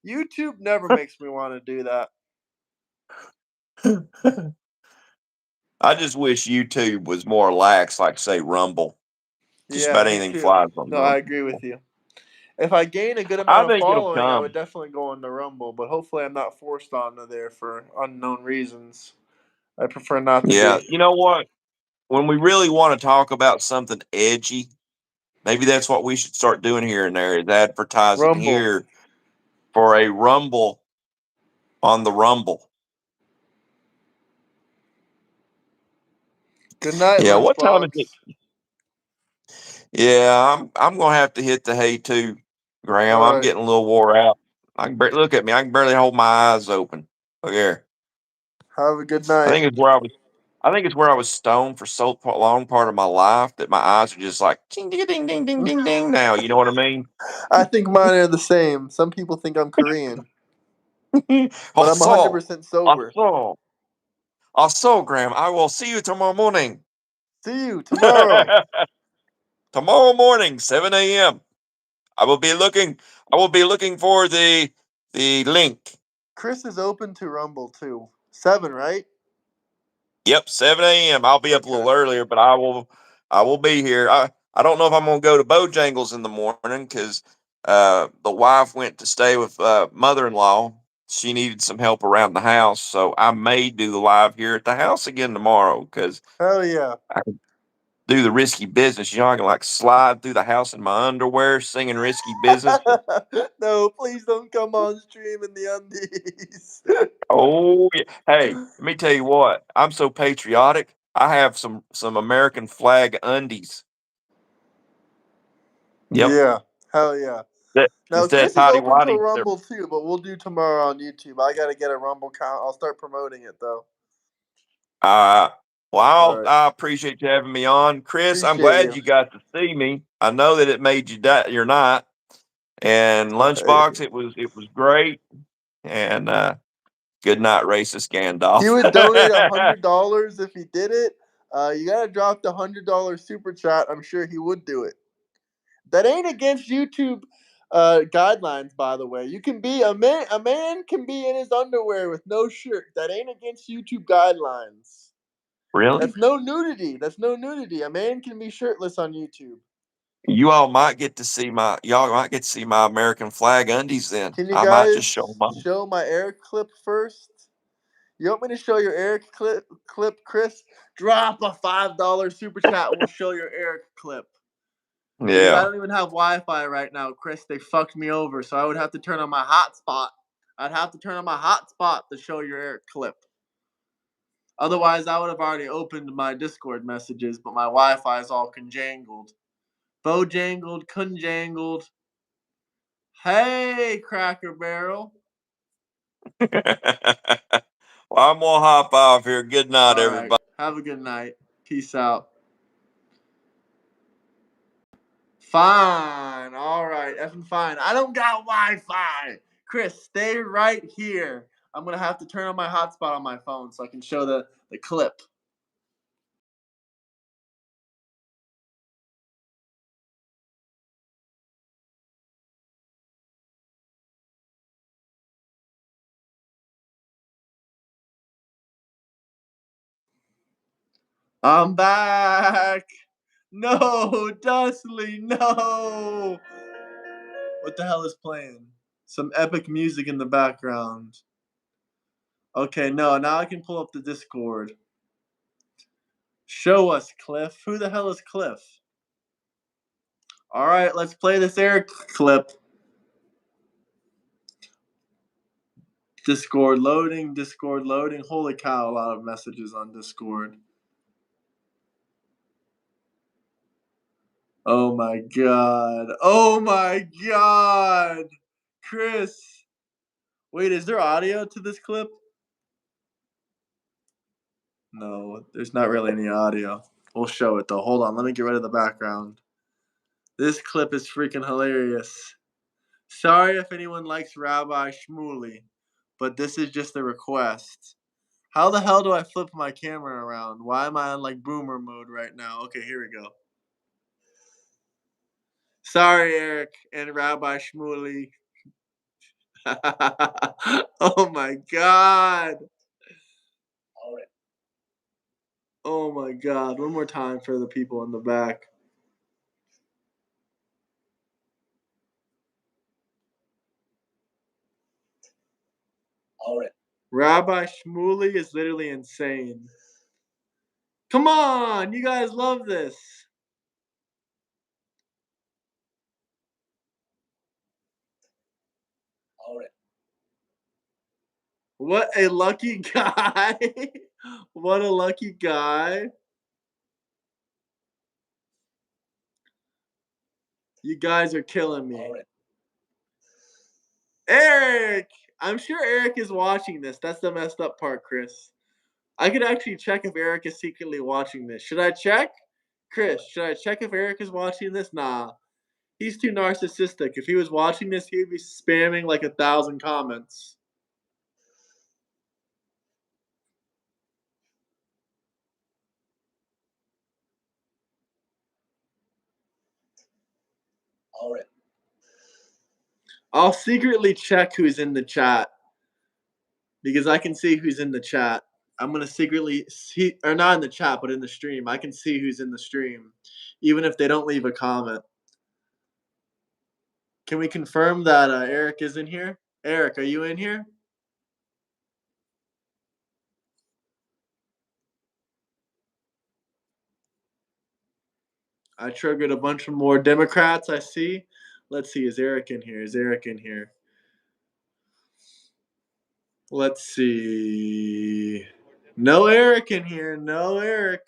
Speaker 2: YouTube never makes me want to do that.
Speaker 3: I just wish YouTube was more lax, like say Rumble. Just
Speaker 2: Yeah,
Speaker 3: about
Speaker 2: me
Speaker 3: anything
Speaker 2: too.
Speaker 3: flies on
Speaker 2: No, I
Speaker 3: Rumble.
Speaker 2: agree with you. If I gain a good
Speaker 3: I
Speaker 2: amount of
Speaker 3: think it'll
Speaker 2: following, I would
Speaker 3: come.
Speaker 2: definitely go on the Rumble, but hopefully I'm not forced onto there for unknown reasons. I prefer not to
Speaker 3: Yeah,
Speaker 2: be.
Speaker 3: you know what? When we really want to talk about something edgy, maybe that's what we should start doing here and there is advertising
Speaker 2: Rumble.
Speaker 3: here for a Rumble on the Rumble.
Speaker 2: Good night,
Speaker 3: Yeah, what time is it?
Speaker 2: Lunchbox.
Speaker 3: Yeah, I'm gonna have to hit the hay too, Graham. I'm
Speaker 2: Alright.
Speaker 3: getting a little wore out. Look at me. I can barely hold my eyes open. Look here.
Speaker 2: Have a good
Speaker 3: I
Speaker 2: night.
Speaker 3: think it's where I was. I think it's where I was stoned for so long part of my life that my eyes are just like ding ding ding ding ding ding ding. Now you know what I mean.
Speaker 2: I think mine are the same. Some people think I'm Korean, but I'm
Speaker 3: Also,
Speaker 2: 100% sober.
Speaker 3: also, also, Graham. I will see you tomorrow morning.
Speaker 2: See you tomorrow.
Speaker 3: Tomorrow morning, 7 a.m. I will be looking. I will be looking for the link.
Speaker 2: Chris is open to Rumble too. 7, right?
Speaker 3: Yep, 7 a.m. I'll be up a
Speaker 2: Okay.
Speaker 3: little earlier, but I will be here. I don't know if I'm gonna go to Bojangles in the morning because the wife went to stay with mother-in-law. She needed some help around the house, so I may do the live here at the house again tomorrow because
Speaker 2: Hell yeah.
Speaker 3: I can do the risky business. You know, I can like slide through the house in my underwear singing risky business.
Speaker 2: No, please don't come on stream in the undies.
Speaker 3: Oh yeah. Hey, let me tell you what. I'm so patriotic. I have some American flag undies. Yep.
Speaker 2: Yeah, hell yeah.
Speaker 3: That
Speaker 2: Now
Speaker 3: instead of
Speaker 2: Chris is
Speaker 3: tidy
Speaker 2: open to
Speaker 3: whities, they're
Speaker 2: Rumble too, but we'll do tomorrow on YouTube. I gotta get a Rumble count. I'll start promoting it though.
Speaker 3: uh
Speaker 2: All
Speaker 3: well,
Speaker 2: right,
Speaker 3: I appreciate you having me on. Chris, I'm
Speaker 2: appreciate
Speaker 3: glad
Speaker 2: you.
Speaker 3: you got to see me. I know that it made you your night. And Lunchbox, it was great. And good night, racist
Speaker 2: He
Speaker 3: Gandalf.
Speaker 2: would donate $100 if he did it. You gotta drop the $100 super chat. I'm sure he would do it. That ain't against YouTube guidelines, by the way. You can be a man. A man can be in his underwear with no shirt. That ain't against YouTube guidelines.
Speaker 3: Really?
Speaker 2: That's no nudity. That's no nudity. A man can be shirtless on YouTube.
Speaker 3: Y'all might get to see my American flag undies then.
Speaker 2: Can you
Speaker 3: I might just show
Speaker 2: guys
Speaker 3: mine.
Speaker 2: show my Eric clip first? You want me to show your Eric clip, Chris? Drop a $5 super chat. We'll show your Eric clip. Because I
Speaker 3: Yeah.
Speaker 2: don't even have Wi-Fi right now, Chris. They fucked me over, so I would have to turn on my hotspot. I'd have to turn on my hotspot to show your Eric clip. Otherwise, I would have already opened my Discord messages, but my Wi-Fi is all conjangled. Bojangled, conjangled. Hey, Cracker Barrel.
Speaker 3: Well, I'm gonna hop off here. Good night,
Speaker 2: All
Speaker 3: everybody.
Speaker 2: right. Have a good night. Peace out. Fine. All right. Effing fine. I don't got Wi-Fi. Chris, stay right here. I'm going to have to turn on my hotspot on my phone so I can show the clip. I'm back. No, Dustley, no. What the hell is playing? Some epic music in the background. Okay, no, now I can pull up the Discord. Show us, Cliff. Who the hell is Cliff? All right, let's play this Eric clip. Discord loading, Discord loading. Holy cow, a lot of messages on Discord. Oh my god. Oh my god. Chris. Wait, is there audio to this clip? No, there's not really any audio. We'll show it though. Hold on, let me get rid of the background. This clip is freaking hilarious. Sorry if anyone likes Rabbi Shmuley, but this is just a request. How the hell do I flip my camera around? Why am I on like boomer mode right now? Okay, here we go. Sorry, Eric and Rabbi Shmuley. Oh my god. Oh my god. One more time for the people in the back. Rabbi Shmuley is literally insane. Come on, you guys love this. What a lucky guy. What a lucky guy. You guys are killing me. Eric! I'm sure Eric is watching this. That's the messed up part, Chris. I could actually check if Eric is secretly watching this. Should I check? Chris, should I check if Eric is watching this? Nah. He's too narcissistic. If he was watching this, he'd be spamming like 1,000 comments. I'll secretly check who's in the chat because I can see who's in the chat. I'm gonna secretly see, or not in the chat, but in the stream. I can see who's in the stream, even if they don't leave a comment. Can we confirm that Eric is in here? Eric, are you in here? I triggered a bunch of more Democrats, I see. Let's see, is Eric in here? Is Eric in here? Let's see. No Eric in here. No Eric.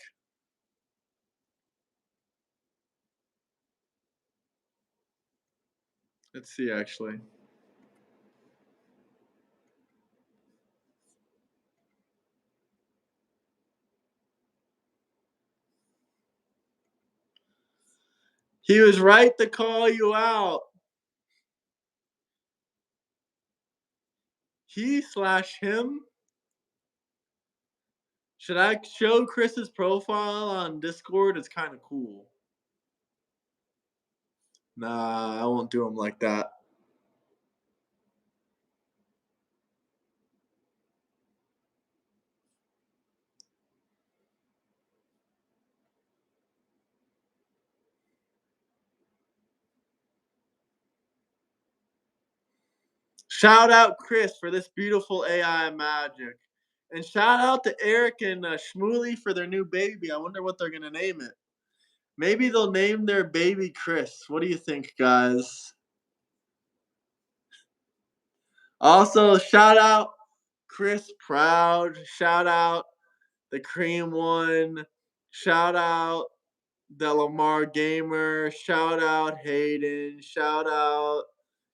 Speaker 2: Let's see, actually. He was right to call you out. He/him? Should I show Chris's profile on Discord? It's kind of cool. Nah, I won't do him like that. Shout out Chris for this beautiful AI magic. And shout out to Eric and Shmuley for their new baby. I wonder what they're going to name it. Maybe they'll name their baby Chris. What do you think, guys? Also, shout out Chris Proud. Shout out the Cream One. Shout out Delamar Gamer. Shout out Hayden. Shout out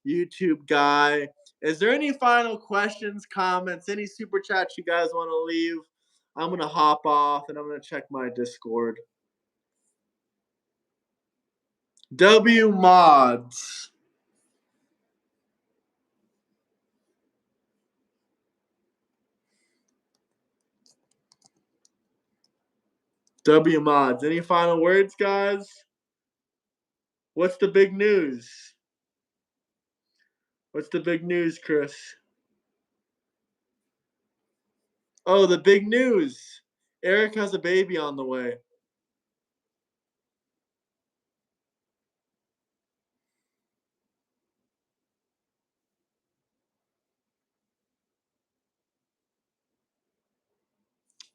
Speaker 2: YouTube Guy. Is there any final questions, comments, any super chats you guys want to leave? I'm going to hop off and I'm going to check my Discord. W Mods. W Mods. Any final words, guys? What's the big news? What's the big news, Chris? Oh, the big news. Eric has a baby on the way.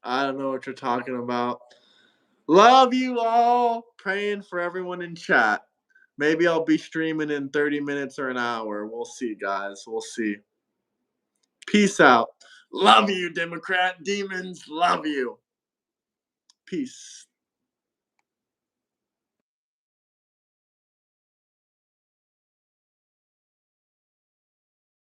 Speaker 2: I don't know what you're talking about. Love you all. Praying for everyone in chat. Maybe I'll be streaming in 30 minutes or an hour. We'll see, guys. We'll see. Peace out. Love you, Democrat demons. Love you. Peace.